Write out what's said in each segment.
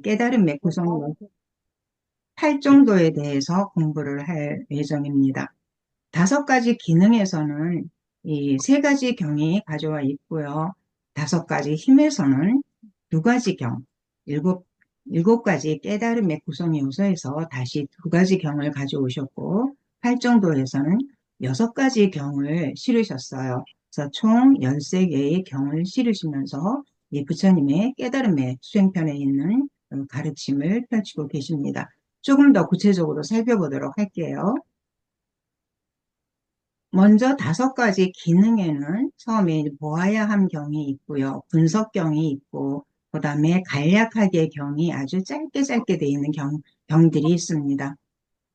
깨달음의 구성 8정도에 대해서 공부를 할 예정입니다. 5가지 기능에서는 이 3가지 경이 가져와 있고요. 5가지 힘에서는 2가지 경, 일곱 가지 깨달음의 구성 요소에서 다시 2가지 경을 가져오셨고, 8정도에서는 6가지 경을 실으셨어요. 그래서 총 13개의 경을 실으시면서 이 부처님의 깨달음의 수행편에 있는 가르침을 펼치고 계십니다. 조금 더 구체적으로 살펴보도록 할게요. 먼저 5가지 기능에는 처음에 보아야 함 경이 있고요. 분석경이 있고, 그 다음에 간략하게 경이 아주 짧게 짧게 되어 있는 경들이 있습니다.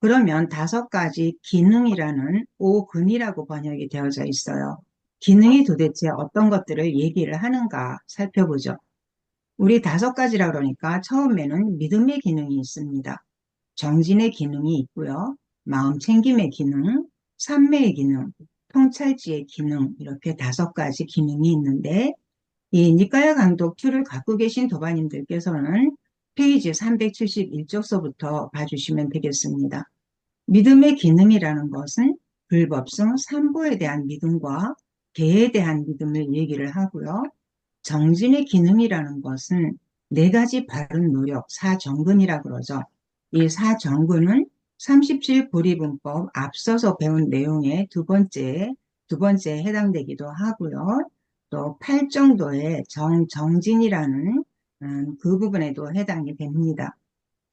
그러면 5가지 기능이라는 5근이라고 번역이 되어져 있어요. 기능이 도대체 어떤 것들을 얘기를 하는가 살펴보죠. 우리 5가지라 그러니까 처음에는 믿음의 기능이 있습니다. 정진의 기능이 있고요. 마음 챙김의 기능, 삼매의 기능, 통찰지의 기능, 이렇게 5가지 기능이 있는데, 이 니까야 강독 2를 갖고 계신 도반님들께서는 페이지 371쪽서부터 봐주시면 되겠습니다. 믿음의 기능이라는 것은 불법성 삼보에 대한 믿음과 개에 대한 믿음을 얘기를 하고요. 정진의 기능이라는 것은 4가지 바른 노력, 사정근이라 그러죠. 이 사정근은 37보리분법 앞서서 배운 내용의 두 번째에 해당되기도 하고요. 또 8정도의 정진이라는 그 부분에도 해당이 됩니다.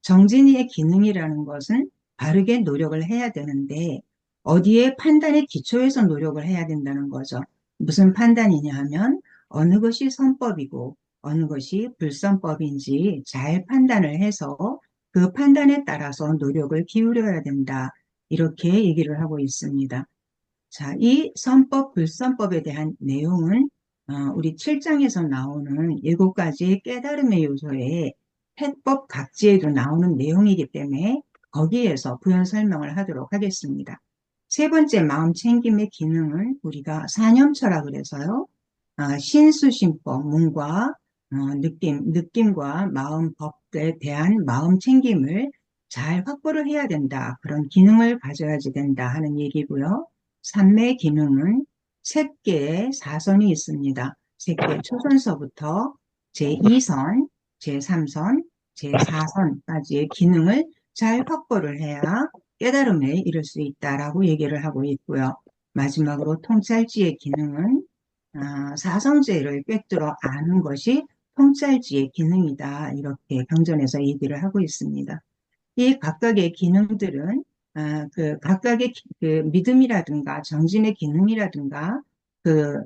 정진이의 기능이라는 것은 바르게 노력을 해야 되는데 어디에 판단의 기초에서 노력을 해야 된다는 거죠. 무슨 판단이냐 하면 어느 것이 선법이고 어느 것이 불선법인지 잘 판단을 해서 그 판단에 따라서 노력을 기울여야 된다. 이렇게 얘기를 하고 있습니다. 자, 이 선법, 불선법에 대한 내용은 우리 7장에서 나오는 7가지 깨달음의 요소에 해법 각지에도 나오는 내용이기 때문에 거기에서 부연 설명을 하도록 하겠습니다. 3번째 마음 챙김의 기능은 우리가 사념처라 그래서요. 신수심법, 문과 느낌과 마음 법에 대한 마음 챙김을 잘 확보를 해야 된다. 그런 기능을 가져야지 된다 하는 얘기고요. 삼매 기능은 3개의 사선이 있습니다. 3개 초선서부터 제2선, 제3선, 제4선까지의 기능을 잘 확보를 해야 깨달음에 이를 수 있다라고 얘기를 하고 있고요. 마지막으로 통찰지의 기능은 사성제를 꿰뚫어 아는 것이 통찰지의 기능이다. 이렇게 경전에서 얘기를 하고 있습니다. 이 각각의 기능들은 그 각각의 그 믿음이라든가 정진의 기능이라든가 그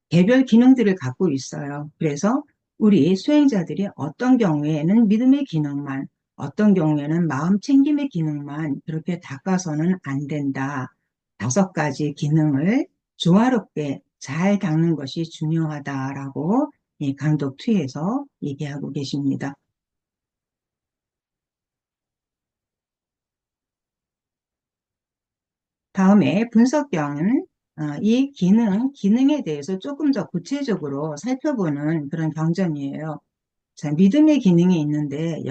개별 기능들을 갖고 있어요. 그래서 우리 수행자들이 어떤 경우에는 믿음의 기능만, 어떤 경우에는 마음 챙김의 기능만 그렇게 닦아서는 안 된다. 5가지 기능을 조화롭게 잘 닦는 것이 중요하다라고 이 강독2에서 얘기하고 계십니다. 다음에 분석경은 이 기능에 대해서 조금 더 구체적으로 살펴보는 그런 경전이에요. 자, 믿음의 기능이 있는데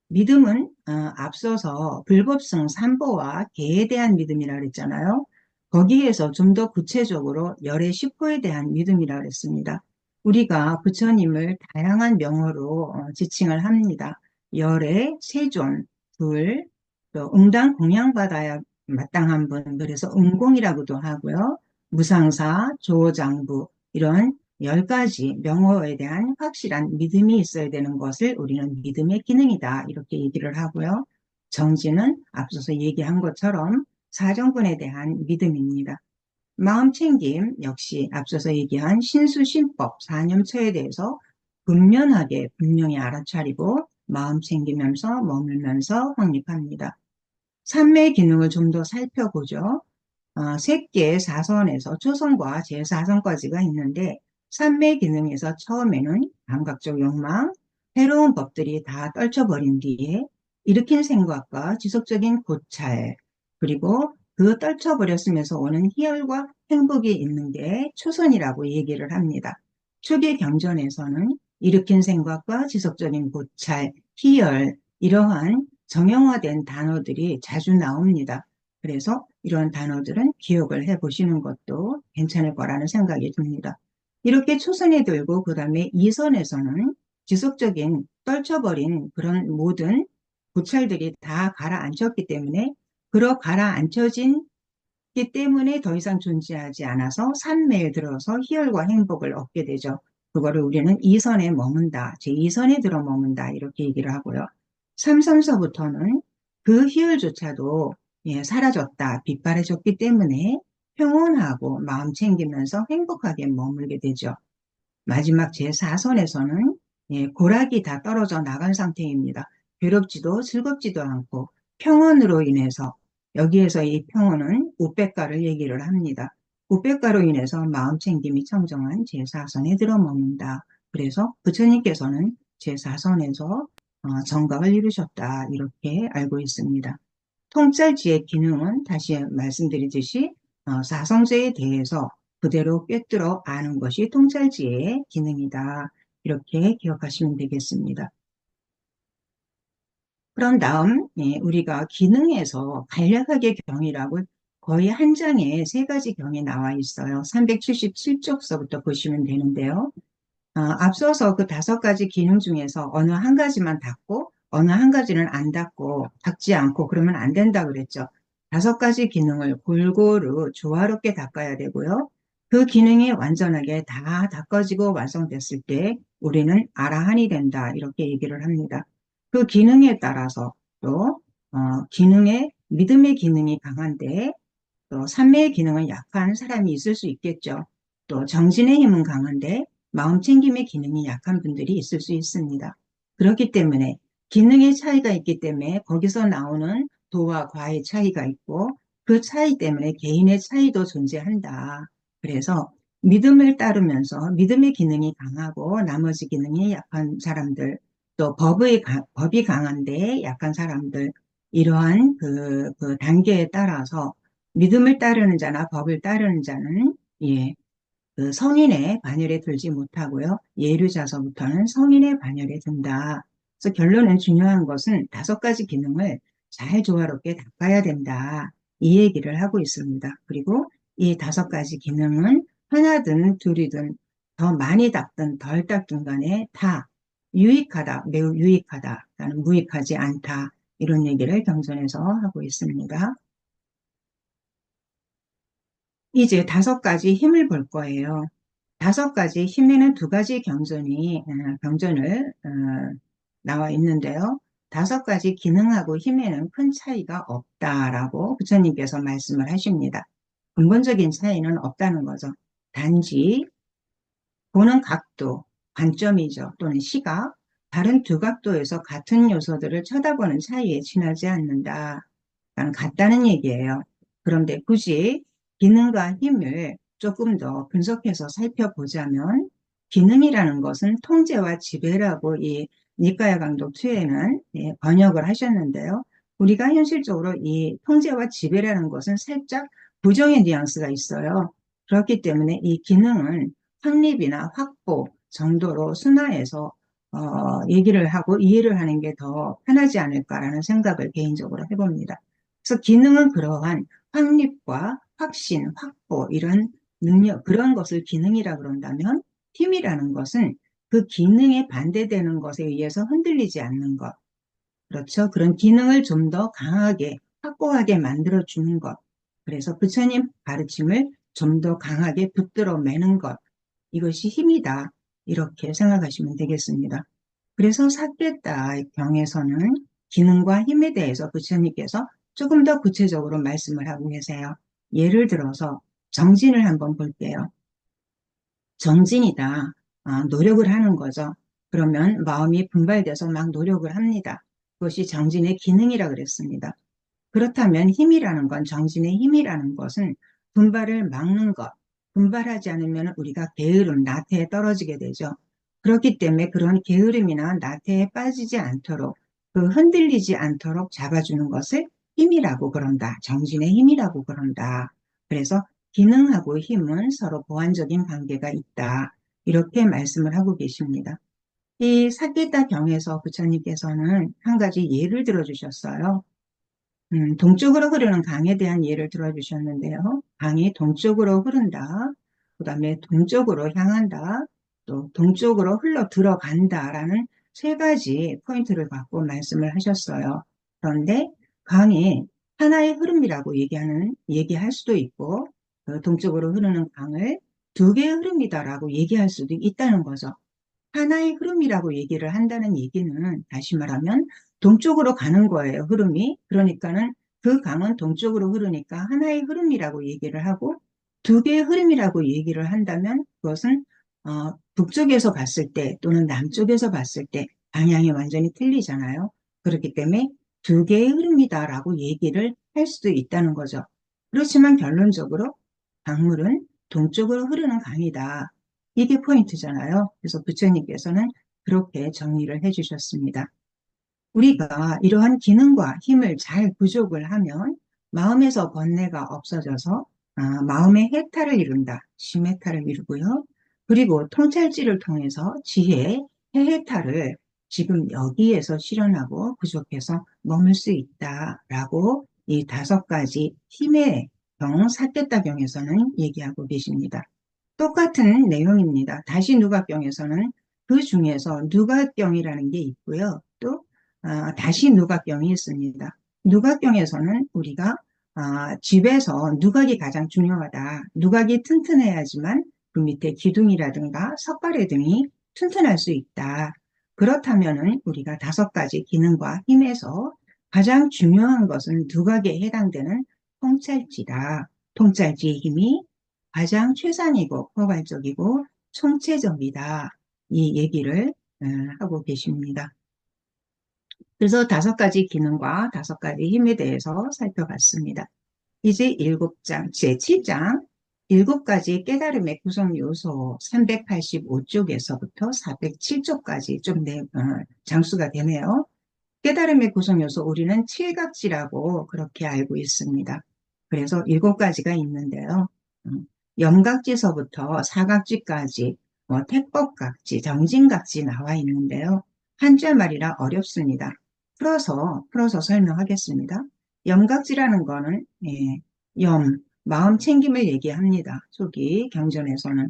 믿음은 앞서서 불법성 삼보와 개에 대한 믿음이라 그랬잖아요. 거기에서 좀 더 구체적으로 열의 십호에 대한 믿음이라 그랬습니다. 우리가 부처님을 다양한 명호로 지칭을 합니다. 열의 세존, 둘, 또 응당 공양받아야 마땅한 분, 그래서 응공이라고도 하고요. 무상사, 조장부 이런 10가지 명호에 대한 확실한 믿음이 있어야 되는 것을 우리는 믿음의 기능이다. 이렇게 얘기를 하고요. 정진은 앞서서 얘기한 것처럼 사정분에 대한 믿음입니다. 마음챙김 역시 앞서서 얘기한 신수신법, 사념처에 대해서 분명하게 분명히 알아차리고 마음 챙기면서 머물면서 확립합니다. 삼매의 기능을 좀 더 살펴보죠. 3개의 사선에서 초선과 제4선까지가 있는데 삼매 기능에서 처음에는 감각적 욕망, 해로운 법들이 다 떨쳐버린 뒤에 일으킨 생각과 지속적인 고찰, 그리고 그 떨쳐버렸으면서 오는 희열과 행복이 있는 게 초선이라고 얘기를 합니다. 초기 경전에서는 일으킨 생각과 지속적인 고찰, 희열, 이러한 정형화된 단어들이 자주 나옵니다. 그래서 이런 단어들은 기억을 해 보시는 것도 괜찮을 거라는 생각이 듭니다. 이렇게 초선에 들고 그 다음에 이선에서는 지속적인 떨쳐버린 그런 모든 고찰들이 다 가라앉혔기 때문에 그러 가라앉혀진 기 때문에 더 이상 존재하지 않아서 산매에 들어서 희열과 행복을 얻게 되죠. 그거를 우리는 이선에 머문다, 제2선에 들어 머문다 이렇게 얘기를 하고요. 삼선서부터는 그 희열조차도 사라졌다, 빗바래졌기 때문에 평온하고 마음 챙기면서 행복하게 머물게 되죠. 마지막 제4선에서는 고락이 다 떨어져 나간 상태입니다. 괴롭지도 즐겁지도 않고 평온으로 인해서 여기에서 이 평온은 우백가를 얘기를 합니다. 우백가로 인해서 마음 챙김이 청정한 제4선에 들어머문다. 그래서 부처님께서는 제4선에서 정각을 이루셨다 이렇게 알고 있습니다. 통찰지의 기능은 다시 말씀드리듯이 사성제에 대해서 그대로 꿰뚫어 아는 것이 통찰지의 기능이다. 이렇게 기억하시면 되겠습니다. 그런 다음 우리가 기능에서 간략하게 경이라고 거의 한 장에 세 가지 경이 나와 있어요. 377쪽서부터 보시면 되는데요. 앞서서 그 다섯 가지 기능 중에서 어느 한 가지만 닦고 어느 한 가지는 안 닦고 닦지 않고 그러면 안 된다 그랬죠. 다섯 가지 기능을 골고루 조화롭게 닦아야 되고요. 그 기능이 완전하게 다 닦아지고 완성됐을 때 우리는 아라한이 된다 이렇게 얘기를 합니다. 그 기능에 따라서 또 기능의 믿음의 기능이 강한데 또 삼매의 기능은 약한 사람이 있을 수 있겠죠. 또 정신의 힘은 강한데 마음챙김의 기능이 약한 분들이 있을 수 있습니다. 그렇기 때문에 기능의 차이가 있기 때문에 거기서 나오는 도와 과의 차이가 있고 그 차이 때문에 개인의 차이도 존재한다. 그래서 믿음을 따르면서 믿음의 기능이 강하고 나머지 기능이 약한 사람들 또 법이 강한데 약한 사람들 이러한 그 단계에 따라서 믿음을 따르는 자나 법을 따르는 자는 그 성인의 반열에 들지 못하고요. 예류자서부터는 성인의 반열에 든다. 그래서 결론은 중요한 것은 다섯 가지 기능을 잘 조화롭게 닦아야 된다. 이 얘기를 하고 있습니다. 그리고 이 다섯 가지 기능은 하나든 둘이든 더 많이 닦든 덜 닦든 간에 다 유익하다, 매우 유익하다, 나는 무익하지 않다. 이런 얘기를 경전에서 하고 있습니다. 이제 다섯 가지 힘을 볼 거예요. 다섯 가지 힘에는 두 가지 경전을 나와 있는데요. 다섯 가지 기능하고 힘에는 큰 차이가 없다라고 부처님께서 말씀을 하십니다. 근본적인 차이는 없다는 거죠. 단지 보는 각도, 관점이죠. 또는 시각, 다른 두 각도에서 같은 요소들을 쳐다보는 차이에 지나지 않는다. 같다는 얘기예요. 그런데 굳이 기능과 힘을 조금 더 분석해서 살펴보자면 기능이라는 것은 통제와 지배라고 이 니카야 강독 2에는 번역을 하셨는데요. 우리가 현실적으로 이 통제와 지배라는 것은 살짝 부정의 뉘앙스가 있어요. 그렇기 때문에 이 기능은 확립이나 확보 정도로 순화해서 얘기를 하고 이해를 하는 게 더 편하지 않을까라는 생각을 개인적으로 해봅니다. 그래서 기능은 그러한 확립과 확신, 확보 이런 능력 그런 것을 기능이라 그런다면 힘이라는 것은 그 기능에 반대되는 것에 의해서 흔들리지 않는 것. 그렇죠. 그런 기능을 좀 더 강하게 확고하게 만들어주는 것. 그래서 부처님 가르침을 좀 더 강하게 붙들어 매는 것. 이것이 힘이다. 이렇게 생각하시면 되겠습니다. 그래서 삿개다 경에서는 기능과 힘에 대해서 부처님께서 조금 더 구체적으로 말씀을 하고 계세요. 예를 들어서 정진을 한번 볼게요. 정진이다. 노력을 하는 거죠. 그러면 마음이 분발돼서 막 노력을 합니다. 그것이 정진의 기능이라 그랬습니다. 그렇다면 힘이라는 건 정신의 힘이라는 것은 분발을 막는 것, 분발하지 않으면 우리가 게으름, 나태에 떨어지게 되죠. 그렇기 때문에 그런 게으름이나 나태에 빠지지 않도록 그 흔들리지 않도록 잡아주는 것을 힘이라고 그런다. 정신의 힘이라고 그런다. 그래서 기능하고 힘은 서로 보완적인 관계가 있다. 이렇게 말씀을 하고 계십니다. 이 사기타 경에서 부처님께서는 한 가지 예를 들어주셨어요. 동쪽으로 흐르는 강에 대한 예를 들어주셨는데요. 강이 동쪽으로 흐른다. 그 다음에 동쪽으로 향한다. 또 동쪽으로 흘러 들어간다라는 세 가지 포인트를 갖고 말씀을 하셨어요. 그런데 강이 하나의 흐름이라고 얘기할 수도 있고, 그 동쪽으로 흐르는 강을 두 개의 흐름이다라고 얘기할 수도 있다는 거죠. 하나의 흐름이라고 얘기를 한다는 얘기는 다시 말하면 동쪽으로 가는 거예요, 흐름이. 그러니까는 그 강은 동쪽으로 흐르니까 하나의 흐름이라고 얘기를 하고 두 개의 흐름이라고 얘기를 한다면 그것은 북쪽에서 봤을 때 또는 남쪽에서 봤을 때 방향이 완전히 틀리잖아요. 그렇기 때문에 두 개의 흐름이다라고 얘기를 할 수도 있다는 거죠. 그렇지만 결론적으로 강물은 동쪽으로 흐르는 강이다. 이게 포인트잖아요. 그래서 부처님께서는 그렇게 정리를 해주셨습니다. 우리가 이러한 기능과 힘을 잘 부족을 하면 마음에서 번뇌가 없어져서 마음의 해탈을 이룬다. 심해탈을 이루고요. 그리고 통찰지를 통해서 지혜, 해해탈을 지금 여기에서 실현하고 부족해서 머물 수 있다라고 이 다섯 가지 힘의 경, 사태다경에서는 얘기하고 계십니다. 똑같은 내용입니다. 다시 누가경에서는 그 중에서 누가경이라는 게 있고요. 또 다시 누가경이 있습니다. 누가경에서는 우리가 집에서 누각이 가장 중요하다. 누각이 튼튼해야지만 그 밑에 기둥이라든가 석가래 등이 튼튼할 수 있다. 그렇다면은 우리가 다섯 가지 기능과 힘에서 가장 중요한 것은 누각에 해당되는 통찰지다. 통찰지의 힘이 가장 최상이고 포괄적이고 총체적이다. 이 얘기를 하고 계십니다. 그래서 다섯 가지 기능과 다섯 가지 힘에 대해서 살펴봤습니다. 이제 7장, 제7장, 7가지 깨달음의 구성 요소 385쪽에서부터 407쪽까지 좀 장수가 되네요. 깨달음의 구성 요소 우리는 7각지라고 그렇게 알고 있습니다. 그래서 7가지가 있는데요. 염각지서부터 사각지까지 택법각지, 정진각지 나와 있는데요. 한자 말이라 어렵습니다. 풀어서 설명하겠습니다. 염각지라는 거는 마음 챙김을 얘기합니다. 초기 경전에서는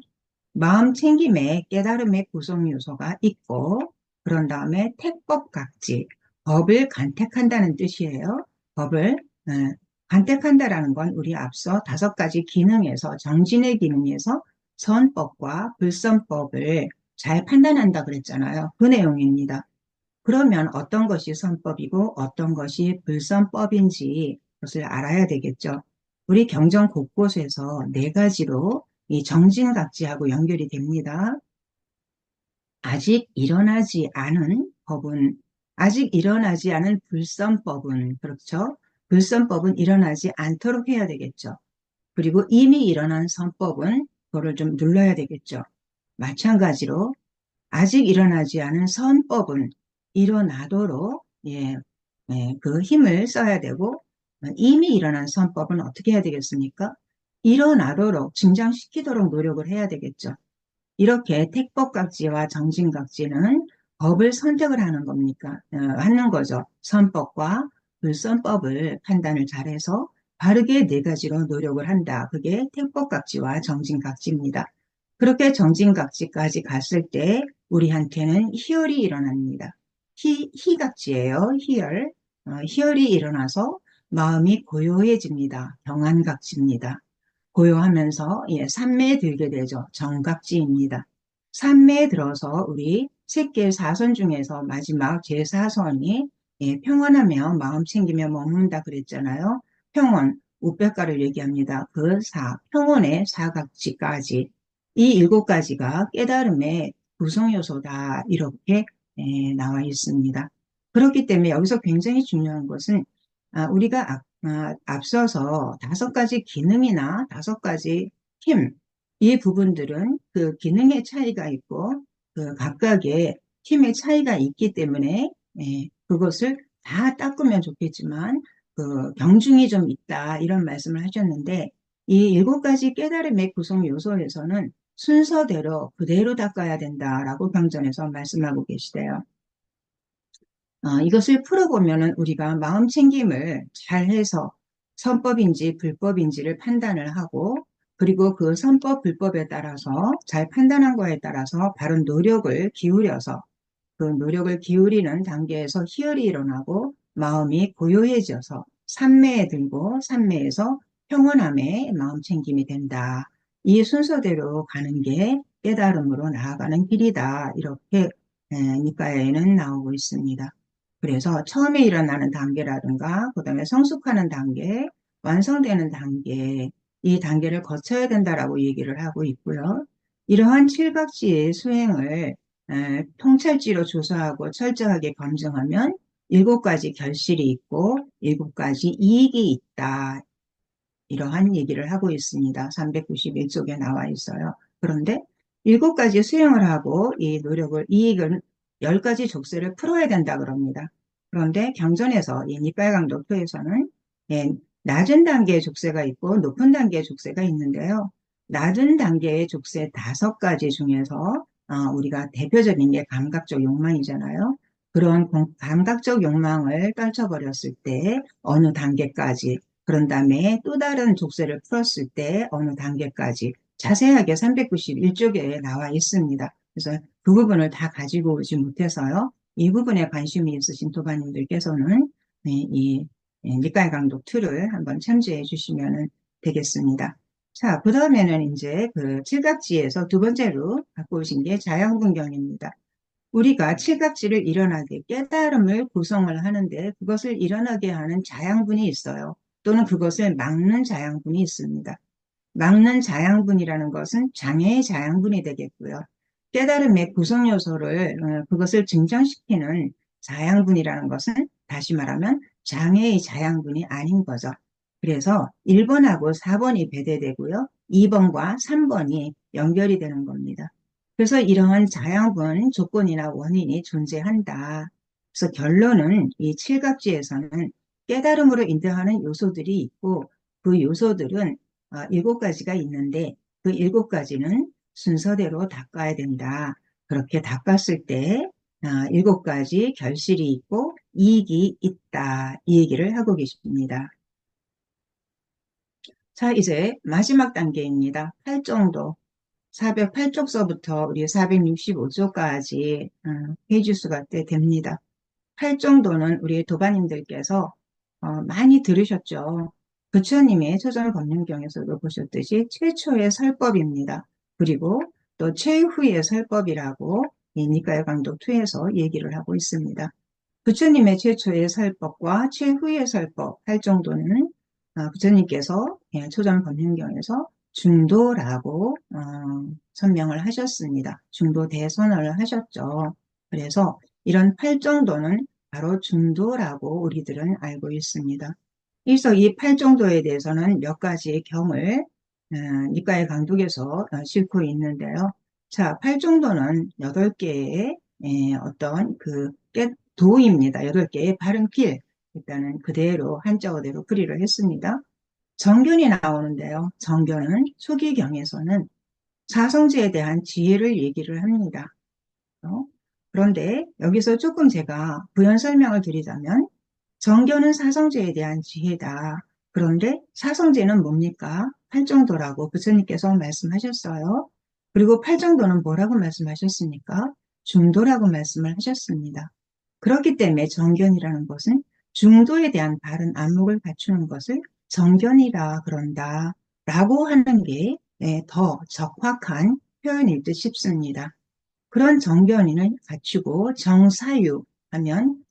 마음 챙김에 깨달음의 구성 요소가 있고 그런 다음에 택법각지, 법을 간택한다는 뜻이에요. 법을 간택한다라는 건 우리 앞서 다섯 가지 기능에서 정진의 기능에서 선법과 불선법을 잘 판단한다 그랬잖아요. 그 내용입니다. 그러면 어떤 것이 선법이고 어떤 것이 불선법인지 그것을 알아야 되겠죠. 우리 경전 곳곳에서 네 가지로 이 정진각지하고 연결이 됩니다. 아직 일어나지 않은 법은, 아직 일어나지 않은 불선법은, 그렇죠? 불선법은 일어나지 않도록 해야 되겠죠. 그리고 이미 일어난 선법은 그거를 좀 눌러야 되겠죠. 마찬가지로 아직 일어나지 않은 선법은 일어나도록 그 힘을 써야 되고 이미 일어난 선법은 어떻게 해야 되겠습니까? 일어나도록 증장시키도록 노력을 해야 되겠죠. 이렇게 택법각지와 정진각지는 법을 선택을 하는 겁니까? 하는 거죠. 선법과 불선법을 판단을 잘해서 바르게 네 가지로 노력을 한다. 그게 택법각지와 정진각지입니다. 그렇게 정진각지까지 갔을 때 우리한테는 희열이 일어납니다. 희각지예요. 희열. 희열이 일어나서 마음이 고요해집니다. 경안각지입니다. 고요하면서 삼매에 들게 되죠. 정각지입니다. 삼매에 들어서 우리 새길 사선 중에서 마지막 제4선이 평온하며 마음 챙기며 머문다 그랬잖아요. 평온, 우백가를 얘기합니다. 그 평온의 사각지까지 이 7가지가 깨달음의 구성요소다 이렇게 나와 있습니다. 그렇기 때문에 여기서 굉장히 중요한 것은 우리가 앞서서 다섯 가지 기능이나 다섯 가지 힘, 이 부분들은 그 기능의 차이가 있고 그 각각의 힘의 차이가 있기 때문에 그것을 다 닦으면 좋겠지만 그 경중이 좀 있다 이런 말씀을 하셨는데 이 7가지 깨달음의 구성 요소에서는 순서대로 그대로 닦아야 된다라고 경전에서 말씀하고 계시대요. 이것을 풀어보면은 우리가 마음 챙김을 잘해서 선법인지 불법인지를 판단을 하고, 그리고 그 선법, 불법에 따라서 잘 판단한 거에 따라서 바른 노력을 기울여서 그 노력을 기울이는 단계에서 희열이 일어나고 마음이 고요해져서 삼매에 들고 삼매에서 평온함에 마음 챙김이 된다. 이 순서대로 가는 게 깨달음으로 나아가는 길이다. 이렇게 니까에는 나오고 있습니다. 그래서 처음에 일어나는 단계라든가 그다음에 성숙하는 단계, 완성되는 단계, 이 단계를 거쳐야 된다라고 얘기를 하고 있고요. 이러한 칠각지의 수행을 통찰지로 조사하고 철저하게 검증하면 7가지 결실이 있고 7가지 이익이 있다. 이러한 얘기를 하고 있습니다. 391쪽에 나와 있어요. 그런데 7가지 수행을 하고 이 노력을, 이익을 10가지 족쇄를 풀어야 된다 그럽니다. 그런데 경전에서 이 니까의 강독표에서는 낮은 단계의 족쇄가 있고 높은 단계의 족쇄가 있는데요. 낮은 단계의 족쇄 5가지 중에서 우리가 대표적인 게 감각적 욕망이잖아요. 그런 감각적 욕망을 떨쳐버렸을 때 어느 단계까지, 그런 다음에 또 다른 족쇄를 풀었을 때 어느 단계까지 자세하게 391쪽에 나와 있습니다. 그래서 그 부분을 다 가지고 오지 못해서요. 이 부분에 관심이 있으신 도반님들께서는 이 니까의 강독 2를 한번 참조해 주시면 되겠습니다. 자, 그 다음에는 이제 그 칠각지에서 두 번째로 갖고 오신 게 자양분경입니다. 우리가 칠각지를 일어나게 깨달음을 구성을 하는데 그것을 일어나게 하는 자양분이 있어요. 또는 그것을 막는 자양분이 있습니다. 막는 자양분이라는 것은 장애의 자양분이 되겠고요. 깨달음의 구성 요소를 그것을 증정시키는 자양분이라는 것은 다시 말하면 장애의 자양분이 아닌 거죠. 그래서 1번하고 4번이 배대되고요. 2번과 3번이 연결이 되는 겁니다. 그래서 이러한 자양분 조건이나 원인이 존재한다. 그래서 결론은 이 칠각지에서는 깨달음으로 인도하는 요소들이 있고 그 요소들은 7가지가 있는데 그 7가지는 순서대로 닦아야 된다. 그렇게 닦았을 때 7가지 결실이 있고 이익이 있다. 이 얘기를 하고 계십니다. 자, 이제 마지막 단계입니다. 8정도. 408쪽서부터 우리 465쪽까지 페이지 수가 꽤 됩니다. 8정도는 우리 도반님들께서 많이 들으셨죠. 부처님의 초전법륜경에서도 보셨듯이 최초의 설법입니다. 그리고 또 최후의 설법이라고 이 니까의 강독 2에서 얘기를 하고 있습니다. 부처님의 최초의 설법과 최후의 설법 할 정도는 부처님께서 초전법륜경에서 중도라고 선명을 하셨습니다. 중도 대선을 하셨죠. 그래서 이런 8정도는 바로 중도라고 우리들은 알고 있습니다. 그래서 이 8정도에 대해서는 몇 가지의 경을 니까의 강독에서 싣고 있는데요. 자, 8정도는 8개의 어떤 그 도입니다. 8개의 바른 길. 일단은 그대로 한자어대로 풀이를 했습니다. 정견이 나오는데요. 정견은 초기경에서는 사성제에 대한 지혜를 얘기를 합니다. 그런데 여기서 조금 제가 부연 설명을 드리자면 정견은 사성제에 대한 지혜다. 그런데 사성제는 뭡니까? 팔정도라고 부처님께서 말씀하셨어요. 그리고 팔정도는 뭐라고 말씀하셨습니까? 중도라고 말씀을 하셨습니다. 그렇기 때문에 정견이라는 것은 중도에 대한 바른 안목을 갖추는 것을 정견이라 그런다. 라고 하는 게 더 적확한 표현일 듯 싶습니다. 그런 정견을 갖추고 정사유 하면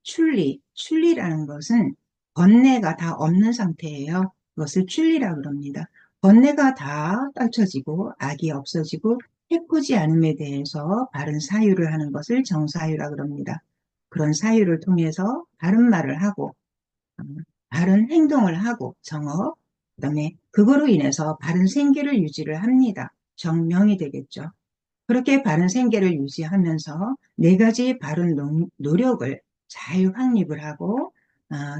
출리라는 것은 번뇌가 다 없는 상태예요. 그것을 출리라 그럽니다. 번뇌가 다 떨쳐지고 악이 없어지고 해코지 않음에 대해서 바른 사유를 하는 것을 정사유라 그럽니다. 그런 사유를 통해서 바른 말을 하고 바른 행동을 하고 정업, 그다음에 그거로 인해서 바른 생계를 유지를 합니다. 정명이 되겠죠. 그렇게 바른 생계를 유지하면서 4가지 바른 노력을 잘 확립을 하고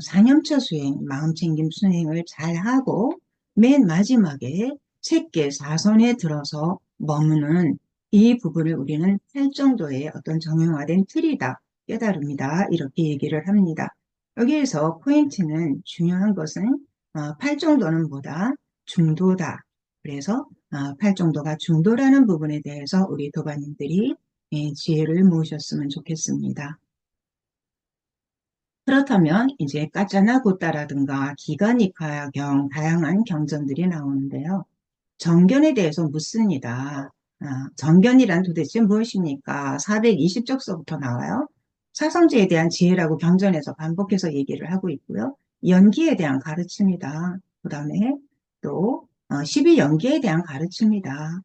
사념처 수행, 마음챙김 수행을 잘 하고 맨 마지막에 책계 사선에 들어서 머무는 이 부분을 우리는 팔 정도의 어떤 정형화된 틀이다, 깨달음이다, 이렇게 얘기를 합니다. 여기에서 포인트는 중요한 것은 팔 정도는 뭐다? 중도다. 그래서 팔 정도가 중도라는 부분에 대해서 우리 도반님들이 지혜를 모으셨으면 좋겠습니다. 그렇다면 이제 까짜나 고따라든가 기가니카경 다양한 경전들이 나오는데요. 정견에 대해서 묻습니다. 정견이란 도대체 무엇입니까? 420쪽서부터 나와요. 사성제에 대한 지혜라고 경전에서 반복해서 얘기를 하고 있고요. 연기에 대한 가르침이다. 그 다음에 또 12연기에 대한 가르침이다.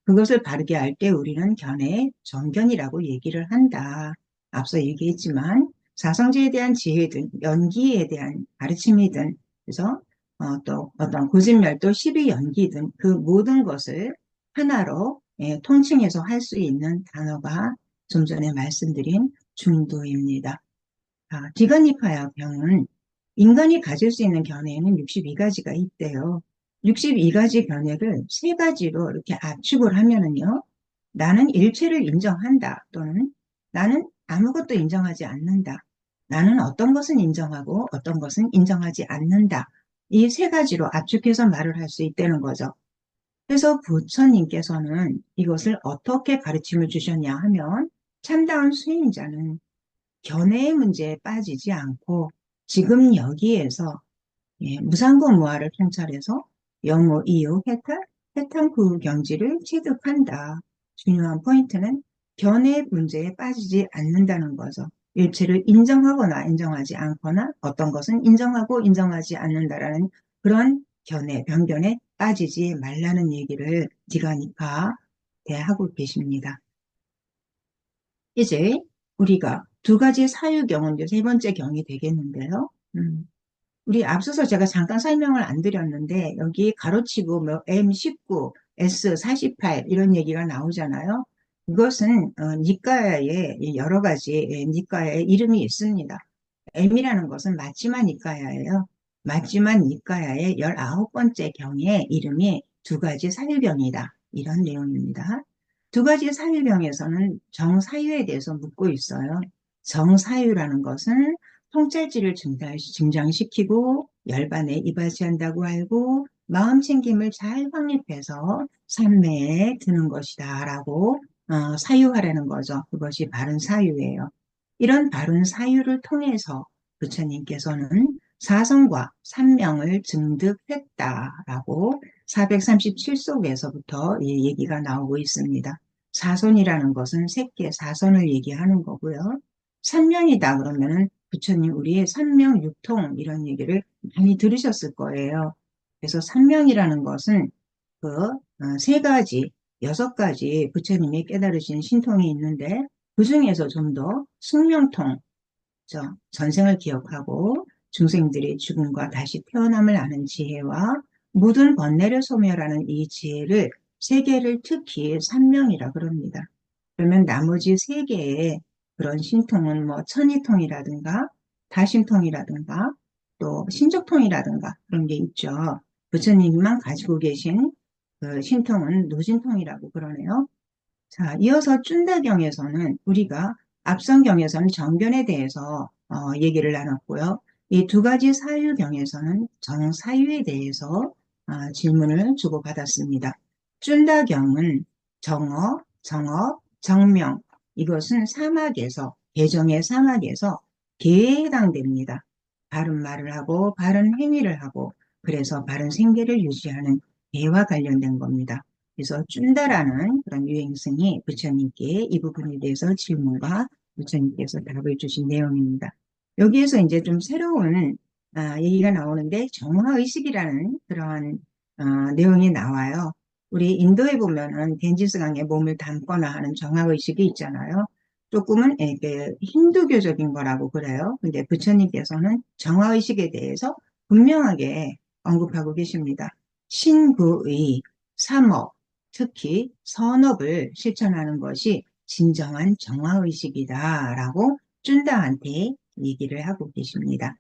그것을 바르게 할 때 우리는 견해 정견이라고 얘기를 한다. 앞서 얘기했지만 사성제에 대한 지혜든 연기에 대한 가르침이든 그래서 또 어떤 고진멸도 12연기 등 그 모든 것을 하나로 통칭해서 할 수 있는 단어가 좀 전에 말씀드린 중도입니다. 디가니카야 경은 인간이 가질 수 있는 견해에는 62가지가 있대요. 62가지 견해를 3가지로 이렇게 압축을 하면은요. 나는 일체를 인정한다 또는 나는 아무것도 인정하지 않는다. 나는 어떤 것은 인정하고 어떤 것은 인정하지 않는다. 이 3가지로 압축해서 말을 할 수 있다는 거죠. 그래서 부처님께서는 이것을 어떻게 가르침을 주셨냐 하면 참다운 수행자는 견해의 문제에 빠지지 않고 지금 여기에서 무상고 무아를 통찰해서 영무, 이유, 해탈, 해탈 그 경지를 체득한다. 중요한 포인트는 견해 문제에 빠지지 않는다는 거죠. 일체를 인정하거나 인정하지 않거나 어떤 것은 인정하고 인정하지 않는다라는 그런 견해, 변견에 빠지지 말라는 얘기를 디가니까 대하고 계십니다. 이제 우리가 2가지 사유경은 이제 3번째 경이 되겠는데요. 우리 앞서서 제가 잠깐 설명을 안 드렸는데 여기 가로치고 뭐 M19, S48 이런 얘기가 나오잖아요. 그것은 니까야의 여러 가지 니까야의 이름이 있습니다. M이라는 것은 마찌마 니까야예요. 마찌마 니까야의 19번째 경의 이름이 2가지 사유경이다. 이런 내용입니다. 2가지 사유경에서는 정사유에 대해서 묻고 있어요. 정사유라는 것은 통찰지를 증장시키고 열반에 이바지한다고 알고 마음 챙김을 잘 확립해서 삼매에 드는 것이다 라고 사유하라는 거죠. 그것이 바른 사유예요. 이런 바른 사유를 통해서 부처님께서는 사성과 삼명을 증득했다라고 437속에서부터 이 얘기가 나오고 있습니다. 사손이라는 것은 색계 사선을 얘기하는 거고요. 삼명이다 그러면은 부처님 우리의 삼명육통 이런 얘기를 많이 들으셨을 거예요. 그래서 삼명이라는 것은 그 3가지, 6가지 부처님이 깨달으신 신통이 있는데 그 중에서 좀 더 숙명통, 전생을 기억하고 중생들의 죽음과 다시 태어남을 아는 지혜와 모든 번뇌를 소멸하는 이 지혜를 3개를 특히 삼명이라 그럽니다. 그러면 나머지 3개의 그런 신통은 뭐 천이통이라든가 다심통이라든가 또 신적통이라든가 그런 게 있죠. 부처님만 가지고 계신 그 신통은 노진통이라고 그러네요. 자, 이어서 쭌다경에서는 우리가 앞선경에서는 정견에 대해서 얘기를 나눴고요. 이 2가지 사유경에서는 정사유에 대해서 질문을 주고받았습니다. 쭌다경은 정어, 정업, 정명 이것은 사막에서 개정의 사막에서 개에 해당됩니다. 바른 말을 하고 바른 행위를 하고 그래서 바른 생계를 유지하는 개와 관련된 겁니다. 그래서 쭌다라는 그런 유행성이 부처님께 이 부분에 대해서 질문과 부처님께서 답을 주신 내용입니다. 여기에서 이제 좀 새로운 얘기가 나오는데 정화의식이라는 그런 내용이 나와요. 우리 인도에 보면은 겐지스강에 몸을 담거나 하는 정화의식이 있잖아요. 조금은 이게 힌두교적인 거라고 그래요. 근데 부처님께서는 정화의식에 대해서 분명하게 언급하고 계십니다. 신구의, 삼업, 특히 선업을 실천하는 것이 진정한 정화의식이다라고 쭌다한테 얘기를 하고 계십니다.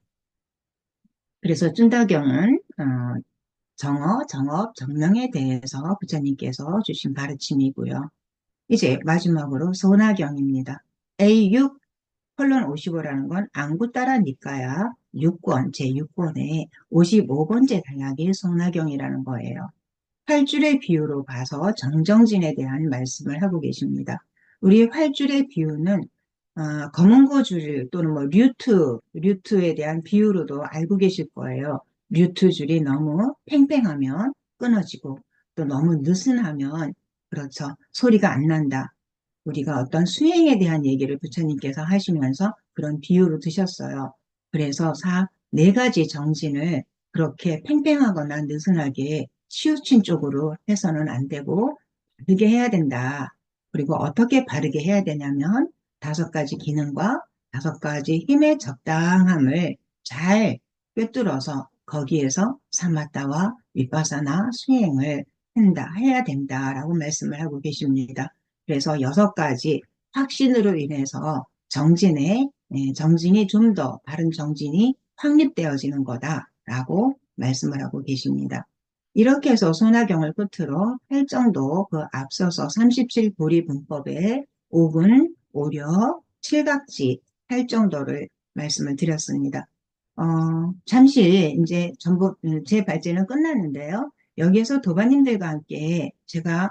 그래서 쭌다경은 정어, 정업, 정명에 대해서 부처님께서 주신 가르침이고요. 이제 마지막으로 소나경입니다. A6 콜론 55라는 건 안구따라 니까야 6권, 제6권의 55번째 단락이 소나경이라는 거예요. 활줄의 비유로 봐서 정정진에 대한 말씀을 하고 계십니다. 우리 활줄의 비유는 검은고줄 또는 뭐 류트에 대한 비유로도 알고 계실 거예요. 류트줄이 너무 팽팽하면 끊어지고 또 너무 느슨하면 그렇죠. 소리가 안 난다. 우리가 어떤 수행에 대한 얘기를 부처님께서 하시면서 그런 비유로 드셨어요. 그래서 네 가지 정진을 그렇게 팽팽하거나 느슨하게 치우친 쪽으로 해서는 안 되고 바르게 해야 된다. 그리고 어떻게 바르게 해야 되냐면 다섯 가지 기능과 다섯 가지 힘의 적당함을 잘 꿰뚫어서 거기에서 사마타와 위파사나 수행을 해야 된다라고 말씀을 하고 계십니다. 그래서 여섯 가지 확신으로 인해서 정진이 좀 더 바른 정진이 확립되어지는 거다라고 말씀을 하고 계십니다. 이렇게 해서 손아경을 끝으로 팔정도 그 앞서서 37도리 분법의 오근, 오력, 칠각지, 팔정도를 말씀을 드렸습니다. 잠시 이제 전부 제 발제는 끝났는데요. 여기에서 도반님들과 함께 제가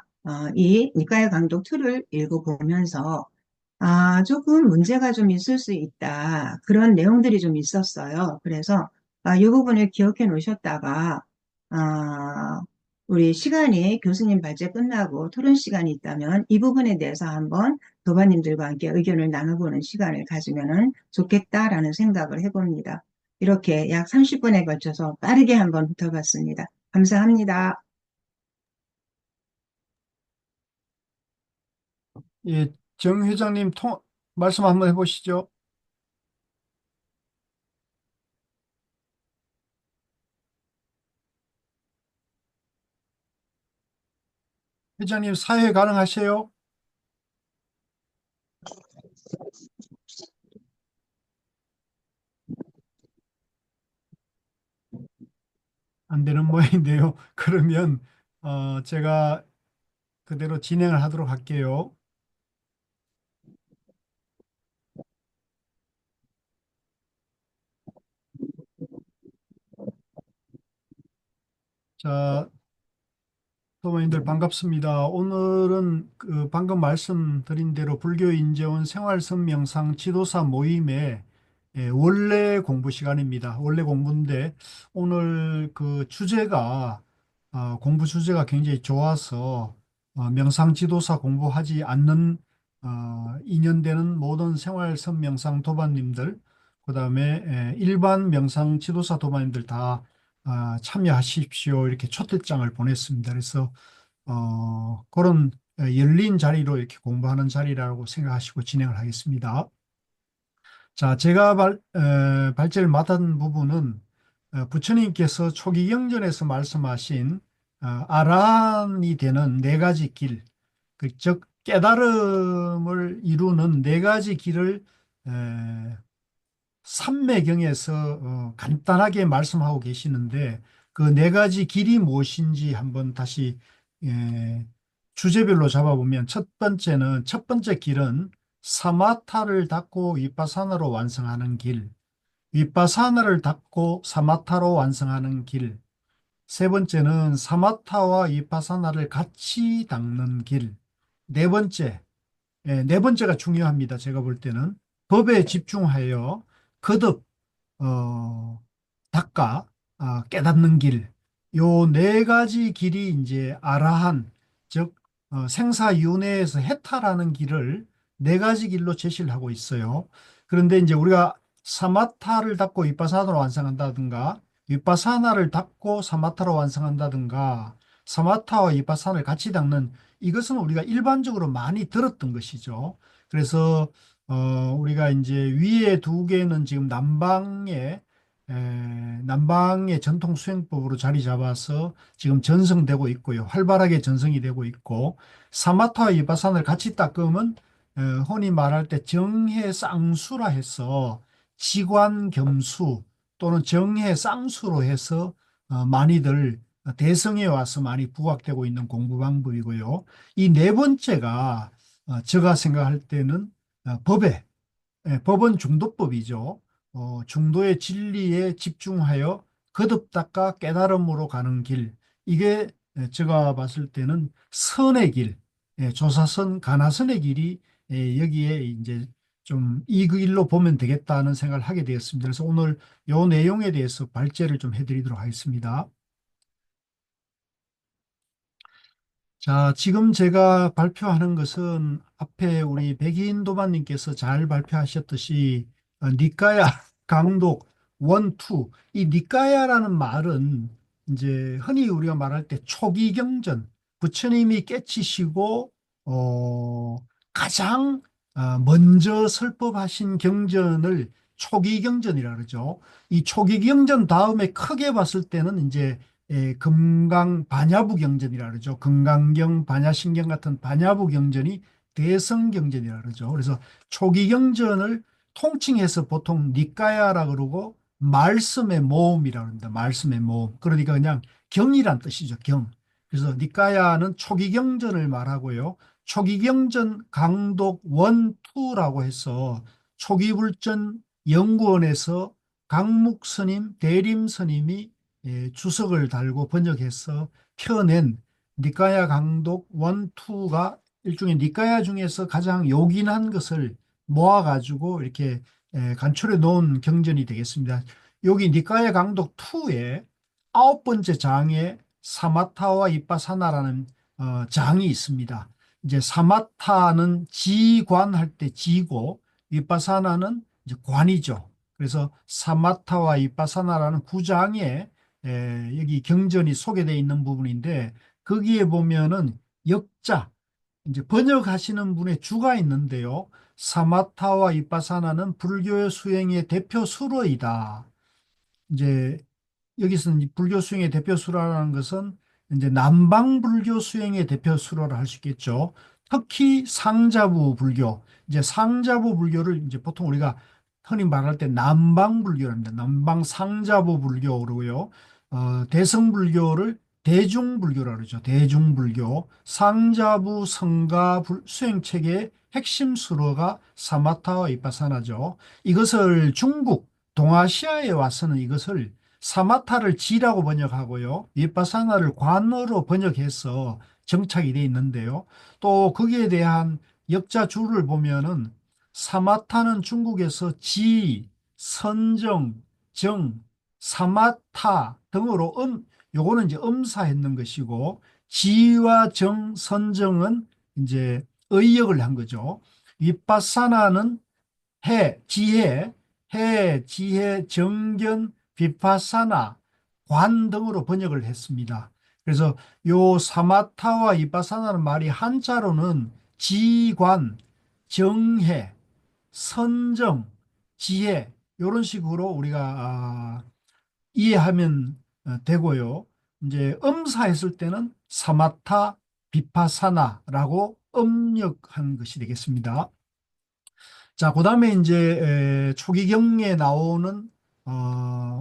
이 니카야 강독 2를 읽어보면서 조금 문제가 좀 있을 수 있다. 그런 내용들이 좀 있었어요. 그래서 이 부분을 기억해 놓으셨다가 아, 우리 시간이 교수님 발제 끝나고 토론 시간이 있다면 이 부분에 대해서 한번 도반님들과 함께 의견을 나눠보는 시간을 가지면 좋겠다라는 생각을 해봅니다. 이렇게 약 30분에 걸쳐서 빠르게 한번 붙어봤습니다. 감사합니다. 예, 정 회장님 말씀 한번 해보시죠. 회장님 사회 가능하세요? 안 되는 모양인데요. 그러면 제가 그대로 진행을 하도록 할게요. 자, 도모님들 반갑습니다. 오늘은 그 방금 말씀드린 대로 불교 인재원 생활선 명상 지도사 모임의 원래 공부 시간입니다. 원래 공부인데 오늘 그 주제가 공부 주제가 굉장히 좋아서 명상 지도사 공부하지 않는 2년 되는 모든 생활선 명상 도반님들 그다음에 일반 명상 지도사 도반님들 다 참여하십시오. 이렇게 초대장을 보냈습니다. 그래서 그런 열린 자리로 이렇게 공부하는 자리라고 생각하시고 진행을 하겠습니다. 자, 제가 발제를 맡은 부분은 부처님께서 초기 영전에서 말씀하신 아라한이 되는 네 가지 길, 즉 깨달음을 이루는 네 가지 길을 삼매경에서 간단하게 말씀하고 계시는데 그 네 가지 길이 무엇인지 한번 다시 예, 주제별로 잡아보면 첫 번째 길은 사마타를 닦고 위파사나로 완성하는 길, 위파사나를 닦고 사마타로 완성하는 길, 세 번째는 사마타와 위파사나를 같이 닦는 길, 네 번째, 네 번째가 중요합니다. 제가 볼 때는 법에 집중하여 거듭 어, 닦아 깨닫는 길, 요 네 가지 길이 이제 아라한, 즉 생사윤회에서 해탈하는 길을 네 가지 길로 제시를 하고 있어요. 그런데 이제 우리가 사마타를 닦고 위파사나로 완성한다든가, 위파사나를 닦고 사마타로 완성한다든가, 사마타와 위파사나를 같이 닦는 이것은 우리가 일반적으로 많이 들었던 것이죠. 그래서 우리가 이제 위에 두 개는 지금 남방의 전통 수행법으로 자리 잡아서 지금 전성되고 있고요. 활발하게 전성이 되고 있고, 사마타와 위파사나를 같이 닦으면 흔히 말할 때 정해 쌍수라 해서 지관 겸수 또는 정해 쌍수로 해서 많이들 대성에 와서 많이 부각되고 있는 공부 방법이고요. 이 네 번째가 제가 생각할 때는 법에 법은 중도법이죠. 중도의 진리에 집중하여 거듭 닦아 깨달음으로 가는 길. 이게 제가 봤을 때는 선의 길, 조사선, 가나선의 길이 여기에 이제 좀 이 길로 보면 되겠다는 생각을 하게 되었습니다. 그래서 오늘 이 내용에 대해서 발제를 좀 해드리도록 하겠습니다. 자, 지금 제가 발표하는 것은 앞에 우리 백인 도마님께서 잘 발표하셨듯이 니까야 강독 원, 투. 이 니까야라는 말은 이제 흔히 우리가 말할 때 초기 경전, 부처님이 깨치시고 가장 먼저 설법하신 경전을 초기 경전이라 그러죠. 이 초기 경전 다음에 크게 봤을 때는 이제 금강 반야부 경전이라 그러죠. 금강경, 반야신경 같은 반야부 경전이 대성 경전이라 그러죠. 그래서 초기 경전을 통칭해서 보통 니까야라 그러고 말씀의 모음이라 그럽니다. 말씀의 모음. 그러니까 그냥 경이란 뜻이죠. 경. 그래서 니까야는 초기 경전을 말하고요. 초기 경전 강독 원, 투라고 해서 초기 불전 연구원에서 강묵 스님, 대림 스님이 주석을 달고 번역해서 펴낸 니까야 강독 원, 투가 일종의 니까야 중에서 가장 요긴한 것을 모아가지고 이렇게 간추려 놓은 경전이 되겠습니다. 여기 니까야 강독 2에 아홉 번째 장에 사마타와 이빠사나라는 장이 있습니다. 이제 사마타는 지관할 때 지고 이빠사나는 이제 관이죠. 그래서 사마타와 이빠사나라는 구장에 여기 경전이 소개되어 있는 부분인데 거기에 보면은 역자 이제 번역하시는 분의 주가 있는데요. 사마타와 이빠사나는 불교의 수행의 대표 수로이다. 이제 여기서 불교 수행의 대표 수로라는 것은 이제 남방 불교 수행의 대표 수로라 할 수 있겠죠. 특히 상자부 불교, 이제 상자부 불교를 이제 보통 우리가 흔히 말할 때 남방 불교랍니다. 남방 상자부 불교 그러고요. 대성 불교를 대중불교라 그러죠. 대중불교. 상자부 성가 수행 체계의 핵심 수로가 사마타와 이빠사나죠. 이것을 중국 동아시아에 와서는 이것을 사마타를 지라고 번역하고요. 위파사나를 관어로 번역해서 정착이 되어 있는데요. 또 거기에 대한 역자줄을 보면은 사마타는 중국에서 지, 선정, 정, 사마타 등으로 요거는 이제 음사했는 것이고 지와 정, 선정은 이제 의역을 한 거죠. 위파사나는 지혜, 지혜, 정견, 비파사나, 관 등으로 번역을 했습니다. 그래서 요 사마타와 이파사나는 말이 한자로는 지관, 정해, 선정, 지혜 이런 식으로 우리가 이해하면 되고요. 이제 음사했을 때는 사마타, 비파사나라고 음력한 것이 되겠습니다. 자, 그다음에 이제 초기경에 나오는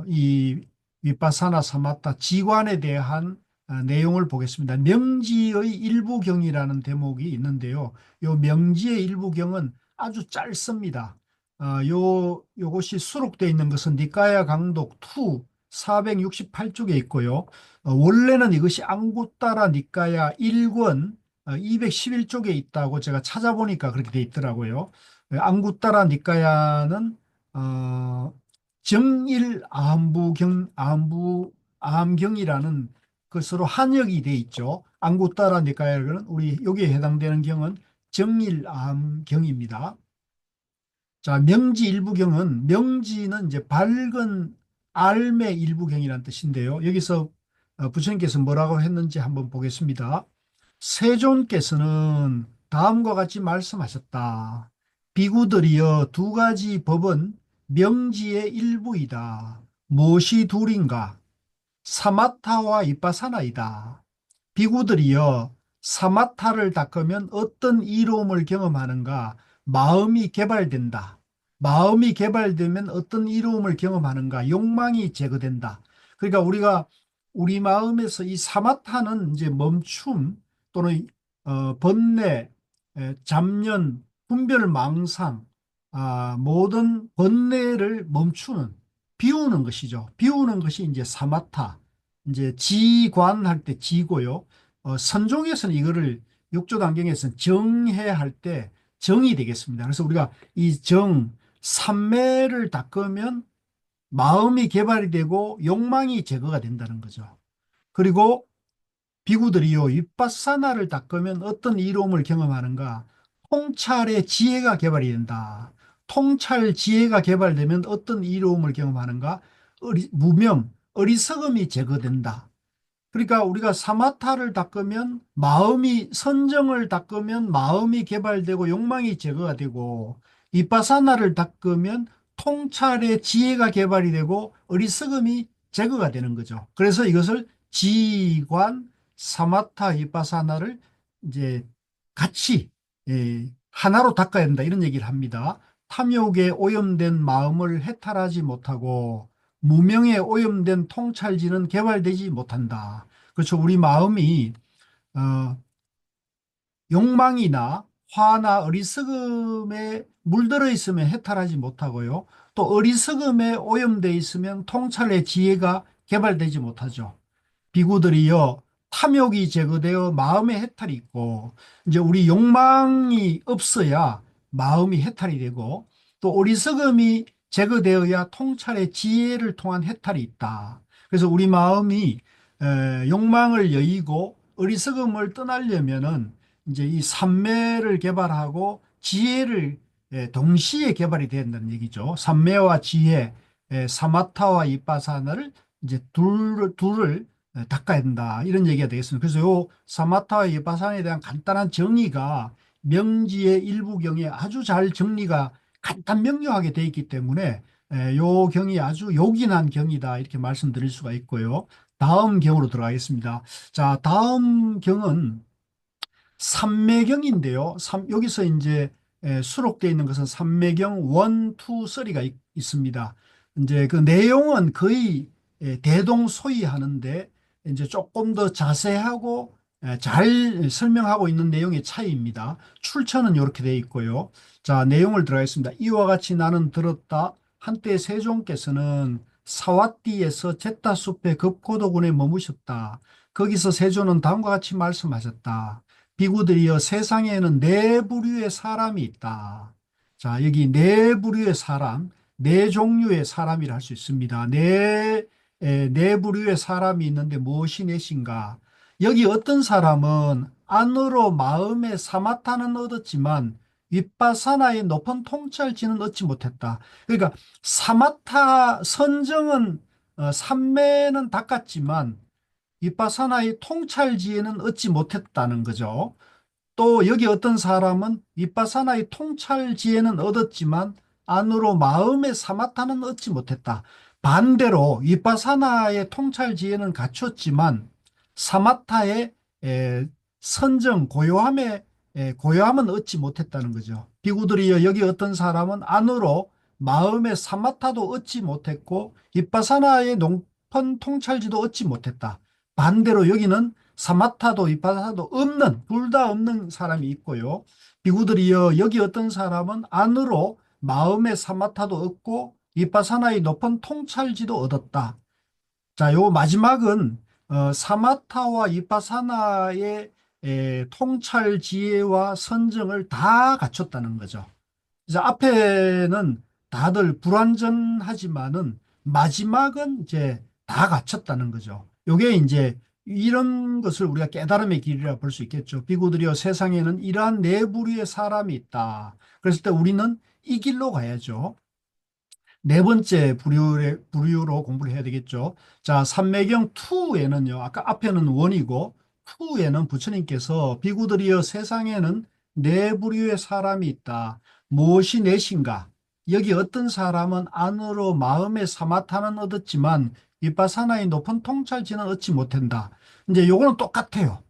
이 위파사나 사마타 지관에 대한 내용을 보겠습니다. 명지의 일부경이라는 대목이 있는데요. 요 명지의 일부경은 아주 짧습니다. 요것이 수록되어 있는 것은 니까야 강독 2 468쪽에 있고요. 원래는 이것이 앙구따라 니까야 1권 211쪽에 있다고 제가 찾아보니까 그렇게 돼 있더라고요. 앙구따라 니까야는 정일 암부경이라는 것으로 한역이 돼 있죠. 앙구따라 니까야는 우리 여기에 해당되는 경은 정일 암경입니다. 자, 명지 일부경은 명지는 이제 밝은 알의 일부경이라는 뜻인데요. 여기서 부처님께서 뭐라고 했는지 한번 보겠습니다. 세존께서는 다음과 같이 말씀하셨다. 비구들이여 두 가지 법은 명지의 일부이다. 무엇이 둘인가? 사마타와 이빠사나이다. 비구들이여 사마타를 닦으면 어떤 이로움을 경험하는가? 마음이 개발된다. 마음이 개발되면 어떤 이로움을 경험하는가? 욕망이 제거된다. 그러니까 우리가 우리 마음에서 이 사마타는 이제 멈춤 또는 번뇌, 잡년, 분별망상, 모든 번뇌를 멈추는, 비우는 것이죠. 비우는 것이 이제 사마타, 이제 지관할 때 지고요. 선종에서는 이거를 육조단경에서는 정해할 때 정이 되겠습니다. 그래서 우리가 이 삼매를 닦으면 마음이 개발이 되고 욕망이 제거가 된다는 거죠. 그리고 비구들이요, 윗바사나를 닦으면 어떤 이로움을 경험하는가? 통찰의 지혜가 개발이 된다. 통찰 지혜가 개발되면 어떤 이로움을 경험하는가? 무명, 어리석음이 제거된다. 그러니까 우리가 사마타를 닦으면 마음이, 선정을 닦으면 마음이 개발되고 욕망이 제거가 되고, 이빠사나를 닦으면 통찰의 지혜가 개발이 되고 어리석음이 제거가 되는 거죠. 그래서 이것을 지관, 사마타, 이빠사나를 이제 같이 하나로 닦아야 된다, 이런 얘기를 합니다. 탐욕에 오염된 마음을 해탈하지 못하고 무명에 오염된 통찰지는 개발되지 못한다. 그렇죠. 우리 마음이 어, 욕망이나 화나 어리석음에 물들어 있으면 해탈하지 못하고요. 또 어리석음에 오염되어 있으면 통찰의 지혜가 개발되지 못하죠. 비구들이요, 탐욕이 제거되어 마음의 해탈이 있고, 이제 우리 욕망이 없어야 마음이 해탈이 되고, 또 어리석음이 제거되어야 통찰의 지혜를 통한 해탈이 있다. 그래서 우리 마음이 욕망을 여의고 어리석음을 떠나려면은 이제 이 삼매를 개발하고 지혜를 동시에 개발이 된다는 얘기죠. 삼매와 지혜, 사마타와 이빠사나를 이제 둘을 닦아야 된다, 이런 얘기가 되겠습니다. 그래서 요 사마타와 이빠사나에 대한 간단한 정의가 명지의 일부경에 아주 잘 정리가 간단 명료하게 되어 있기 때문에 요 경이 아주 요긴한 경이다, 이렇게 말씀드릴 수가 있고요. 다음 경으로 들어가겠습니다. 자, 다음 경은 삼매경인데요. 여기서 이제 수록되어 있는 것은 삼매경 1, 2, 3가 있습니다. 이제 그 내용은 거의 대동소이하는데 이제 조금 더 자세하고 잘 설명하고 있는 내용의 차이입니다. 출처는 이렇게 되어 있고요. 자, 내용을 들어가겠습니다. 이와 같이 나는 들었다. 한때 세종께서는 사와띠에서 제타숲의 급고도군에 머무셨다. 거기서 세존은 다음과 같이 말씀하셨다. 비구들이여, 세상에는 네 부류의 사람이 있다. 자, 여기 네 부류의 사람, 네 종류의 사람이라 할 수 있습니다. 네 부류의 사람이 있는데 무엇이 넷인가? 여기 어떤 사람은 안으로 마음의 사마타는 얻었지만 윗바사나의 높은 통찰지는 얻지 못했다. 그러니까 사마타 선정은 삼매는 닦았지만 윗바사나의 통찰지에는 얻지 못했다는 거죠. 또 여기 어떤 사람은 윗바사나의 통찰지에는 얻었지만 안으로 마음의 사마타는 얻지 못했다. 반대로 윗바사나의 통찰지에는 갖췄지만 사마타의 선정, 고요함은 얻지 못했다는 거죠. 비구들이여, 여기 어떤 사람은 안으로 마음의 사마타도 얻지 못했고 윗바사나의 높은 통찰지도 얻지 못했다. 반대로 여기는 사마타도 윗바사나도 없는, 둘 다 없는 사람이 있고요. 비구들이여, 여기 어떤 사람은 안으로 마음의 사마타도 얻고 윗바사나의 높은 통찰지도 얻었다. 자, 요 마지막은 사마타와 윗바사나의 통찰 지혜와 선정을 다 갖췄다는 거죠. 그래서 앞에는 다들 불완전하지만은 마지막은 이제 다 갖췄다는 거죠. 요게 이제 이런 것을 우리가 깨달음의 길이라 볼 수 있겠죠. 비구들이여, 세상에는 이러한 네 부류의 사람이 있다. 그랬을 때 우리는 이 길로 가야죠. 네 번째 부류로 공부를 해야 되겠죠. 자, 삼매경 2에는요, 아까 앞에는 원이고 2에는 부처님께서 비구들이여, 세상에는 네 부류의 사람이 있다. 무엇이 넷인가? 여기 어떤 사람은 안으로 마음의 사마타는 얻었지만 윗바사나의 높은 통찰지는 얻지 못한다. 이제 요거는 똑같아요.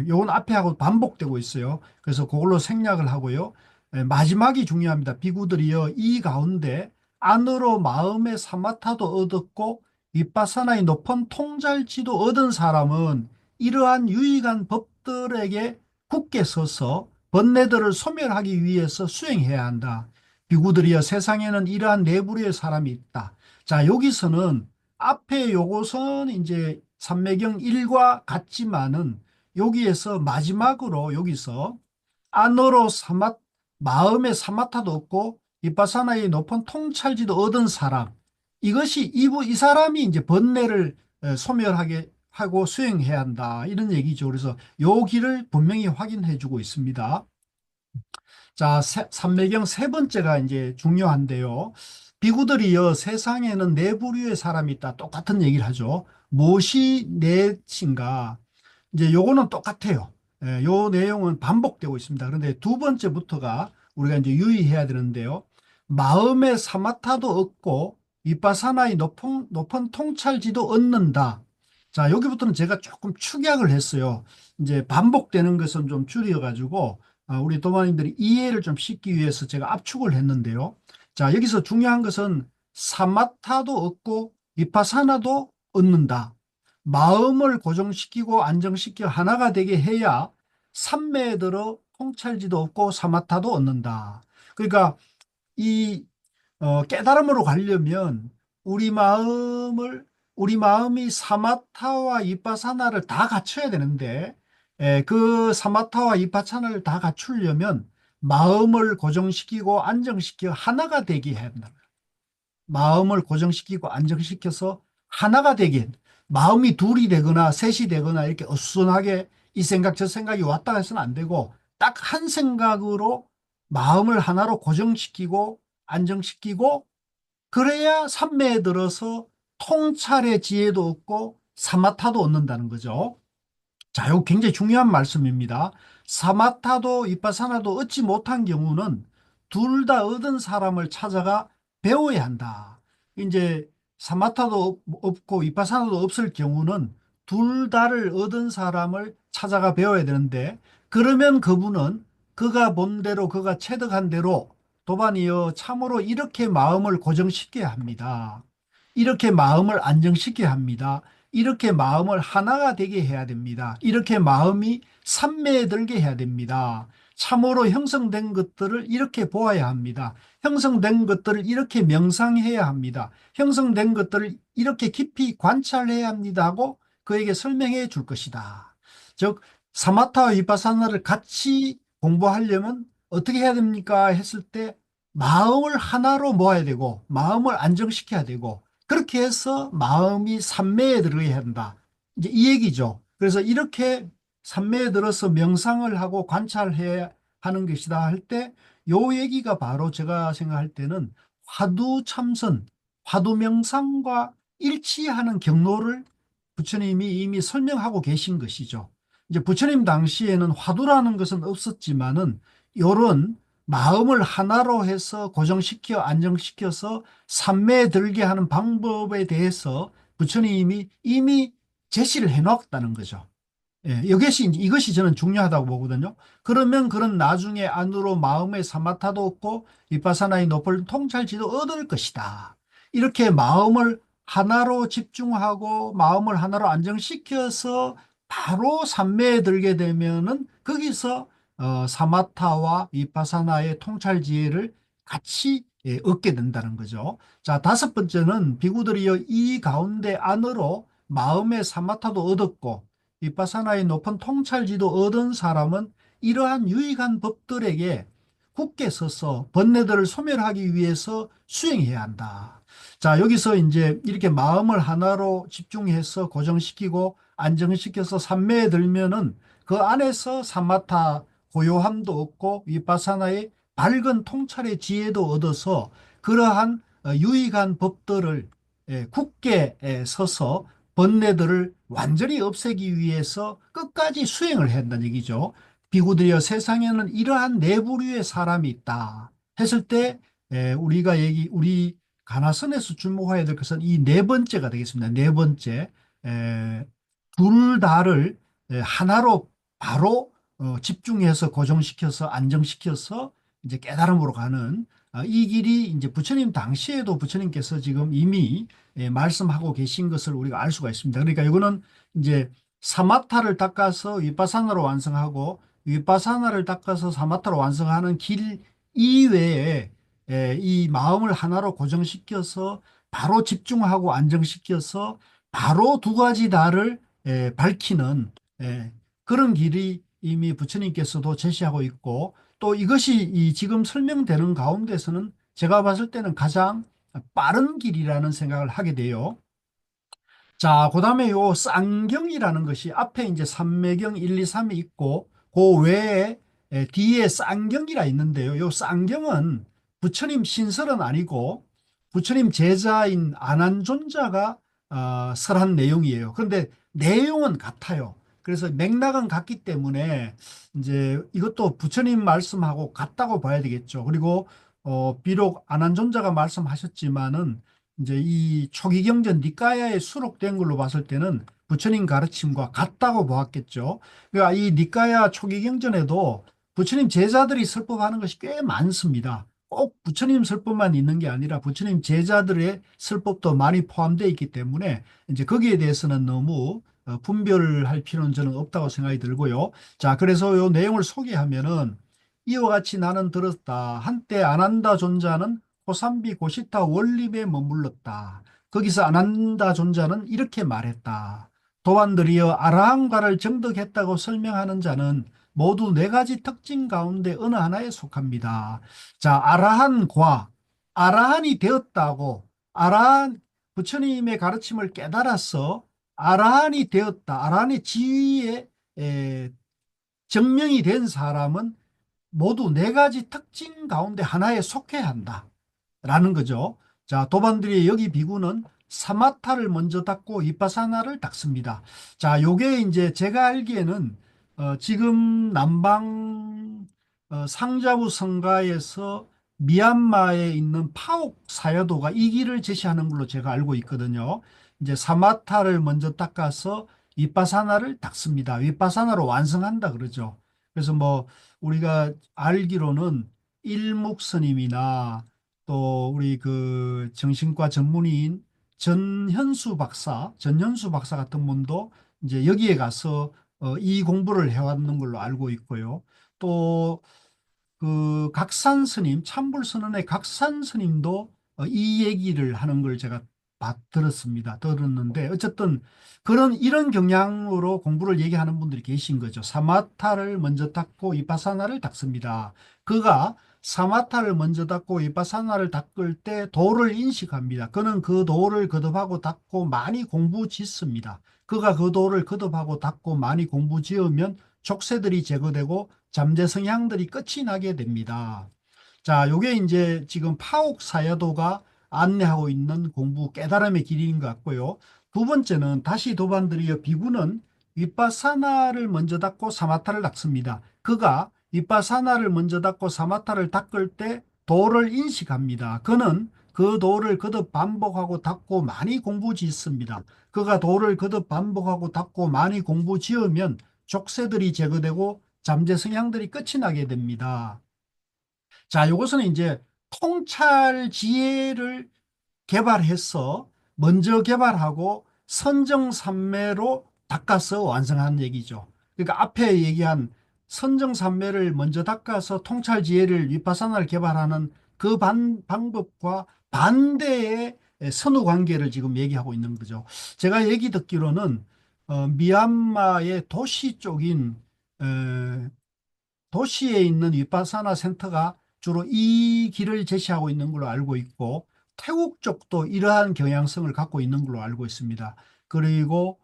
요건 앞에 하고 반복되고 있어요. 그래서 그걸로 생략을 하고요. 마지막이 중요합니다. 비구들이여, 이 가운데 안으로 마음의 사마타도 얻었고 비파사나의 높은 통찰지도 얻은 사람은 이러한 유익한 법들에게 굳게 서서 번뇌들을 소멸하기 위해서 수행해야 한다. 비구들이여 세상에는 이러한 네 부류의 사람이 있다. 자, 여기서는 앞에 요것은 이제 삼매경 1과 같지만은 여기에서 마지막으로 여기서 안으로 마음의 사마타도 없고 비파사나의 높은 통찰지도 얻은 사람, 이것이 이 사람이 이제 번뇌를 소멸하게 하고 수행해야 한다, 이런 얘기죠. 그래서 요 길을 분명히 확인해 주고 있습니다. 자, 삼매경 세 번째가 이제 중요한데요. 비구들이여 세상에는 네 부류의 사람이 있다. 똑같은 얘기를 하죠. 무엇이 넷인가? 이제 요거는 똑같아요. 요 내용은 반복되고 있습니다. 그런데 두 번째부터가 우리가 이제 유의해야 되는데요. 마음의 사마타도 얻고 위파사나의 높은 통찰지도 얻는다. 자, 여기부터는 제가 조금 축약을 했어요. 이제 반복되는 것은 좀 줄여가지고 우리 도마님들이 이해를 좀 쉽기 위해서 제가 압축을 했는데요. 자, 여기서 중요한 것은 사마타도 얻고 위파사나도 얻는다. 마음을 고정시키고 안정시켜 하나가 되게 해야 삼매에 들어 통찰지도 없고 사마타도 얻는다. 그러니까 이 깨달음으로 가려면 우리 마음을 우리 마음이 사마타와 이빠사나를 다 갖춰야 되는데, 그 사마타와 이빠사나를 다 갖추려면 마음을 고정시키고 안정시켜 하나가 되게 해야 한다. 마음을 고정시키고 안정시켜서 하나가 되긴, 마음이 둘이 되거나 셋이 되거나 이렇게 어수선하게 이 생각 저 생각이 왔다 해서는 안 되고 딱 한 생각으로 마음을 하나로 고정시키고 안정시키고, 그래야 삼매에 들어서 통찰의 지혜도 얻고 사마타도 얻는다는 거죠. 자, 이거 굉장히 중요한 말씀입니다. 사마타도 위파사나도 얻지 못한 경우는 둘 다 얻은 사람을 찾아가 배워야 한다. 이제 사마타도 없고 위파사나도 없을 경우는 둘 다를 얻은 사람을 찾아가 배워야 되는데, 그러면 그분은 그가 본 대로 그가 체득한 대로 도반이여 참으로 이렇게 마음을 고정시켜야 합니다. 이렇게 마음을 안정시켜야 합니다. 이렇게 마음을 하나가 되게 해야 됩니다. 이렇게 마음이 삼매에 들게 해야 됩니다. 참으로 형성된 것들을 이렇게 보아야 합니다. 형성된 것들을 이렇게 명상해야 합니다. 형성된 것들을 이렇게 깊이 관찰해야 합니다 하고 그에게 설명해 줄 것이다. 즉 사마타와 위파사나를 같이 공부하려면 어떻게 해야 됩니까 했을 때 마음을 하나로 모아야 되고 마음을 안정시켜야 되고, 그렇게 해서 마음이 삼매에 들어야 한다. 이제 이 얘기죠. 그래서 이렇게 삼매에 들어서 명상을 하고 관찰해야 하는 것이다 할 때, 요 얘기가 바로 제가 생각할 때는 화두 참선, 화두 명상과 일치하는 경로를 부처님이 이미 설명하고 계신 것이죠. 이제 부처님 당시에는 화두라는 것은 없었지만은 요런 마음을 하나로 해서 고정시켜 안정시켜서 삼매에 들게 하는 방법에 대해서 부처님이 이미 제시를 해놓았다는 거죠. 이것이 저는 중요하다고 보거든요. 그러면 그런 나중에 안으로 마음의 사마타도 얻고 위파사나의 높은 통찰지도 얻을 것이다. 이렇게 마음을 하나로 집중하고 마음을 하나로 안정시켜서 바로 삼매에 들게 되면은 거기서 사마타와 위파사나의 통찰지혜를 같이 얻게 된다는 거죠. 자, 다섯 번째는 비구들이 이 가운데 안으로 마음의 사마타도 얻었고 비파사나의 높은 통찰지도 얻은 사람은 이러한 유익한 법들에게 굳게 서서 번뇌들을 소멸하기 위해서 수행해야 한다. 자, 여기서 이제 이렇게 마음을 하나로 집중해서 고정시키고 안정시켜서 삼매에 들면은 그 안에서 사마타 고요함도 얻고 위파사나의 밝은 통찰의 지혜도 얻어서 그러한 유익한 법들을 굳게 서서 번뇌들을 완전히 없애기 위해서 끝까지 수행을 해야 한다는 얘기죠. 비구들이여 세상에는 이러한 네 부류의 사람이 있다 했을 때 우리 가나선에서 주목해야 될 것은 이 네 번째가 되겠습니다. 네 번째, 둘 다를 하나로 바로 집중해서 고정시켜서 안정시켜서 이제 깨달음으로 가는 이 길이 이제 부처님 당시에도 부처님께서 지금 이미 말씀하고 계신 것을 우리가 알 수가 있습니다. 그러니까 이거는 이제 사마타를 닦아서 위파사나로 완성하고 위파사나를 닦아서 사마타로 완성하는 길 이외에 이 마음을 하나로 고정시켜서 바로 집중하고 안정시켜서 바로 두 가지 다를 밝히는 그런 길이 이미 부처님께서도 제시하고 있고, 또 이것이 이 지금 설명되는 가운데서는 제가 봤을 때는 가장 빠른 길이라는 생각을 하게 돼요. 자, 그 다음에 요 쌍경이라는 것이 앞에 이제 삼매경 1, 2, 3이 있고 그 외에 뒤에 쌍경이라 있는데요. 요 쌍경은 부처님 신설은 아니고 부처님 제자인 아난존자가 설한 내용이에요. 그런데 내용은 같아요. 그래서 맥락은 같기 때문에 이제 이것도 부처님 말씀하고 같다고 봐야 되겠죠. 그리고 비록 아난존자가 말씀하셨지만은 이제 이 초기경전 니까야에 수록된 걸로 봤을 때는 부처님 가르침과 같다고 보았겠죠. 그러니까 이 니까야 초기경전에도 부처님 제자들이 설법하는 것이 꽤 많습니다. 꼭 부처님 설법만 있는 게 아니라 부처님 제자들의 설법도 많이 포함되어 있기 때문에 이제 거기에 대해서는 너무 분별할 필요는 저는 없다고 생각이 들고요. 자, 그래서 이 내용을 소개하면은 이와 같이 나는 들었다. 한때 아난다 존자는 고삼비 고시타 원림에 머물렀다. 거기서 아난다 존자는 이렇게 말했다. 도안들이여 아라한과를 정득했다고 설명하는 자는 모두 네 가지 특징 가운데 어느 하나에 속합니다. 자, 아라한과 아라한이 되었다고 아라한 부처님의 가르침을 깨달아서 아라한이 되었다. 아라한의 지위에 증명이 된 사람은 모두 네 가지 특징 가운데 하나에 속해야 한다. 라는 거죠. 자, 도반들이 여기 비구는 사마타를 먼저 닦고 이빠사나를 닦습니다. 자, 요게 이제 제가 알기에는 지금 남방 상자부 성가에서 미얀마에 있는 파옥 사여도가 이 길을 제시하는 걸로 제가 알고 있거든요. 이제 사마타를 먼저 닦아서 위파사나를 닦습니다. 위파사나로 완성한다 그러죠. 그래서 뭐 우리가 알기로는 일묵 스님이나 또 우리 그 정신과 전문의인 전현수 박사 같은 분도 이제 여기에 가서 이 공부를 해왔는 걸로 알고 있고요. 또 그 각산 스님, 참불선언의 각산 스님도 이 얘기를 하는 걸 제가 들었는데 어쨌든 이런 경향으로 공부를 얘기하는 분들이 계신 거죠. 사마타를 먼저 닦고 이파사나를 닦습니다. 그가 사마타를 먼저 닦고 이파사나를 닦을 때 도를 인식합니다. 그는 그 도를 거듭하고 닦고 많이 공부 짓습니다. 그가 그 도를 거듭하고 닦고 많이 공부 지으면 족쇄들이 제거되고 잠재 성향들이 끝이 나게 됩니다. 자, 요게 이제 지금 파옥 사야도가 안내하고 있는 공부 깨달음의 길인 것 같고요. 두 번째는 다시 도반들이여 비구는 윗바사나를 먼저 닦고 사마타를 닦습니다. 그가 윗바사나를 먼저 닦고 사마타를 닦을 때 도를 인식합니다. 그는 그 도를 거듭 반복하고 닦고 많이 공부 짓습니다. 그가 도를 거듭 반복하고 닦고 많이 공부 지으면 족쇄들이 제거되고 잠재 성향들이 끝이 나게 됩니다. 자, 요것은 이제 통찰 지혜를 개발해서 먼저 개발하고 선정산매로 닦아서 완성한 얘기죠. 그러니까 앞에 얘기한 선정산매를 먼저 닦아서 통찰 지혜를 위파사나를 개발하는 그 방법과 반대의 선후 관계를 지금 얘기하고 있는 거죠. 제가 얘기 듣기로는 미얀마의 도시 쪽인 도시에 있는 위파사나 센터가 주로 이 길을 제시하고 있는 걸로 알고 있고 태국 쪽도 이러한 경향성을 갖고 있는 걸로 알고 있습니다. 그리고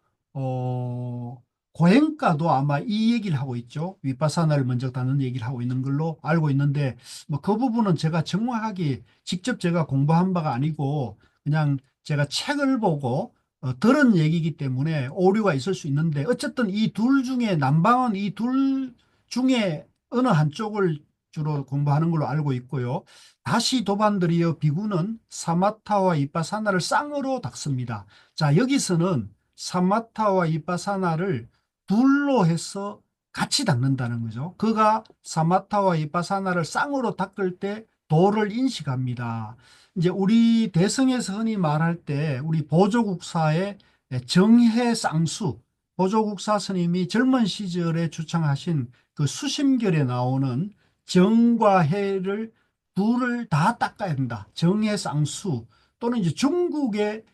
고행가도 아마 이 얘기를 하고 있죠. 위파사나를 먼저 닦는 얘기를 하고 있는 걸로 알고 있는데 뭐 그 부분은 제가 정확하게 직접 제가 공부한 바가 아니고 그냥 제가 책을 보고 들은 얘기이기 때문에 오류가 있을 수 있는데 어쨌든 이 둘 중에 남방은 이 둘 중에 어느 한쪽을 주로 공부하는 걸로 알고 있고요. 다시 도반들이여 비구는 사마타와 이빠사나를 쌍으로 닦습니다. 자, 여기서는 사마타와 이빠사나를 둘로 해서 같이 닦는다는 거죠. 그가 사마타와 이빠사나를 쌍으로 닦을 때 도를 인식합니다. 이제 우리 대성에서 흔히 말할 때 우리 보조국사의 정해쌍수, 보조국사 스님이 젊은 시절에 주창하신 그 수심결에 나오는 정과 해를 둘을 다 닦아야 된다. 정해쌍수, 또는 이제 중국의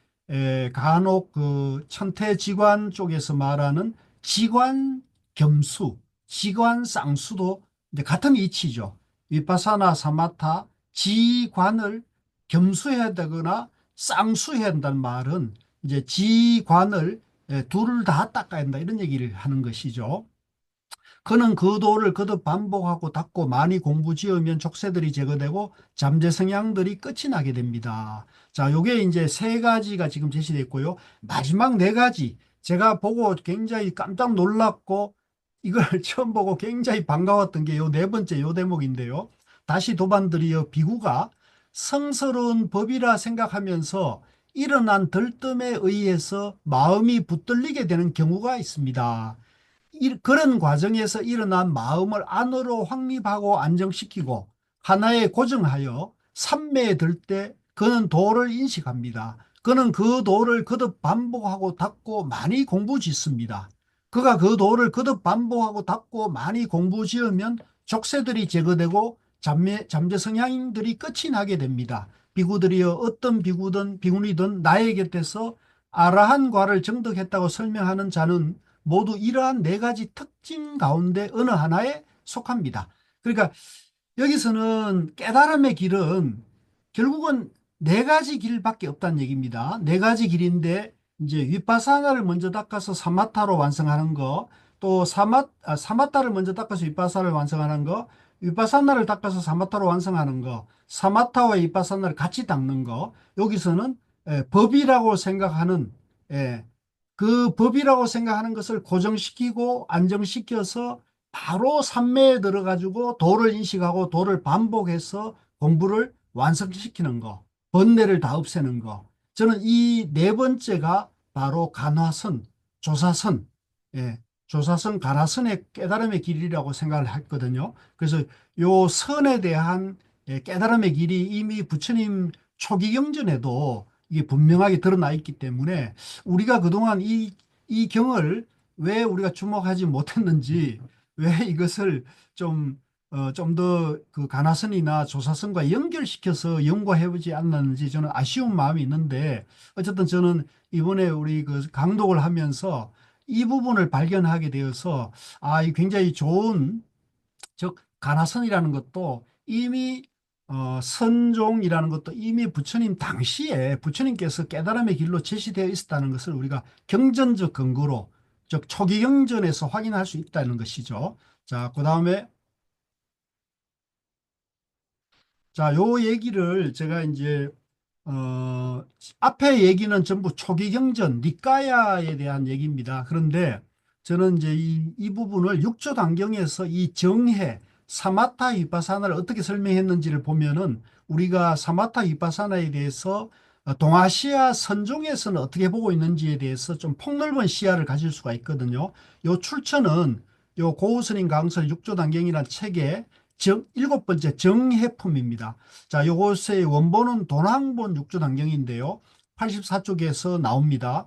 간혹 그 천태지관 쪽에서 말하는 지관겸수, 지관쌍수도 이제 같은 이치죠. 위파사나 사마타 지관을 겸수해야 되거나 쌍수해야 한다는 말은 이제 지관을 둘을 다 닦아야 한다 이런 얘기를 하는 것이죠. 그는 그 도를 거듭 반복하고 닦고 많이 공부 지으면 족쇄들이 제거되고 잠재 성향들이 끝이 나게 됩니다. 자, 요게 이제 세 가지가 지금 제시되어 있고요. 마지막 네 가지 제가 보고 굉장히 깜짝 놀랐고 이걸 처음 보고 굉장히 반가웠던 게 요 네 번째 요 대목인데요. 다시 도반들이여 비구가 성스러운 법이라 생각하면서 일어난 들뜸에 의해서 마음이 붙들리게 되는 경우가 있습니다. 그런 과정에서 일어난 마음을 안으로 확립하고 안정시키고 하나에 고정하여 삼매에 들 때 그는 도를 인식합니다. 그는 그 도를 거듭 반복하고 닦고 많이 공부 짓습니다. 그가 그 도를 거듭 반복하고 닦고 많이 공부 지으면 족쇄들이 제거되고 잠재 성향들이 끝이 나게 됩니다. 비구들이여 어떤 비구든 비구니든 나의 곁에서 아라한과를 정득했다고 설명하는 자는 모두 이러한 네 가지 특징 가운데 어느 하나에 속합니다. 그러니까 여기서는 깨달음의 길은 결국은 네 가지 길밖에 없다는 얘기입니다. 네 가지 길인데 이제 위파사나를 먼저 닦아서 사마타로 완성하는 거, 또 사마타를 먼저 닦아서 위파사를 완성하는 거, 위파사나를 닦아서 사마타로 완성하는 거, 사마타와 위파사나를 같이 닦는 거. 여기서는 법이라고 생각하는 그 법이라고 생각하는 것을 고정시키고 안정시켜서 바로 삼매에 들어가지고 도를 인식하고 도를 반복해서 공부를 완성시키는 거, 번뇌를 다 없애는 거. 저는 이 네 번째가 바로 간화선, 조사선, 조사선, 간화선의 깨달음의 길이라고 생각을 했거든요. 그래서 요 선에 대한 깨달음의 길이 이미 부처님 초기 경전에도 이게 분명하게 드러나 있기 때문에 우리가 그동안 이 경을 왜 우리가 주목하지 못했는지, 왜 이것을 좀 더 그 가나선이나 조사선과 연결시켜서 연구해보지 않았는지 저는 아쉬운 마음이 있는데, 어쨌든 저는 이번에 우리 그 강독을 하면서 이 부분을 발견하게 되어서 이 굉장히 좋은, 즉 가나선이라는 것도 이미 선종이라는 것도 이미 부처님 당시에 부처님께서 깨달음의 길로 제시되어 있었다는 것을 우리가 경전적 근거로, 즉 초기 경전에서 확인할 수 있다는 것이죠. 자, 그 다음에 요 얘기를 제가 이제 앞에 얘기는 전부 초기 경전 니까야에 대한 얘기입니다. 그런데 저는 이제 이 부분을 육조 단경에서 이 정해 사마타 위파사나를 어떻게 설명했는지를 보면은 우리가 사마타 위파사나에 대해서 동아시아 선종에서는 어떻게 보고 있는지에 대해서 좀 폭넓은 시야를 가질 수가 있거든요. 요 출처는 요 고우스님 강설 육조 단경이라는 책의 일곱 번째 정해품입니다. 자, 요것의 원본은 돈항본 육조단경인데요. 84쪽에서 나옵니다.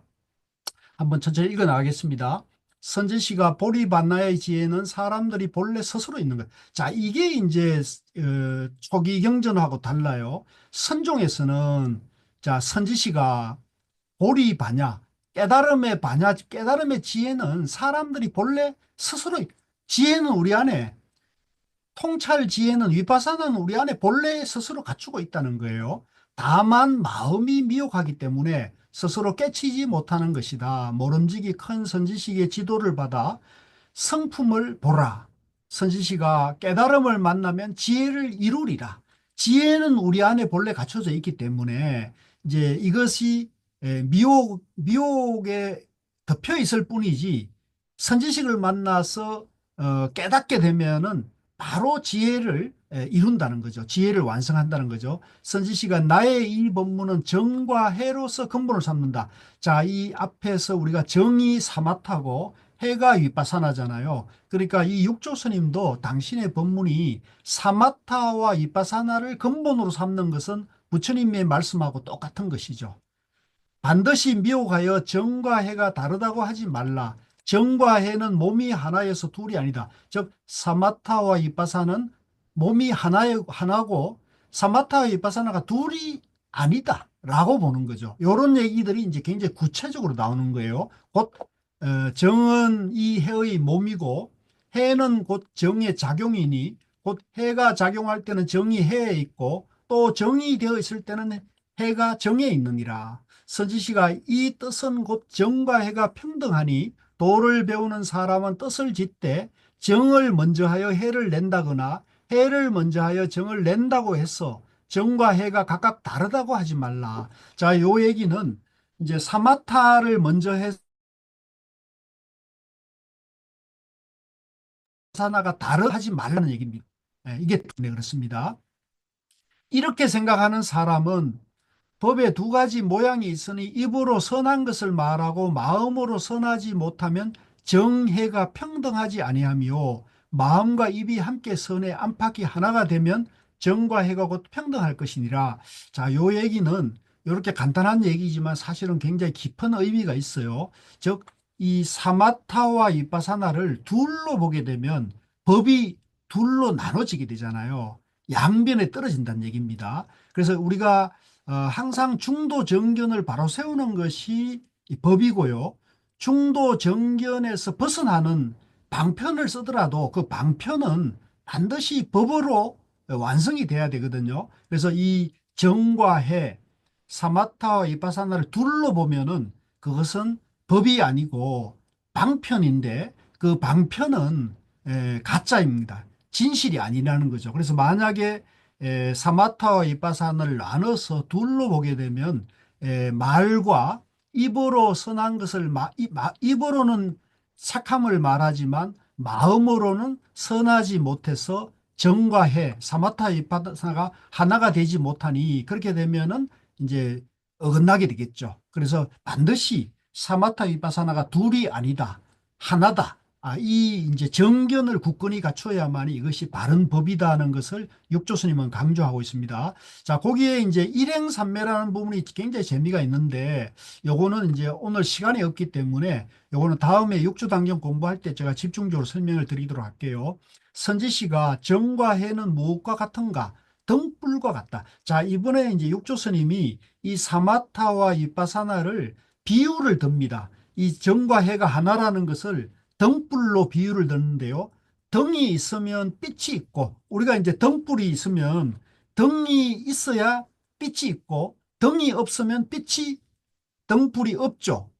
한번 천천히 읽어 나가겠습니다. 선지시가 보리반나의 지혜는 사람들이 본래 스스로 있는 것. 자, 이게 이제 초기 경전하고 달라요. 선종에서는 자, 선지시가 보리반야, 깨달음의 반야, 깨달음의 지혜는 사람들이 본래 스스로 지혜는 우리 안에, 통찰 지혜는 위파사나는 우리 안에 본래 스스로 갖추고 있다는 거예요. 다만 마음이 미혹하기 때문에 스스로 깨치지 못하는 것이다. 모름지기 큰 선지식의 지도를 받아 성품을 보라. 선지시가 깨달음을 만나면 지혜를 이루리라. 지혜는 우리 안에 본래 갖춰져 있기 때문에 이제 이것이 미혹에 덮여 있을 뿐이지, 선지식을 만나서 깨닫게 되면은 바로 지혜를 이룬다는 거죠. 지혜를 완성한다는 거죠. 선지시가 나의 이 법문은 정과 해로서 근본을 삼는다. 자, 이 앞에서 우리가 정이 사마타고 해가 위빠사나잖아요. 그러니까 이 육조 스님도 당신의 법문이 사마타와 위빠사나를 근본으로 삼는 것은 부처님의 말씀하고 똑같은 것이죠. 반드시 미혹하여 정과 해가 다르다고 하지 말라. 정과 해는 몸이 하나여서 둘이 아니다. 즉 사마타와 이빠사는 몸이 하나고 사마타와 이빠사나가 둘이 아니다 라고 보는 거죠. 이런 얘기들이 이제 굉장히 구체적으로 나오는 거예요. 곧 정은 이 해의 몸이고 해는 곧 정의 작용이니 곧 해가 작용할 때는 정이 해에 있고 또 정이 되어 있을 때는 해가 정에 있느니라. 서지시가 이 뜻은 곧 정과 해가 평등하니 도를 배우는 사람은 뜻을 짓되 정을 먼저 하여 해를 낸다거나 해를 먼저 하여 정을 낸다고 해서 정과 해가 각각 다르다고 하지 말라. 자, 요 얘기는 이제 사마타를 먼저 해서 사나가 다르하지 말라는 얘기입니다. 이게 네, 그렇습니다. 이렇게 생각하는 사람은 법에 두 가지 모양이 있으니 입으로 선한 것을 말하고 마음으로 선하지 못하면 정해가 평등하지 아니하며 마음과 입이 함께 선해 안팎이 하나가 되면 정과 해가 곧 평등할 것이니라. 자, 요 얘기는 이렇게 간단한 얘기지만 사실은 굉장히 깊은 의미가 있어요. 즉, 이 사마타와 이빠사나를 둘로 보게 되면 법이 둘로 나눠지게 되잖아요. 양변에 떨어진다는 얘기입니다. 그래서 우리가 항상 중도 정견을 바로 세우는 것이 이 법이고요. 중도 정견에서 벗어나는 방편을 쓰더라도 그 방편은 반드시 법으로 완성이 돼야 되거든요. 그래서 이 정과 해, 사마타와 이파사나를 둘로 보면은 그것은 법이 아니고 방편인데 그 방편은 가짜입니다. 진실이 아니라는 거죠. 그래서 만약에 사마타와 이빠사나를 나눠서 둘로 보게 되면 말과 입으로 선한 것을 입으로는 착함을 말하지만 마음으로는 선하지 못해서 정과 해, 사마타 이빠사나가 하나가 되지 못하니 그렇게 되면은 이제 어긋나게 되겠죠. 그래서 반드시 사마타 이빠사나가 둘이 아니다. 하나다. 이 이제 정견을 굳건히 갖춰야만 이것이 바른 법이다는 것을 육조 스님은 강조하고 있습니다. 자, 거기에 이제 일행삼매라는 부분이 굉장히 재미가 있는데 요거는 이제 오늘 시간이 없기 때문에 요거는 다음에 육조 당경 공부할 때 제가 집중적으로 설명을 드리도록 할게요. 선지 씨가 정과 해는 무엇과 같은가? 등불과 같다. 자, 이번에 이제 육조 스님이 이 사마타와 이빠사나를 비유를 듭니다. 이 정과 해가 하나라는 것을 등불로 비유를 드는데요. 등이 있으면 빛이 있고 우리가 이제 등불이 있으면 등이 있어야 빛이 있고 등이 없으면 등불이 없죠.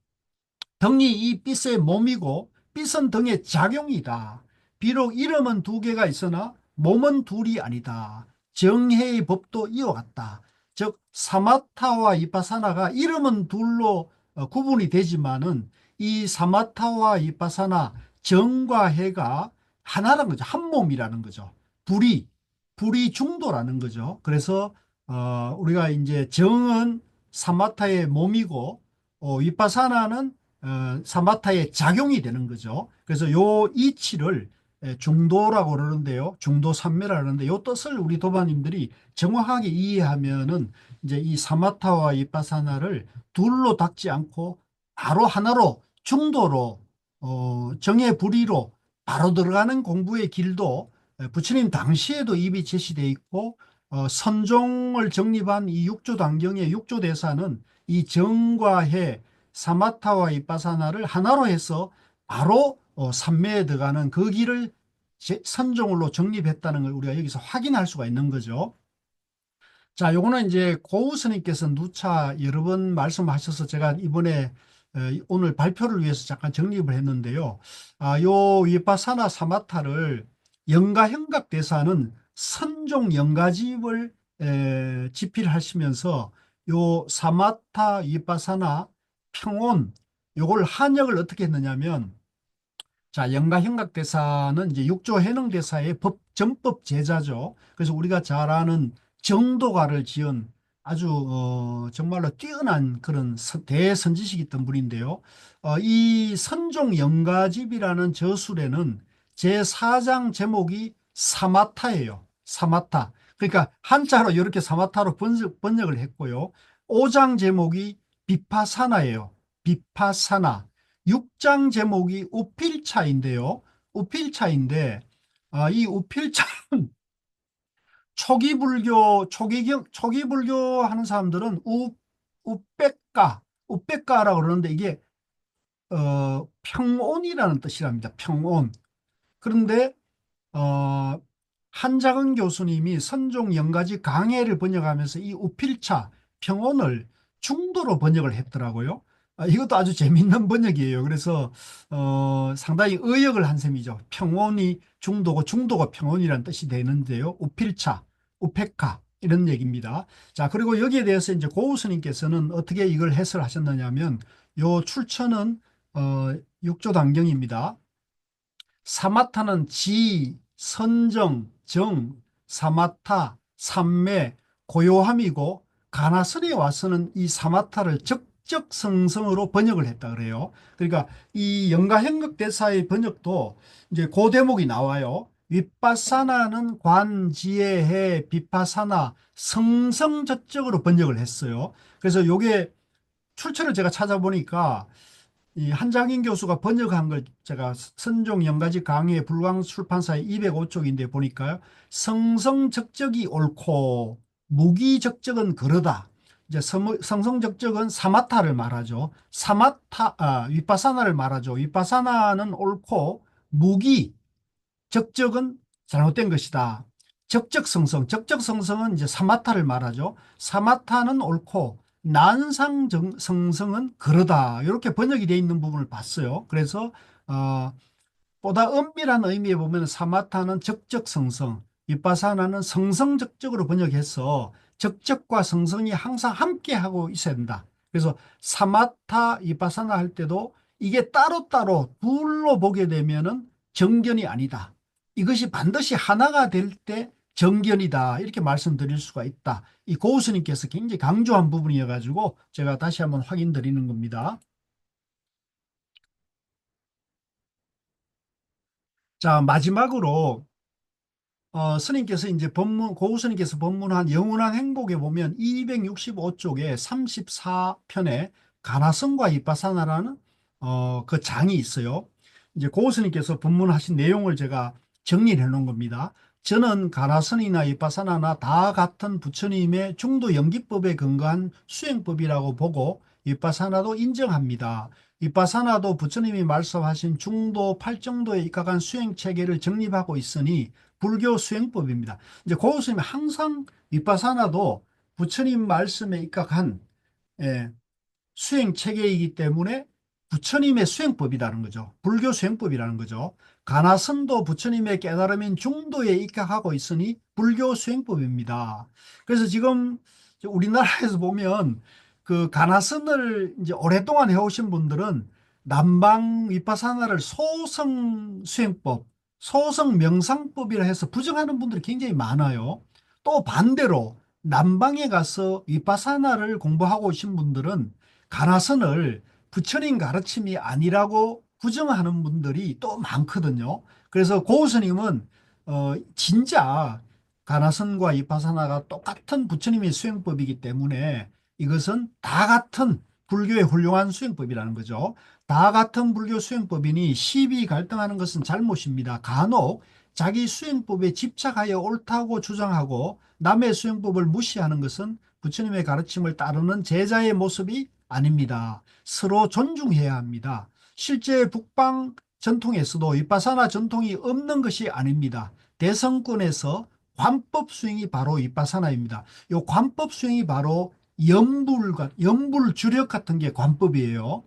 등이 이 빛의 몸이고 빛은 등의 작용이다. 비록 이름은 두 개가 있으나 몸은 둘이 아니다. 정해의 법도 이와 같다. 즉 사마타와 이파사나가 이름은 둘로 구분이 되지만은 이 사마타와 이파사나 정과 해가 하나라는 거죠. 한 몸이라는 거죠. 불이 중도라는 거죠. 그래서 우리가 이제 정은 사마타의 몸이고 위파사나는 사마타의 작용이 되는 거죠. 그래서 요 이치를 중도라고 그러는데요. 중도 삼매라고 그러는데 요 뜻을 우리 도반님들이 정확하게 이해하면은 이제 이 사마타와 위파사나를 둘로 닦지 않고 바로 하나로 중도로 정의 불의로 바로 들어가는 공부의 길도 부처님 당시에도 입이 제시되어 있고 선종을 정립한 이 육조 단경의 육조 대사는 이 정과 해 사마타와 이빠사나를 하나로 해서 바로 삼매에 들어가는 그 길을 선종으로 정립했다는 걸 우리가 여기서 확인할 수가 있는 거죠. 자, 요거는 이제 고우 스님께서 누차 여러 번 말씀하셔서 제가 이번에 오늘 발표를 위해서 잠깐 정립을 했는데요. 요 위파사나 사마타를 영가형각 대사는 선종 영가집을 집필하시면서 요 사마타 위파사나 평온 요걸 한역을 어떻게 했느냐면 자, 영가형각 대사는 이제 육조 해능 대사의 전법 제자죠. 그래서 우리가 잘 아는 정도가를 지은 아주 정말로 뛰어난 그런 대선지식이었던 분인데요. 이 선종 영가집이라는 저술에는 제4장 제목이 사마타예요. 사마타. 그러니까 한자로 이렇게 사마타로 번역을 했고요. 5장 제목이 비파사나예요. 비파사나. 6장 제목이 우필차인데요. 우필차인데 이 우필차는 초기 불교 하는 사람들은 우백가라고 그러는데 이게 평온이라는 뜻이랍니다. 평온. 그런데 어, 한작은 교수님이 선종 영가지 강해를 번역하면서 이 우필차 평온을 중도로 번역을 했더라고요. 이것도 아주 재밌는 번역이에요. 그래서 상당히 의역을 한 셈이죠. 평온이 중도고 중도가 평온이라는 뜻이 되는데요. 우필차, 우페카 이런 얘기입니다. 자, 그리고 여기에 대해서 이제 고우스님께서는 어떻게 이걸 해설하셨느냐면 요 출처는 육조단경입니다. 사마타는 지, 선정, 정, 사마타, 삼매, 고요함이고 가나선에 와서는 이 사마타를 적적성성으로 번역을 했다 그래요. 그러니까 이 영가행극 대사의 번역도 이제 그 대목이 나와요. 윗바사나는 관지혜해 비파사나 성성적적으로 번역을 했어요. 그래서 요게 출처를 제가 찾아보니까 이 한장인 교수가 번역한 걸 제가 선종 영가지 강의 불광 출판사의 205쪽인데 보니까요. 성성적적이 옳고 무기적적은 그러다. 이제 성성적적은 사마타를 말하죠. 윗바사나를 말하죠. 윗바사나는 옳고 적적은 잘못된 것이다. 적적성성은 이제 사마타를 말하죠. 사마타는 옳고 난상성성은 그러다. 이렇게 번역이 되어 있는 부분을 봤어요. 그래서 보다 엄밀한 의미에 보면 사마타는 적적성성, 윗바사나는 성성적적으로 번역해서 적적과 성성이 항상 함께 하고 있어야 된다. 그래서 사마타, 윗바사나 할 때도 이게 따로따로 둘로 보게 되면은 정견이 아니다. 이것이 반드시 하나가 될 때 정견이다. 이렇게 말씀드릴 수가 있다. 이 고우스님께서 굉장히 강조한 부분이어가지고 제가 다시 한번 확인드리는 겁니다. 자, 마지막으로 스님께서 이제 고우 스님께서 법문한 영원한 행복에 보면 265쪽에 34편에 가나성과 이빠사나라는 그 장이 있어요. 이제 고우 스님께서 법문하신 내용을 제가 정리해 놓은 겁니다. 저는 가나선이나 이빠사나나 다 같은 부처님의 중도 연기법에 근거한 수행법이라고 보고 이빠사나도 인정합니다. 이빠사나도 부처님이 말씀하신 중도 팔정도에 입각한 수행 체계를 정립하고 있으니 불교 수행법입니다. 이제 고우스님이 항상 윗바사나도 부처님 말씀에 입각한 예, 수행 체계이기 때문에 부처님의 수행법이라는 거죠. 불교 수행법이라는 거죠. 가나선도 부처님의 깨달음인 중도에 입각하고 있으니 불교 수행법입니다. 그래서 지금 우리나라에서 보면 그 가나선을 이제 오랫동안 해오신 분들은 남방 위파사나를 소성 수행법, 소성 명상법이라 해서 부정하는 분들이 굉장히 많아요. 또 반대로 남방에 가서 위파사나를 공부하고 오신 분들은 가나선을 부처님 가르침이 아니라고 부정하는 분들이 또 많거든요. 그래서 고우스님은 진짜 가나선과 이파사나가 똑같은 부처님의 수행법이기 때문에 이것은 다 같은 불교의 훌륭한 수행법이라는 거죠. 다 같은 불교 수행법이니 시비 갈등하는 것은 잘못입니다. 간혹 자기 수행법에 집착하여 옳다고 주장하고 남의 수행법을 무시하는 것은 부처님의 가르침을 따르는 제자의 모습이 아닙니다. 서로 존중해야 합니다. 실제 북방 전통에서도 윗바사나 전통이 없는 것이 아닙니다. 대성권에서 관법 수행이 바로 윗바사나입니다. 이 관법 수행이 바로 염불 주력 같은 게 관법이에요.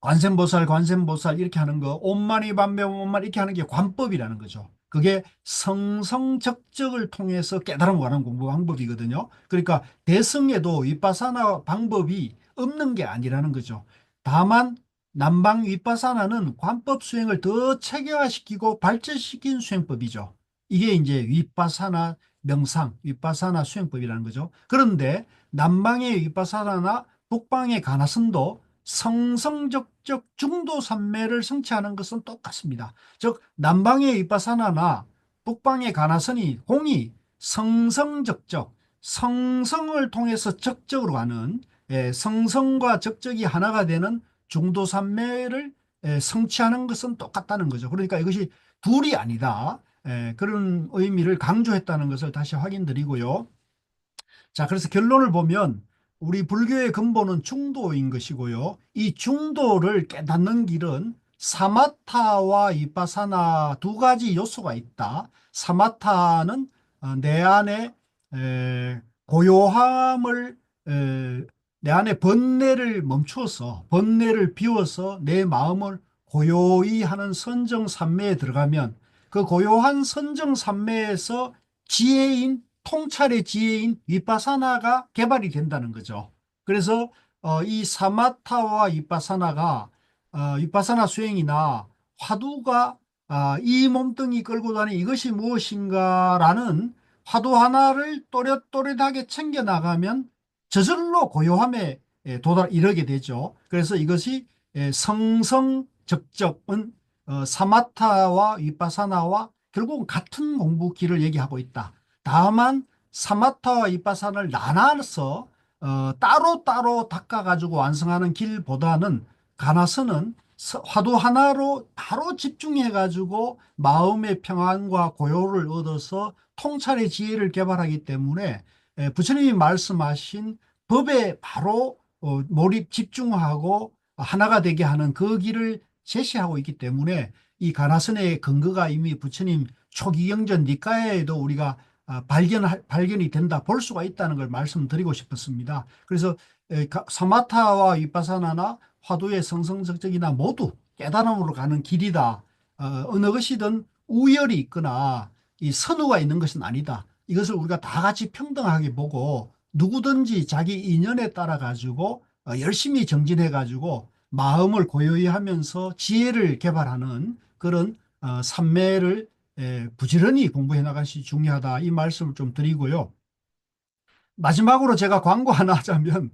관세음보살 이렇게 하는 거, 온만이 반배원만 이렇게 하는 게 관법이라는 거죠. 그게 성성적적을 통해서 깨달음을 하는 공부 방법이거든요. 그러니까 대승에도 윗바사나 방법이 없는 게 아니라는 거죠. 다만 남방 윗바사나는 관법 수행을 더 체계화시키고 발전시킨 수행법이죠. 이게 이제 윗바사나 명상, 위파사나 수행법이라는 거죠. 그런데 남방의 위파사나나 북방의 가나선도 성성적적 중도 삼매를 성취하는 것은 똑같습니다. 즉 남방의 위파사나나 북방의 가나선이 공이 성성적적, 성성을 통해서 적적으로 가는 성성과 적적이 하나가 되는 중도 삼매를 성취하는 것은 똑같다는 거죠. 그러니까 이것이 둘이 아니다. 그런 의미를 강조했다는 것을 다시 확인드리고요. 자, 그래서 결론을 보면 우리 불교의 근본은 중도인 것이고요. 이 중도를 깨닫는 길은 사마타와 위파사나 두 가지 요소가 있다. 사마타는 내 안에 고요함을 내 안에 번뇌를 멈추어서 번뇌를 비워서 내 마음을 고요히 하는 선정산매에 들어가면 그 고요한 선정산매에서 지혜인 통찰의 지혜인 위파사나가 개발이 된다는 거죠. 그래서 이 사마타와 위파사나가 위파사나 수행이나 화두가 이 몸뚱이 끌고 다니는 이것이 무엇인가라는 화두 하나를 또렷또렷하게 챙겨나가면 저절로 고요함에 이르게 되죠. 그래서 이것이 성성적적은 사마타와 위파사나와 결국은 같은 공부 길을 얘기하고 있다. 다만 사마타와 위파사나를 나눠서 따로따로 닦아가지고 완성하는 길보다는 가나서는 화두 하나로 바로 집중해가지고 마음의 평안과 고요를 얻어서 통찰의 지혜를 개발하기 때문에 부처님이 말씀하신 법에 바로 몰입 집중하고 하나가 되게 하는 그 길을 제시하고 있기 때문에 이 가나선의 근거가 이미 부처님 초기경전 니까에도 우리가 발견이 된다, 볼 수가 있다는 걸 말씀드리고 싶었습니다. 그래서 사마타와 위파사나나 화두의 성성적적이나 모두 깨달음으로 가는 길이다. 어느 것이든 우열이 있거나 이 선우가 있는 것은 아니다. 이것을 우리가 다 같이 평등하게 보고 누구든지 자기 인연에 따라 가지고 열심히 정진해 가지고 마음을 고요히 하면서 지혜를 개발하는 그런 삼매를 부지런히 공부해 나가시 중요하다, 이 말씀을 좀 드리고요. 마지막으로 제가 광고 하나 하자면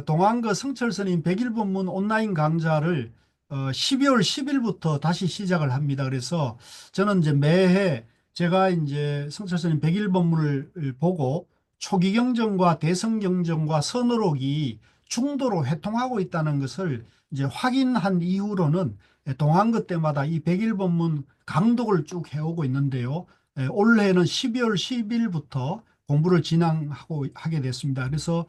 동안그 성철 스님 100일 법문 온라인 강좌를 12월 10일부터 다시 시작을 합니다. 그래서 저는 이제 매해 제가 이제 성철 스님 100일 법문을 보고 초기경전과 대성경전과 선어록이 중도로 회통하고 있다는 것을 이제 확인한 이후로는 동안그 때마다 이 100일 법문 강독을 쭉 해오고 있는데요. 올해는 12월 10일부터 공부를 진행하고 하게 됐습니다. 그래서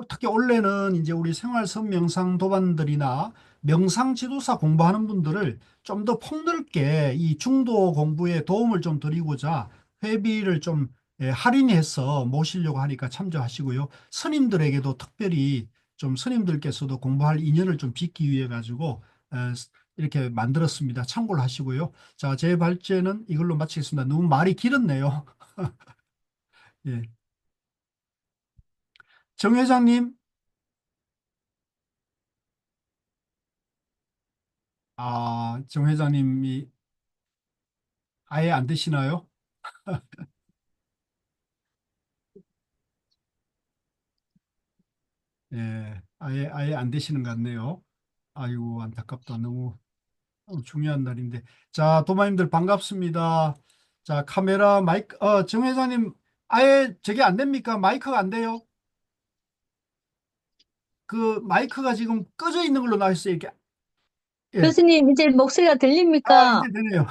특히 원래는 이제 우리 생활선 명상 도반들이나 명상 지도사 공부하는 분들을 좀 더 폭넓게 이 중도 공부에 도움을 좀 드리고자 회비를 좀 할인해서 모시려고 하니까 참조하시고요. 스님들에게도 특별히 좀 스님들께서도 공부할 인연을 좀 빚기 위해 가지고 이렇게 만들었습니다. 참고를 하시고요. 자, 제 발제는 이걸로 마치겠습니다. 너무 말이 길었네요. 예. 정 회장님, 정 회장님이 아예 안 되시나요? 예, 아예 안 되시는 것 같네요. 아이고, 안타깝다. 너무 중요한 날인데. 자, 도마님들 반갑습니다. 자, 카메라, 마이크, 정 회장님, 아예 저게 안 됩니까? 마이크가 안 돼요? 그 마이크가 지금 꺼져 있는 걸로 나왔어요. 이렇게. 예. 교수님, 이제 목소리가 들립니까? 이제 되네요.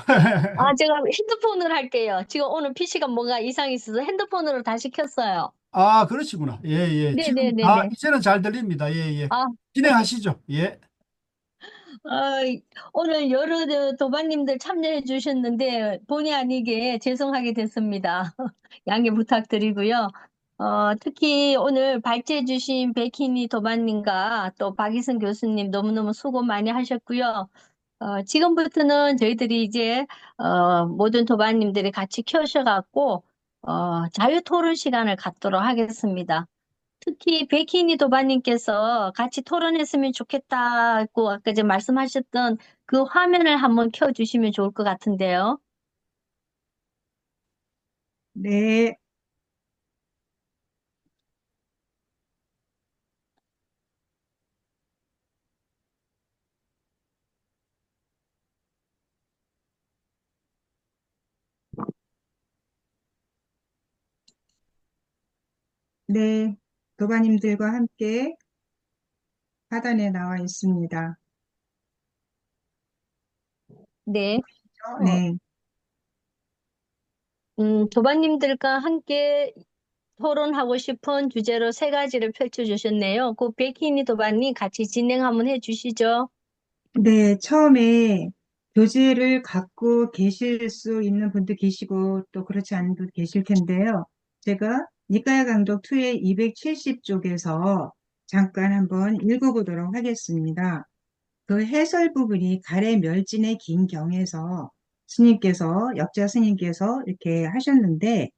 제가 핸드폰으로 할게요. 지금 오늘 PC가 뭔가 이상이 있어서 핸드폰으로 다시 켰어요. 그러시구나. 예, 예. 지금 네네네네. 이제는 잘 들립니다. 예, 예. 아, 진행하시죠. 예. 아, 오늘 여러 도반님들 참여해 주셨는데, 본의 아니게 죄송하게 됐습니다. 양해 부탁드리고요. 특히 오늘 발제해 주신 백희니 도반님과 또 박희선 교수님 너무너무 수고 많이 하셨고요. 지금부터는 저희들이 이제 모든 도반님들이 같이 켜셔갖고 자유 토론 시간을 갖도록 하겠습니다. 특히 백희니 도반님께서 같이 토론했으면 좋겠다고 아까 이제 말씀하셨던 그 화면을 한번 켜주시면 좋을 것 같은데요. 네, 네. 도바님들과 함께 하단에 나와 있습니다. 네. 어, 네, 도반님들과 함께 토론하고 싶은 주제로 세 가지를 펼쳐주셨네요. 그 베키니 도반님 같이 진행 한번 해주시죠. 네. 처음에 교재를 갖고 계실 수 있는 분도 계시고 또 그렇지 않은 분도 계실 텐데요. 제가 니까야 강독 2의 270쪽에서 잠깐 한번 읽어보도록 하겠습니다. 그 해설 부분이 가래 멸진의 긴 경에서 역자 스님께서 이렇게 하셨는데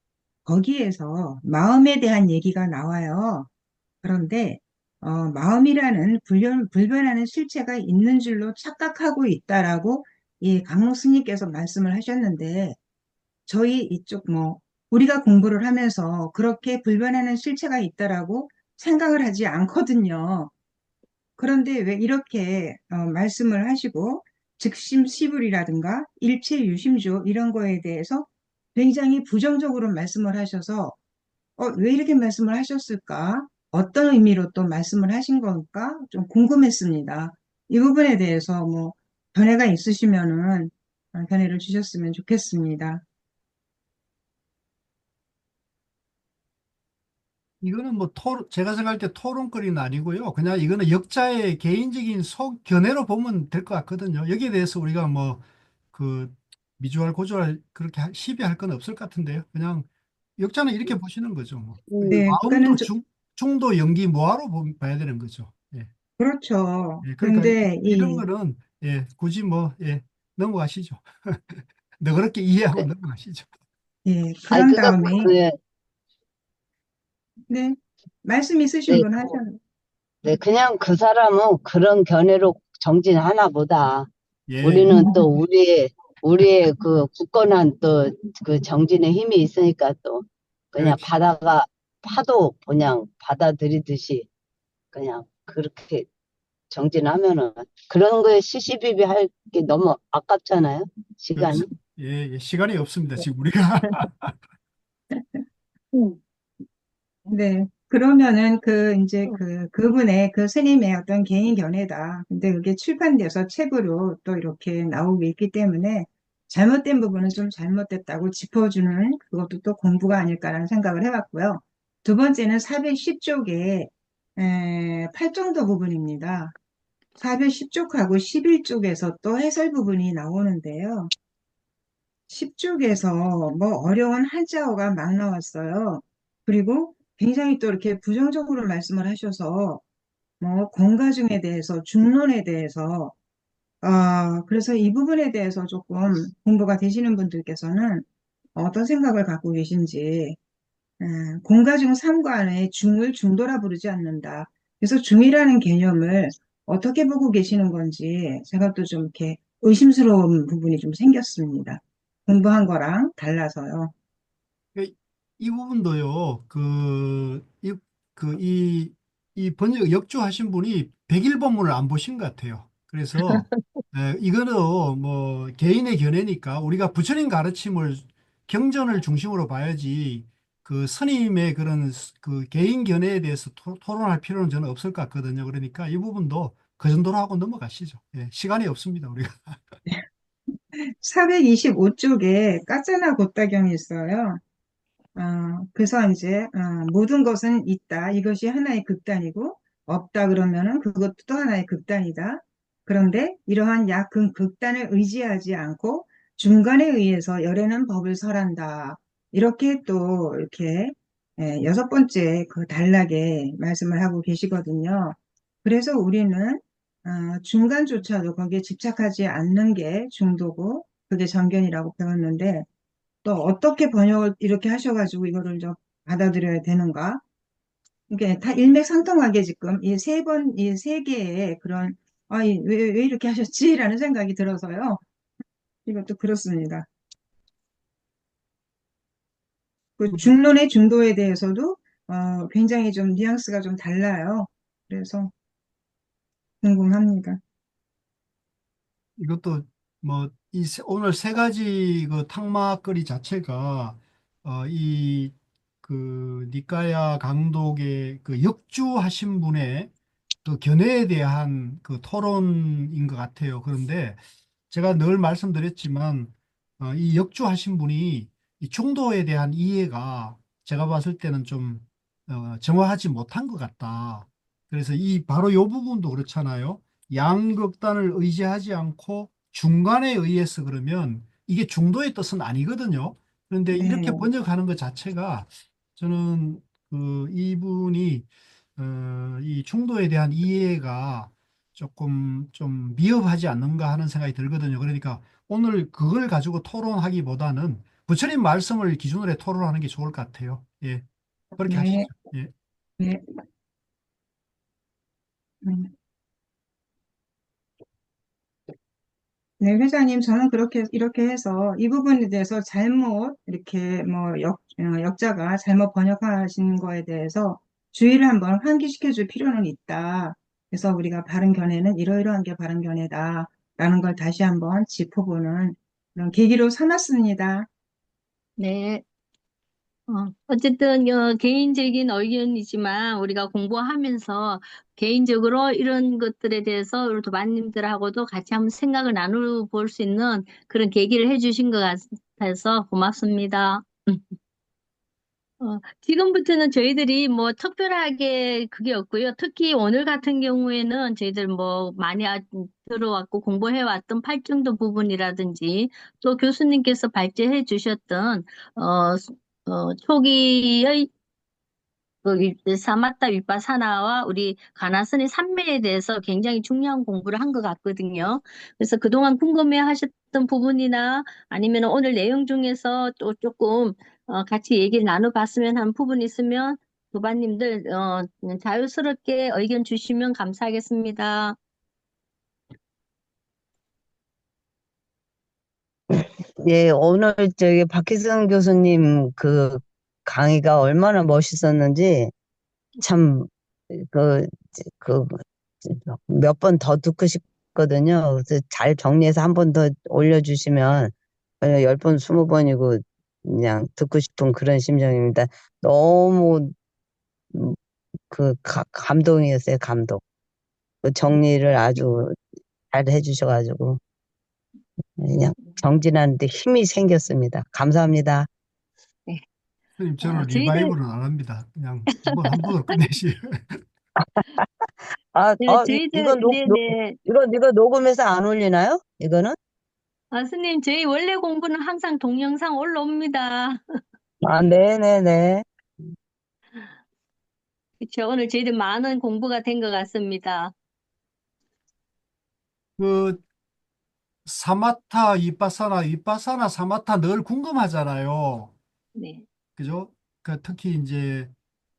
거기에서 마음에 대한 얘기가 나와요. 그런데 마음이라는 불변하는 실체가 있는 줄로 착각하고 있다라고 이 강록 스님께서 말씀을 하셨는데 저희 이쪽 우리가 공부를 하면서 그렇게 불변하는 실체가 있다라고 생각을 하지 않거든요. 그런데 왜 이렇게 말씀을 하시고 즉심시불이라든가 일체유심조 이런 거에 대해서 굉장히 부정적으로 말씀을 하셔서 왜 이렇게 말씀을 하셨을까? 어떤 의미로 또 말씀을 하신 걸까? 좀 궁금했습니다. 이 부분에 대해서 견해가 있으시면은 견해를 주셨으면 좋겠습니다. 이거는 뭐 제가 생각할 때 토론거리는 아니고요. 그냥 이거는 역자의 개인적인 견해로 보면 될 것 같거든요. 여기에 대해서 우리가 뭐 그 미주알 고주알 그렇게 시비할 건 없을 것 같은데요. 그냥 역자는 이렇게 보시는 거죠. 뭐. 그냥 네, 그거는 마음도 중도 연기 모아로 봐야 되는 거죠. 예. 그렇죠. 예, 그러니까 그런데 이런 거는 굳이 넘어가시죠. 너그럽게 이해하고 넘어가시죠. 아니, 그런 다음에 네, 네, 말씀 있으신 네, 분 하셨는데 네, 그냥 그 사람은 그런 견해로 정진하나 보다. 예, 우리는 또 우리의 그 굳건한 또 그 정진의 힘이 있으니까 또 그냥 그렇지. 바다가 파도 그냥 받아들이듯이 그냥 그렇게 정진하면은 그런 거에 시시비비 할 게 너무 아깝잖아요. 시간이. 그렇지. 예, 예, 시간이 없습니다. 지금 우리가. 음. 네. 그러면은 이제 그분의 그 스님의 어떤 개인 견해다. 근데 그게 출판돼서 책으로 또 이렇게 나오고 있기 때문에 잘못된 부분은 좀 잘못됐다고 짚어주는 그것도 또 공부가 아닐까라는 생각을 해봤고요. 두 번째는 410쪽에 8정도 부분입니다. 410쪽하고 11쪽에서 또 해설 부분이 나오는데요. 10쪽에서 어려운 한자어가 막 나왔어요. 그리고 굉장히 또 이렇게 부정적으로 말씀을 하셔서 공가중에 대해서 중론에 대해서 그래서 이 부분에 대해서 조금 공부가 되시는 분들께서는 어떤 생각을 갖고 계신지 공가중 삼관의 중을 중도라 부르지 않는다. 그래서 중이라는 개념을 어떻게 보고 계시는 건지 제가 또 좀 이렇게 의심스러운 부분이 좀 생겼습니다. 공부한 거랑 달라서요. 그, 이 부분도요, 이 번역, 역주하신 분이 백일본문을 안 보신 것 같아요. 그래서, 이거는 뭐, 개인의 견해니까 우리가 부처님 가르침을 경전을 중심으로 봐야지 그 스님의 그런 그 개인 견해에 대해서 토론할 필요는 저는 없을 것 같거든요. 그러니까 이 부분도 그 정도로 하고 넘어가시죠. 예, 시간이 없습니다, 우리가. 425쪽에 까짜나 곧다경이 있어요. 그래서 이제 모든 것은 있다. 이것이 하나의 극단이고 없다 그러면은 그것도 또 하나의 극단이다. 그런데 이러한 극단을 의지하지 않고 중간에 의해서 열에는 법을 설한다. 이렇게 또 이렇게 여섯 번째 그 단락에 말씀을 하고 계시거든요. 그래서 우리는 중간조차도 거기에 집착하지 않는 게 중도고 그게 정견이라고 배웠는데 또 어떻게 번역을 이렇게 하셔가지고 이거를 좀 받아들여야 되는가? 이게 다 일맥상통하게 지금 이 세 개의 그런, 왜 이렇게 하셨지? 라는 생각이 들어서요. 이것도 그렇습니다. 그 중론의 중도에 대해서도 굉장히 좀 뉘앙스가 좀 달라요. 그래서 궁금합니다. 이것도 뭐 오늘 세 가지 그 탁막거리 자체가 이 그 니까야 강독의 그 역주하신 분의 그 견해에 대한 그 토론인 것 같아요. 그런데 제가 늘 말씀드렸지만 이 역주하신 분이 이 중도에 대한 이해가 제가 봤을 때는 좀 정확하지 못한 것 같다. 그래서 이 바로 이 부분도 그렇잖아요. 양극단을 의지하지 않고 중간에 의해서 그러면 이게 중도의 뜻은 아니거든요. 그런데 이렇게 네, 번역하는 것 자체가 저는 그 이분이 이 중도에 대한 이해가 조금 좀 미흡하지 않는가 하는 생각이 들거든요. 그러니까 오늘 그걸 가지고 토론하기보다는 부처님 말씀을 기준으로 해 토론하는 게 좋을 것 같아요. 예, 그렇게 네, 하시죠. 예. 네. 음. 네, 회장님, 저는 이렇게 해서 이 부분에 대해서 잘못, 이렇게 뭐, 역자가 잘못 번역하신 거에 대해서 주의를 한번 환기시켜 줄 필요는 있다. 그래서 우리가 바른 견해는 이러이러한 게 바른 견해다. 라는 걸 다시 한번 짚어보는 그런 계기로 삼았습니다. 네. 어쨌든 개인적인 의견이지만 우리가 공부하면서 개인적으로 이런 것들에 대해서 우리 도반님들하고도 같이 한번 생각을 나누어 볼 수 있는 그런 계기를 해주신 것 같아서 고맙습니다. 지금부터는 저희들이 뭐 특별하게 그게 없고요. 특히 오늘 같은 경우에는 저희들 뭐 많이 들어왔고 공부해왔던 팔정도 부분이라든지 또 교수님께서 발제해 주셨던 초기의 사마타 윗바사나와 우리 가나스의 산매에 대해서 굉장히 중요한 공부를 한 것 같거든요. 그래서 그동안 궁금해 하셨던 부분이나 아니면 오늘 내용 중에서 또 조금 같이 얘기를 나눠봤으면 한 부분 있으면 도반님들 자유스럽게 의견 주시면 감사하겠습니다. 예, 오늘 저기 박희승 교수님 그 강의가 얼마나 멋있었는지 참, 그, 그, 몇 번 더 듣고 싶거든요. 그래서 잘 정리해서 한 번 더 올려주시면 10번, 20번이고 그냥 듣고 싶은 그런 심정입니다. 너무 감동이었어요, 감동. 그 정리를 아주 잘 해주셔가지고 그냥 정진하는데 힘이 생겼습니다. 감사합니다. 네. 선생님, 저는 저희들 리바이벌은 안 합니다. 그냥 한 번으로 끝내시. 네, 저희들 네네. 이거 녹음해서 안 올리나요? 이거는? 스님 저희 원래 공부는 항상 동영상 올라옵니다. 아, 네네네. 그렇죠. 오늘 저희들 많은 공부가 된 것 같습니다. 그 사마타, 윗바사나, 사마타 늘 궁금하잖아요. 네. 그죠? 그 특히 이제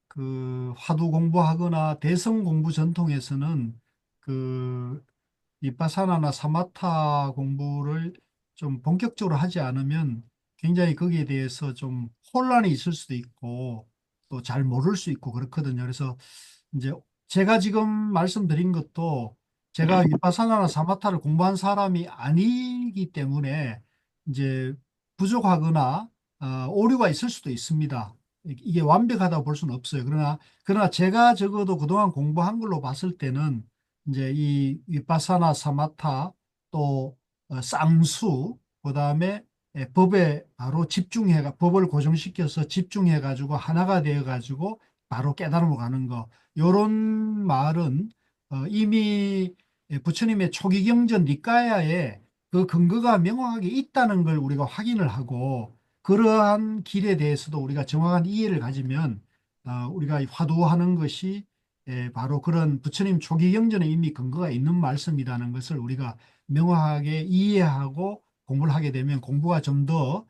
그 화두 공부하거나 대성 공부 전통에서는 그 비파사나나 사마타 공부를 좀 본격적으로 하지 않으면 굉장히 거기에 대해서 좀 혼란이 있을 수도 있고 또 잘 모를 수 있고 그렇거든요. 그래서 이제 제가 지금 말씀드린 것도 제가 위파사나나 사마타를 공부한 사람이 아니기 때문에 이제 부족하거나 오류가 있을 수도 있습니다. 이게 완벽하다고 볼 수는 없어요. 그러나 제가 적어도 그동안 공부한 걸로 봤을 때는 이제 이 위파사나 사마타 또 쌍수 그다음에 법에 바로 법을 고정시켜서 집중해 가지고 하나가 되어 가지고 바로 깨달음으로 가는 거 요런 말은 이미 부처님의 초기경전 니까야에 그 근거가 명확하게 있다는 걸 우리가 확인을 하고 그러한 길에 대해서도 우리가 정확한 이해를 가지면 우리가 화두하는 것이 바로 그런 부처님 초기 경전에 이미 근거가 있는 말씀이라는 것을 우리가 명확하게 이해하고 공부를 하게 되면 공부가 좀 더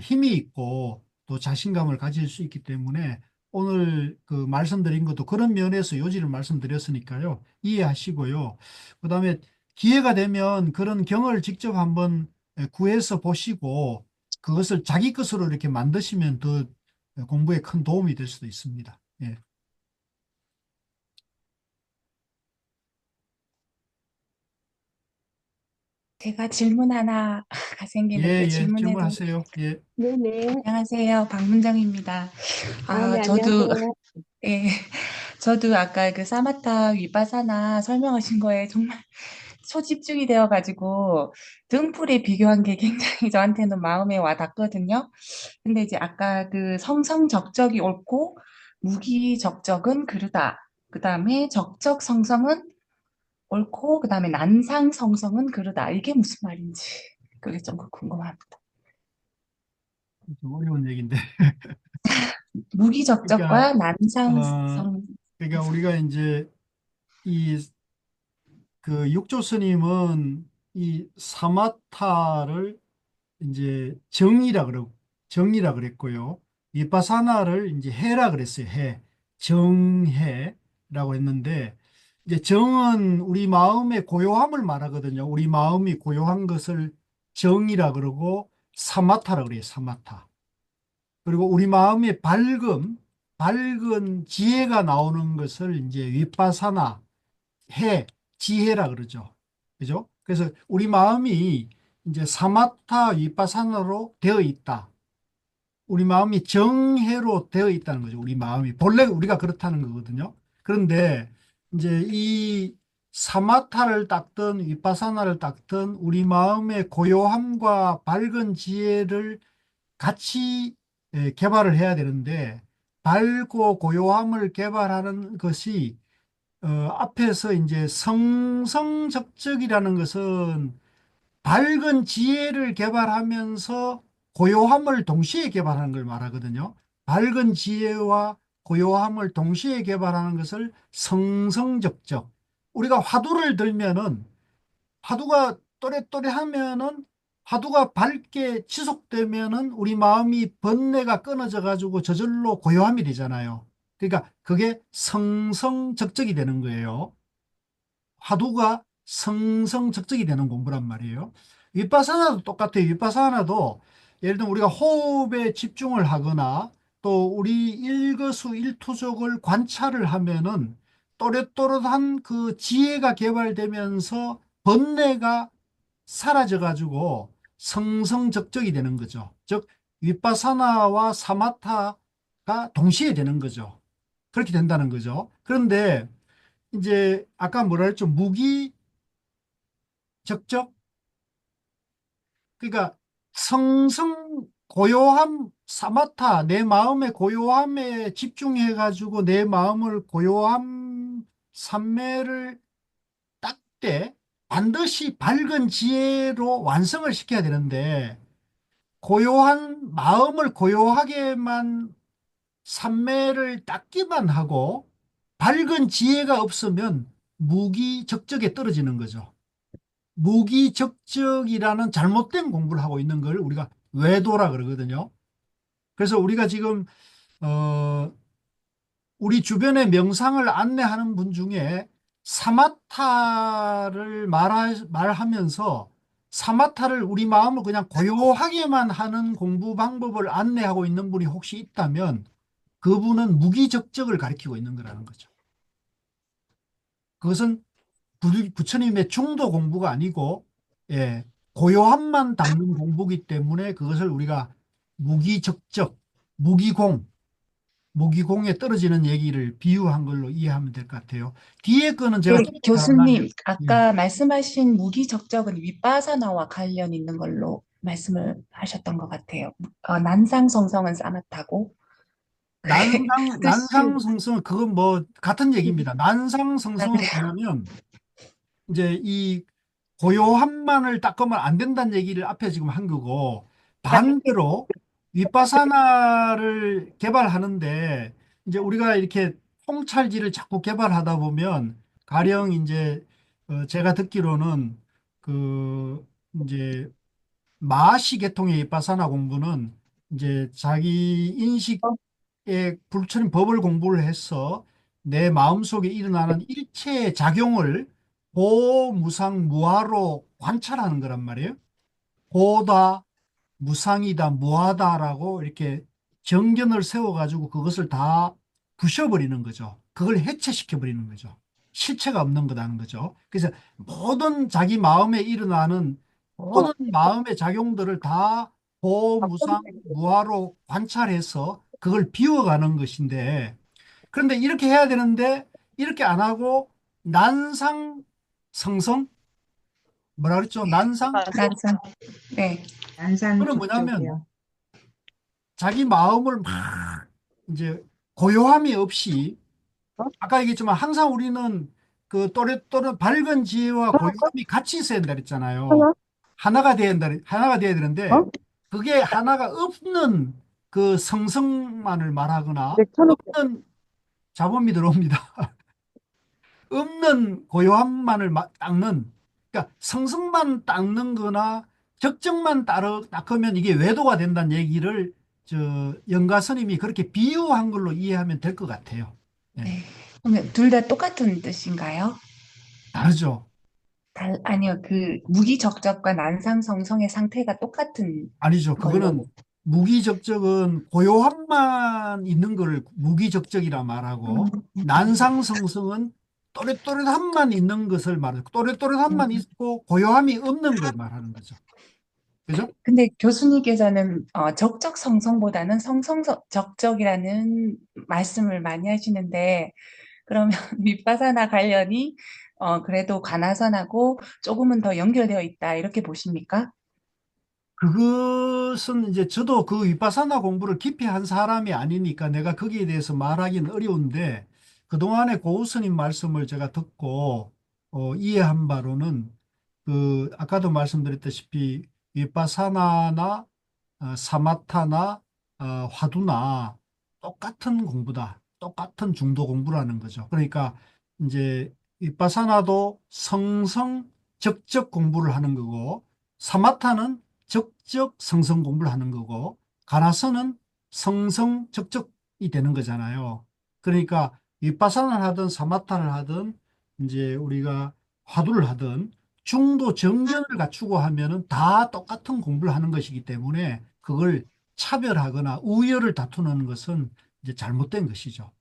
힘이 있고 또 자신감을 가질 수 있기 때문에 오늘 그 말씀드린 것도 그런 면에서 요지를 말씀드렸으니까요. 이해하시고요. 그다음에 기회가 되면 그런 경을 직접 한번 구해서 보시고 그것을 자기 것으로 이렇게 만드시면 더 공부에 큰 도움이 될 수도 있습니다. 예. 제가 질문 하나가 예, 생기는데 예, 질문해도 질문하세요. 예. 네네. 안녕하세요. 박문정입니다. 네, 저도 안녕하세요. 예, 저도 아까 그 사마타 위파사나 설명하신 거에 정말 초집중이 되어가지고 등풀이 비교한 게 굉장히 저한테는 마음에 와 닿거든요. 근데 이제 아까 그 성성적적이 옳고 무기적적은 그르다. 그 다음에 적적성성은 옳고 그 다음에 난상성성은 그르다. 이게 무슨 말인지 그게 좀 궁금합니다. 좀 어려운 얘기인데. 그러니까, 무기적적과 어, 난상성. 그러니까 우리가 이제 이 그 육조 스님은 이 사마타를 이제 정이라 그랬고요. 위파사나를 이제 해라 그랬어요. 해. 정해라고 했는데 이제 정은 우리 마음의 고요함을 말하거든요. 우리 마음이 고요한 것을 정이라 그러고 사마타라 그래요. 사마타. 그리고 우리 마음의 밝은 지혜가 나오는 것을 이제 위파사나 해, 지혜라 그러죠. 그죠? 그래서 우리 마음이 이제 사마타 위파사나로 되어 있다. 우리 마음이 정해로 되어 있다는 거죠. 우리 마음이. 본래 우리가 그렇다는 거거든요. 그런데 이제 이 사마타를 닦든 위파사나를 닦든 우리 마음의 고요함과 밝은 지혜를 같이 개발을 해야 되는데 밝고 고요함을 개발하는 것이 앞에서 이제 성성적적이라는 것은 밝은 지혜를 개발하면서 고요함을 동시에 개발하는 걸 말하거든요. 밝은 지혜와 고요함을 동시에 개발하는 것을 성성적적. 우리가 화두를 들면은 화두가 또렷또렷하면은 화두가 밝게 지속되면은 우리 마음이 번뇌가 끊어져 가지고 저절로 고요함이 되잖아요. 그러니까 그게 성성적적이 되는 거예요. 화두가 성성적적이 되는 공부란 말이에요. 위파사나도 똑같아요. 위파사나도 예를 들면 우리가 호흡에 집중을 하거나 또 우리 일거수일투족을 관찰을 하면은 또렷또렷한 그 지혜가 개발되면서 번뇌가 사라져 가지고 성성적적이 되는 거죠. 즉 위파사나와 사마타가 동시에 되는 거죠. 그렇게 된다는 거죠. 그런데 이제 아까 뭐라 했죠? 무기적적? 그러니까 성성 고요함 사마타 내 마음의 고요함에 집중해 가지고 내 마음을 고요함 삼매를 딱 때 반드시 밝은 지혜로 완성을 시켜야 되는데 고요한 마음을 고요하게만 삼매를 닦기만 하고 밝은 지혜가 없으면 무기적적에 떨어지는 거죠. 무기적적이라는 잘못된 공부를 하고 있는 걸 우리가 외도라 그러거든요. 그래서 우리가 지금 어, 우리 주변에 명상을 안내하는 분 중에 사마타를 말하면서 사마타를 우리 마음을 그냥 고요하게만 하는 공부 방법을 안내하고 있는 분이 혹시 있다면 그분은 무기적적을 가리키고 있는 거라는 거죠. 그것은 부처님의 중도 공부가 아니고 예, 고요함만 닦는 공부기 때문에 그것을 우리가 무기적적, 무기공, 무기공에 떨어지는 얘기를 비유한 걸로 이해하면 될 것 같아요. 뒤에 거는 제가 네, 교수님, 예, 아까 말씀하신 무기적적은 위파사나와 관련 있는 걸로 말씀을 하셨던 것 같아요. 난상성성은 사마타고, 뜻이, 난상성성은 그건 뭐 같은 얘기입니다. 난상성성은 뭐냐면 이제 이 고요함만을 닦으면 안 된다는 얘기를 앞에 지금 한 거고 반대로 위파사나를 개발하는데 이제 우리가 이렇게 통찰지를 자꾸 개발하다 보면 가령 이제 제가 듣기로는 그 이제 마시 계통의 위파사나 공부는 이제 자기 인식의 불처럼 법을 공부를 해서 내 마음속에 일어나는 일체의 작용을 고무상 무아로 관찰하는 거란 말이에요. 고다, 무상이다, 무하다라고 이렇게 정견을 세워가지고 그것을 다 부셔버리는 거죠. 그걸 해체시켜버리는 거죠. 실체가 없는 거라는 거죠. 그래서 모든 자기 마음에 일어나는 모든 마음의 작용들을 다 보무상 무아로 관찰해서 그걸 비워가는 것인데, 그런데 이렇게 해야 되는데 이렇게 안 하고 난상성성, 뭐라 그랬죠? 난상. 난상. 네. 그건 뭐냐면 난상족족이요. 자기 마음을 막 이제 고요함이 없이, 아까 얘기했지만 항상 우리는 그 또렷또렷 밝은 지혜와 고요함이 같이 있어야 된다 그랬잖아요. 하나가 돼야 되는데 그게 하나가 없는 그 성성만을 말하거나 없는, 잡음이 들어옵니다. 없는 고요함만을 닦는, 그러니까 성성만 닦는 거나 적정만 닦으면 이게 외도가 된다는 얘기를 영가 스님이 그렇게 비유한 걸로 이해하면 될 것 같아요. 예, 네. 그러면 둘 다 똑같은 뜻인가요? 다르죠. 아니요, 그 무기적적과 난상성성의 상태가 똑같은 아니죠. 걸로. 그거는 무기적적은 고요함만 있는 걸 무기적적이라 말하고, 난상성성은 또렷또렷함만 있는 것을 말하고, 또렷또렷함만 있고 고요함이 없는 걸 말하는 거죠. 그죠? 근데 교수님께서는 적적성성보다는 성성적적이라는 말씀을 많이 하시는데, 그러면 윗바사나 관련이 그래도 가나선하고 조금은 더 연결되어 있다 이렇게 보십니까? 그것은 이제 저도 그 윗바사나 공부를 깊이 한 사람이 아니니까 내가 거기에 대해서 말하기는 어려운데, 그동안의 고우 스님 말씀을 제가 듣고 이해한 바로는, 그 아까도 말씀드렸다시피 윗바사나나 사마타나 화두나 똑같은 공부다. 똑같은 중도 공부라는 거죠. 그러니까 이제 윗바사나도 성성 적적 공부를 하는 거고, 사마타는 적적 성성 공부를 하는 거고, 가나서는 성성 적적이 되는 거잖아요. 그러니까 윗바사나를 하든 사마타를 하든 이제 우리가 화두를 하든 중도 정견을 갖추고 하면은 다 똑같은 공부를 하는 것이기 때문에 그걸 차별하거나 우열을 다투는 것은 이제 잘못된 것이죠.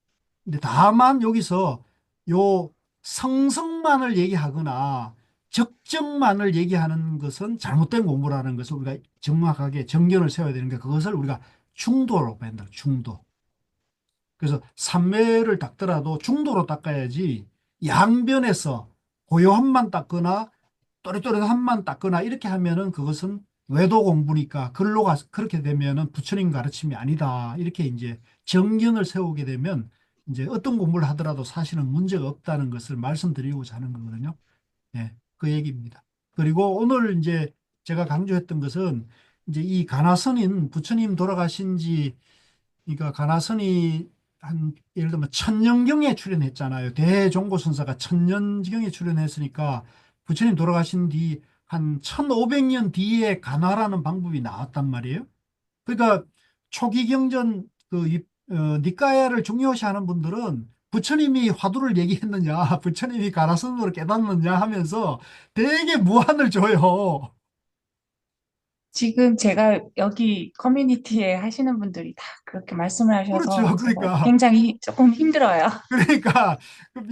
근데 다만 여기서 요 성성만을 얘기하거나 적정만을 얘기하는 것은 잘못된 공부라는 것을 우리가 정확하게 정견을 세워야 되는 게, 그것을 우리가 중도로 본다. 중도. 그래서 삼매를 닦더라도 중도로 닦아야지, 양변에서 고요함만 닦거나 또렷또렷함만 닦거나 이렇게 하면은 그것은 외도 공부니까 글로 가 그렇게 되면은 부처님 가르침이 아니다. 이렇게 이제 정견을 세우게 되면 이제 어떤 공부를 하더라도 사실은 문제가 없다는 것을 말씀드리고자 하는 거거든요. 예, 그 얘기입니다. 그리고 오늘 이제 제가 강조했던 것은, 이제 이 가나선인 부처님 돌아가신 지, 그러니까 가나선이 한 예를 들면 천년경에 출연했잖아요. 대종고선사가 천년경에 출연했으니까 부처님 돌아가신 뒤 한 1500년 뒤에 가나라는 방법이 나왔단 말이에요. 그러니까 초기 경전 니까야를 중요시하는 분들은 부처님이 화두를 얘기했느냐, 부처님이 가나선으로 깨닫느냐 하면서 되게 무한을 줘요. 지금 제가 여기 커뮤니티에 하시는 분들이 다 그렇게 말씀을 하셔서 그렇죠. 제가 그러니까 굉장히 조금 힘들어요. 그러니까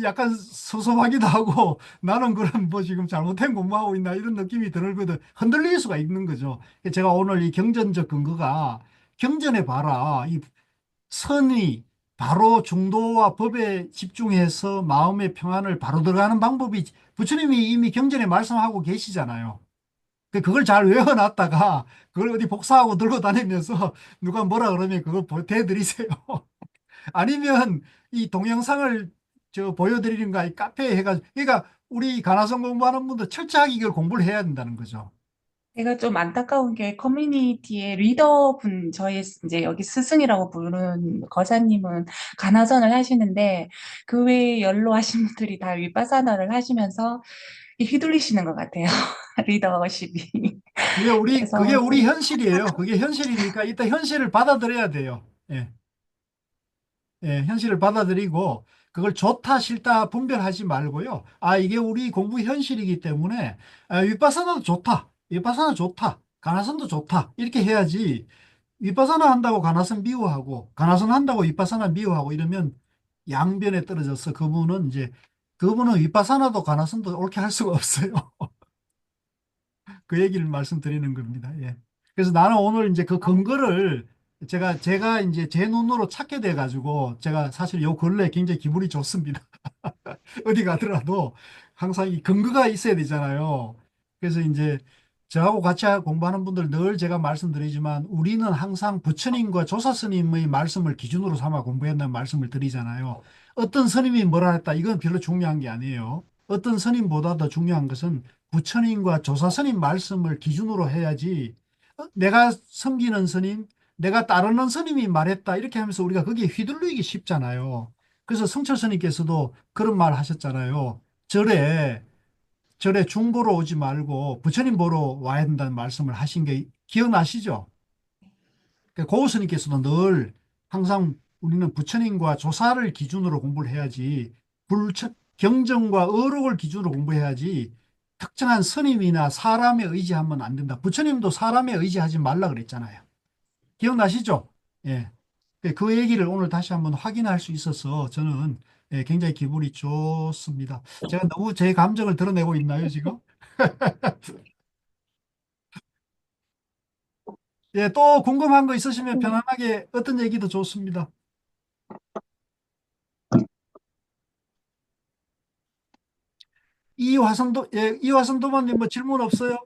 약간 섭섭하기도 하고, 나는 그럼 뭐 지금 잘못된 공부하고 있나 이런 느낌이 들거든. 흔들릴 수가 있는 거죠. 제가 오늘 이 경전적 근거가, 경전에 봐라, 이 선의 바로 중도와 법에 집중해서 마음의 평안을 바로 들어가는 방법이 부처님이 이미 경전에 말씀하고 계시잖아요. 그걸 잘 외워놨다가 그걸 어디 복사하고 들고 다니면서 누가 뭐라 그러면 그걸 대드리세요. 아니면 이 동영상을 보여드리는가, 이 카페에 해가지고, 그러니까 우리 가나성 공부하는 분도 철저하게 이걸 공부를 해야 된다는 거죠. 제가 좀 안타까운 게 커뮤니티에 리더분, 저희 이제 여기 스승이라고 부르는 거사님은 가나선을 하시는데 그 외에 연로하신 분들이 다 윗바사나를 하시면서 휘둘리시는 것 같아요. 리더십이. 그게 그래서 우리 현실이에요. 그게 현실이니까 일단 현실을 받아들여야 돼요. 예, 예, 현실을 받아들이고 그걸 좋다 싫다 분별하지 말고요. 아, 이게 우리 공부 현실이기 때문에 윗바사나도 좋다, 윗바사나 좋다, 가나선도 좋다 이렇게 해야지. 윗바사나 한다고 가나선 미워하고 가나선 한다고 윗바사나 미워하고 이러면 양변에 떨어져서 그분은 윗바사나도 가나선도 옳게 할 수가 없어요. 그 얘기를 말씀드리는 겁니다. 예. 그래서 나는 오늘 이제 그 근거를 제가 이제 제 눈으로 찾게 돼 가지고 제가 사실 요 근래에 굉장히 기분이 좋습니다. 어디 가더라도 항상 이 근거가 있어야 되잖아요. 그래서 이제 저하고 같이 공부하는 분들 늘 제가 말씀드리지만 우리는 항상 부처님과 조사 스님의 말씀을 기준으로 삼아 공부한다는 말씀을 드리잖아요. 어떤 스님이 뭐라 했다 이건 별로 중요한 게 아니에요. 어떤 스님보다 더 중요한 것은 부처님과 조사 스님 말씀을 기준으로 해야지 내가 섬기는 스님, 내가 따르는 스님이 말했다 이렇게 하면서 우리가 거기에 휘둘리기 쉽잖아요. 그래서 성철 스님께서도 그런 말 하셨잖아요. 절에 중보로 오지 말고 부처님 보러 와야 된다는 말씀을 하신 게 기억나시죠? 고우 스님께서도 늘 항상 우리는 부처님과 조사를 기준으로 공부를 해야지 경전과 어록을 기준으로 공부해야지 특정한 스님이나 사람에 의지하면 안 된다. 부처님도 사람에 의지하지 말라 그랬잖아요. 기억나시죠? 예. 그 얘기를 오늘 다시 한번 확인할 수 있어서 저는 굉장히 기분이 좋습니다. 제가 너무 제 감정을 드러내고 있나요, 지금? 예, 또 궁금한 거 있으시면 편안하게 어떤 얘기도 좋습니다. 이화선 도마님 뭐 질문 없어요?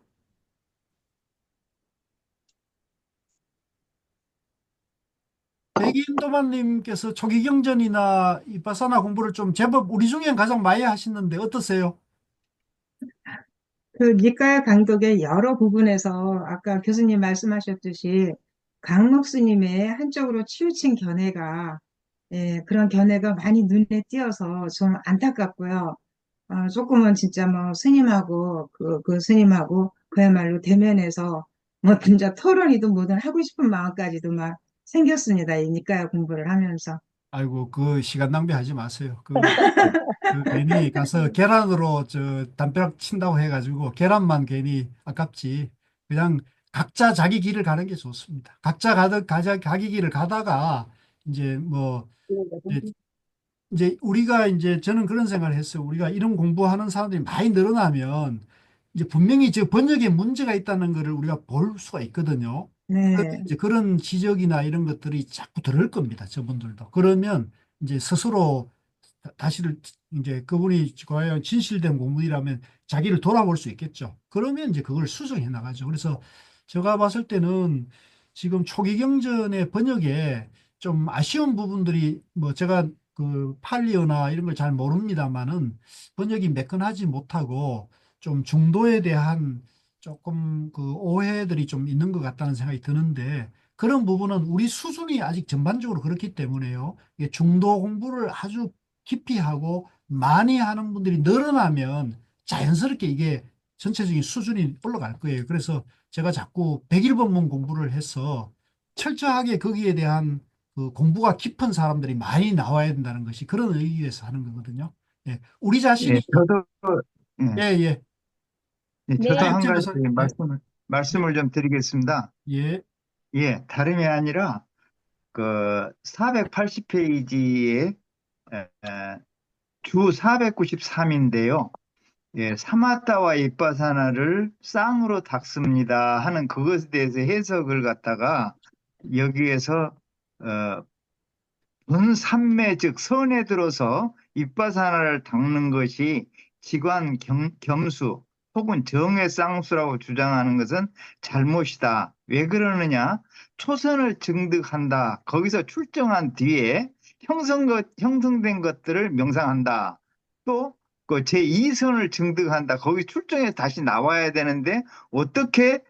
백인 도마님께서 초기경전이나 이빠사나 공부를 좀 제법 우리 중엔 가장 많이 하시는데 어떠세요? 그 니까야 강독의 여러 부분에서 아까 교수님 말씀하셨듯이 강록 스님의 한쪽으로 치우친 견해가 그런 견해가 많이 눈에 띄어서 좀 안타깝고요. 조금은 진짜 뭐 스님하고 그 스님하고 그야말로 대면해서 뭐 진짜 토론이든 뭐든 하고 싶은 마음까지도 막 생겼습니다. 이 니까야 공부를 하면서. 아이고, 그 시간 낭비하지 마세요. 그 괜히 가서 계란으로 담벼락 친다고 해가지고 계란만 괜히 아깝지. 그냥 각자 자기 길을 가는 게 좋습니다. 각자 자기 길을 가다가 이제 뭐 이제, 이제 우리가 이제 저는 그런 생각을 했어요. 우리가 이런 공부하는 사람들이 많이 늘어나면 이제 분명히 저 번역에 문제가 있다는 것을 우리가 볼 수가 있거든요. 그러면 네, 이제 그런 지적이나 이런 것들이 자꾸 들을 겁니다. 저분들도. 그러면 이제 스스로 다시를 이제 그분이 과연 진실된 공문이라면 자기를 돌아볼 수 있겠죠. 그러면 이제 그걸 수정해 나가죠. 그래서 제가 봤을 때는 지금 초기 경전의 번역에 좀 아쉬운 부분들이 뭐 제가 그 팔리어나 이런 걸 잘 모릅니다만은 번역이 매끈하지 못하고 좀 중도에 대한 조금 그 오해들이 좀 있는 것 같다는 생각이 드는데 그런 부분은 우리 수준이 아직 전반적으로 그렇기 때문에요. 이게 중도 공부를 아주 깊이 하고 많이 하는 분들이 늘어나면 자연스럽게 이게 전체적인 수준이 올라갈 거예요. 그래서 제가 자꾸 백일본문 공부를 해서 철저하게 거기에 대한 그 공부가 깊은 사람들이 많이 나와야 된다는 것이 그런 의미에서 하는 거거든요. 예, 우리 자신이 예, 저도, 예, 예, 예, 저도 네. 한 가지 자연점에서 예, 예, 말씀을 좀 드리겠습니다. 예, 예, 다름이 아니라, 480페이지에, 주 493인데요. 예, 사마타와 이빠사나를 쌍으로 닦습니다 하는 그것에 대해서 해석을 갖다가 여기에서, 어, 본삼매 즉 선에 들어서 입바사나를 닦는 것이 지관 겸수 혹은 정의 쌍수라고 주장하는 것은 잘못이다. 왜 그러느냐? 초선을 증득한다. 거기서 출정한 뒤에 형성된 것들을 명상한다. 또 그 제2선을 증득한다. 거기 출정해 다시 나와야 되는데 어떻게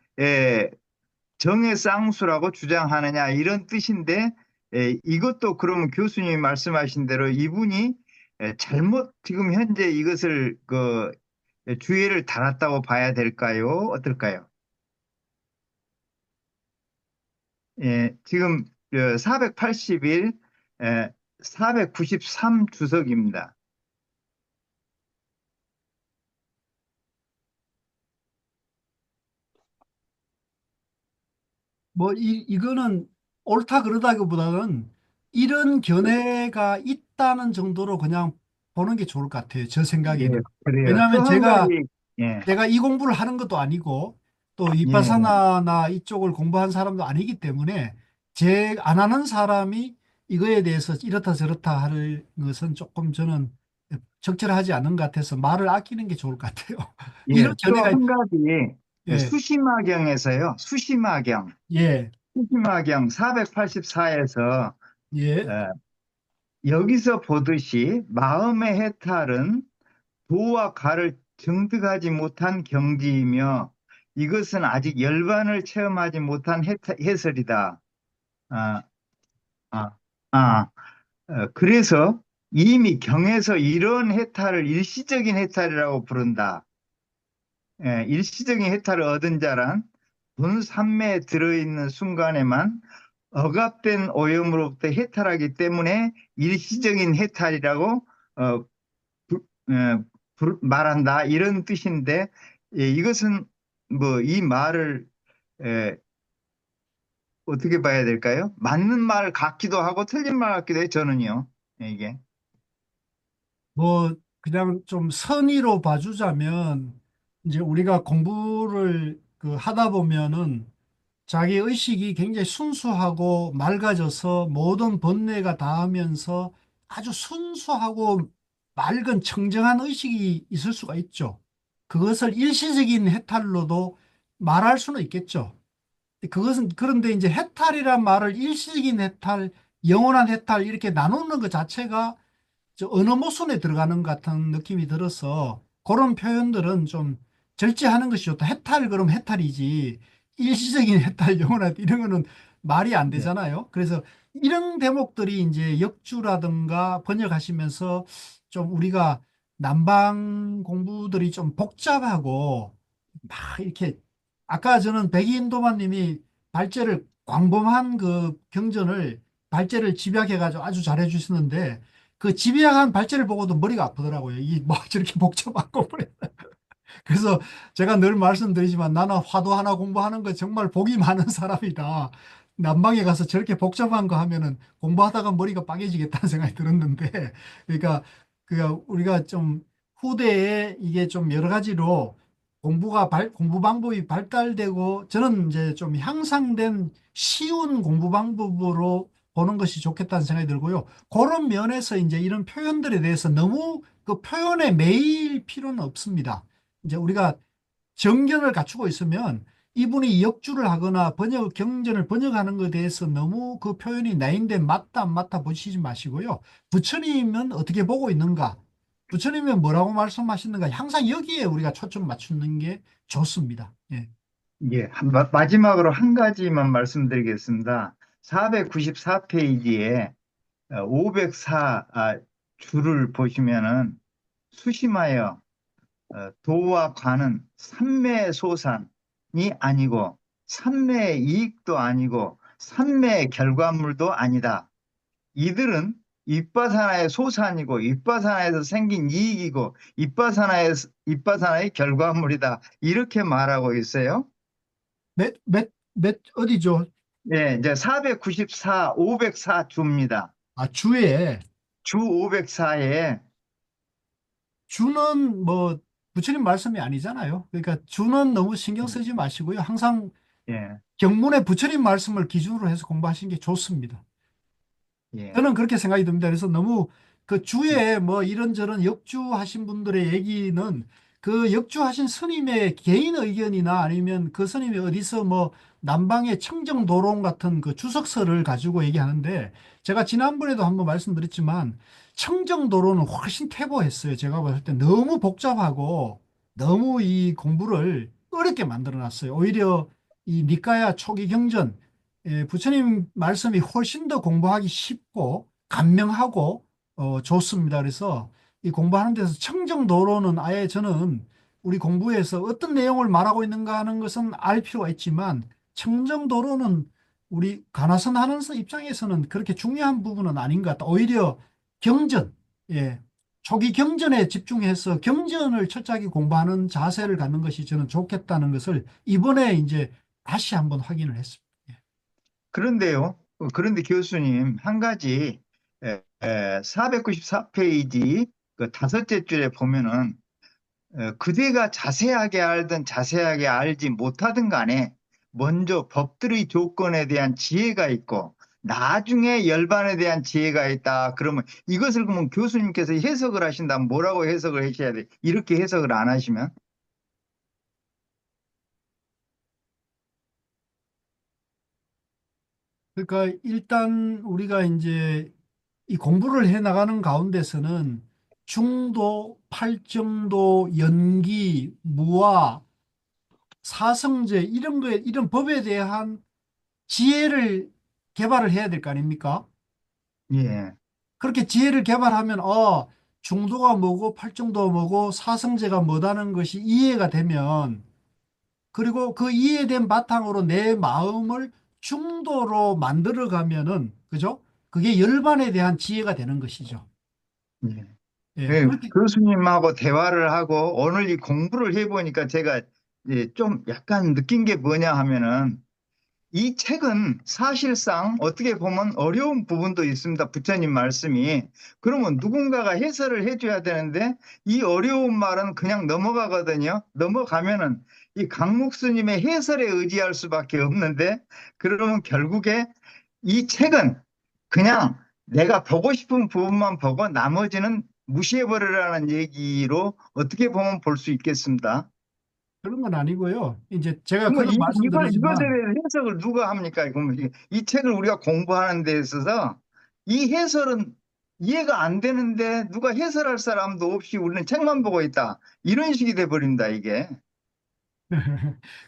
정의 쌍수라고 주장하느냐 이런 뜻인데 이것도 그러면 교수님이 말씀하신 대로 이분이 잘못 지금 현재 이것을 주의를 달았다고 봐야 될까요? 어떨까요? 예, 지금 481, 493 주석입니다. 뭐 이거는 옳다 그러다기보다는 이런 견해가 있다는 정도로 그냥 보는 게 좋을 것 같아요. 저 예, 생각에는. 그래요. 또 왜냐하면 한 제가 가지, 예, 제가 이 공부를 하는 것도 아니고 또 예, 이파사나나 이쪽을 공부한 사람도 아니기 때문에 제 안 하는 사람이 이거에 대해서 이렇다 저렇다 할 것은 조금 저는 적절하지 않은 것 같아서 말을 아끼는 게 좋을 것 같아요. 예, 이런 또 견해가 한 가지, 예, 예, 수시마경에서요, 수시마경, 예, 수시마경 484에서, 예. 여기서 보듯이 마음의 해탈은 도와 가를 정득하지 못한 경지이며 이것은 아직 열반을 체험하지 못한 해설이다. 아, 아, 아, 그래서 이미 경에서 이런 해탈을 일시적인 해탈이라고 부른다. 예, 일시적인 해탈을 얻은 자란 본 삼매에 들어있는 순간에만 억압된 오염으로부터 해탈하기 때문에 일시적인 해탈이라고 어, 부- 어, 말한다 이런 뜻인데 예, 이것은 뭐 이 말을 에, 어떻게 봐야 될까요? 맞는 말 같기도 하고 틀린 말 같기도 해요. 저는요. 예, 이게 뭐 그냥 좀 선의로 봐주자면 이제 우리가 공부를 그 하다 보면은 자기 의식이 굉장히 순수하고 맑아져서 모든 번뇌가 닿으면서 아주 순수하고 맑은 청정한 의식이 있을 수가 있죠. 그것을 일시적인 해탈로도 말할 수는 있겠죠. 그것은 그런데 이제 해탈이란 말을 일시적인 해탈, 영원한 해탈 이렇게 나누는 것 자체가 저 언어 모순에 들어가는 것 같은 느낌이 들어서 그런 표현들은 좀 절제하는 것이 좋다. 해탈 그럼 해탈이지 일시적인 해탈 영원한 이런 거는 말이 안 네. 되잖아요. 그래서 이런 대목들이 이제 역주라든가 번역하시면서 좀 우리가 남방 공부들이 좀 복잡하고 막 이렇게 아까 저는 백이인도마님이 발제를 광범한 그 경전을 발제를 집약해가지고 아주 잘해 주시는데 그 집약한 발제를 보고도 머리가 아프더라고요. 이 뭐 저렇게 복잡한 거를. 그래서 제가 늘 말씀드리지만 나는 화도 하나 공부하는 거 정말 복이 많은 사람이다. 남방에 가서 저렇게 복잡한 거 하면은 공부하다가 머리가 빠개지겠다는 생각이 들었는데, 그러니까 우리가 좀 후대에 이게 좀 여러 가지로 공부 방법이 발달되고 저는 이제 좀 향상된 쉬운 공부 방법으로 보는 것이 좋겠다는 생각이 들고요. 그런 면에서 이제 이런 표현들에 대해서 너무 그 표현에 매일 필요는 없습니다. 이제 우리가 정견을 갖추고 있으면 이분이 역주를 하거나 경전을 번역하는 것에 대해서 너무 그 표현이 나인데 맞다 안 맞다 보시지 마시고요. 부처님은 어떻게 보고 있는가? 부처님은 뭐라고 말씀하시는가? 항상 여기에 우리가 초점 맞추는 게 좋습니다. 예. 예, 마지막으로 한 가지만 말씀드리겠습니다. 494페이지에 504 줄을 보시면은 수심하여 도와 관은 삼매의 소산이 아니고 삼매의 이익도 아니고 삼매의 결과물도 아니다. 이들은 윗바사나의 소산이고 윗바사나에서 생긴 이익이고 윗바사나의 결과물이다. 이렇게 말하고 있어요. 어디죠? 네, 이제 494, 504 주입니다. 아, 주에. 주 504에 주는 뭐 부처님 말씀이 아니잖아요. 그러니까 주는 너무 신경 쓰지 마시고요. 항상 예, 경문의 부처님 말씀을 기준으로 해서 공부하시는 게 좋습니다. 예, 저는 그렇게 생각이 듭니다. 그래서 너무 그 주에 뭐 이런저런 역주하신 분들의 얘기는 그 역주하신 스님의 개인 의견이나 아니면 그 스님이 어디서 뭐 남방의 청정도론 같은 그 주석서를 가지고 얘기하는데 제가 지난번에도 한번 말씀드렸지만 청정도론은 훨씬 퇴보했어요. 제가 봤을 때 너무 복잡하고 너무 이 공부를 어렵게 만들어 놨어요. 오히려 이 니까야 초기 경전 부처님 말씀이 훨씬 더 공부하기 쉽고 간명하고 좋습니다. 그래서 이 공부하는 데서 청정도로는 아예 저는 우리 공부에서 어떤 내용을 말하고 있는가 하는 것은 알 필요가 있지만 청정도로는 우리 가나선 하는 입장에서는 그렇게 중요한 부분은 아닌 것 같다. 오히려 경전, 예, 초기 경전에 집중해서 경전을 철저하게 공부하는 자세를 갖는 것이 저는 좋겠다는 것을 이번에 이제 다시 한번 확인을 했습니다. 예. 그런데요, 그런데 교수님, 한 가지, 494페이지 그 다섯째 줄에 보면은, 그대가 자세하게 알든 자세하게 알지 못하든 간에, 먼저 법들의 조건에 대한 지혜가 있고, 나중에 열반에 대한 지혜가 있다. 그러면 이것을 그러면 교수님께서 해석을 하신다면 뭐라고 해석을 하셔야 돼? 이렇게 해석을 안 하시면? 그러니까 일단 우리가 이제 이 공부를 해 나가는 가운데서는 중도, 팔정도, 연기, 무아, 사성제 이런 법에 대한 지혜를 개발을 해야 될 거 아닙니까? 예, 그렇게 지혜를 개발하면 중도가 뭐고 팔정도가 뭐고 사성제가 뭐다는 것이 이해가 되면 그리고 그 이해된 바탕으로 내 마음을 중도로 만들어 가면은 그죠? 그게 열반에 대한 지혜가 되는 것이죠. 예. 예, 예, 그렇게 교수님하고 대화를 하고 오늘 이 공부를 해보니까 제가 좀 약간 느낀 게 뭐냐 하면은 이 책은 사실상 어떻게 보면 어려운 부분도 있습니다. 부처님 말씀이. 그러면 누군가가 해설을 해줘야 되는데 이 어려운 말은 그냥 넘어가거든요. 넘어가면은 이 강목 스님의 해설에 의지할 수밖에 없는데 그러면 결국에 이 책은 그냥 내가 보고 싶은 부분만 보고 나머지는 무시해버리라는 얘기로 어떻게 보면 볼 수 있겠습니다. 그런 건 아니고요. 이제 제가 그러면 거듭 이것에 말씀드리지만 대해서 해석을 누가 합니까? 그러면 이 책을 우리가 공부하는 데 있어서 이 해설은 이해가 안 되는데 누가 해설할 사람도 없이 우리는 책만 보고 있다. 이런 식이 돼 버린다, 이게.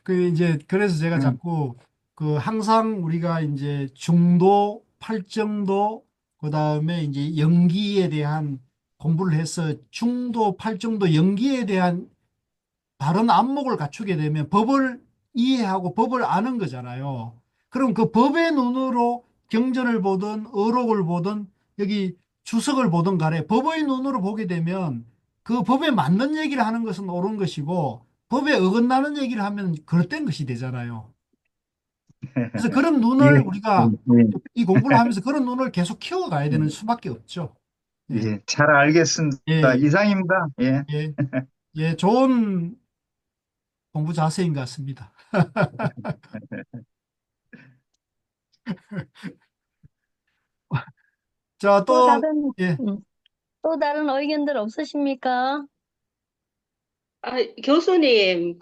그 이제 그래서 제가 음, 자꾸 그 항상 우리가 이제 중도, 팔정도, 그다음에 이제 연기에 대한 공부를 해서 중도, 팔정도, 연기에 대한 바른 안목을 갖추게 되면 법을 이해하고 법을 아는 거잖아요. 그럼 그 법의 눈으로 경전을 보든 어록을 보든 여기 주석을 보든 간에 법의 눈으로 보게 되면 그 법에 맞는 얘기를 하는 것은 옳은 것이고 법에 어긋나는 얘기를 하면 그릇된 것이 되잖아요. 그래서 그런 예, 눈을 우리가 예, 이 공부를 하면서 그런 눈을 계속 키워가야 되는 수밖에 없죠. 예, 예, 잘 알겠습니다. 예, 이상입니다. 예. 예, 예, 좋은 공부 자세인 것 같습니다. 자, 또 또, 다른, 예, 음, 또 다른 의견들 없으십니까? 아, 교수님,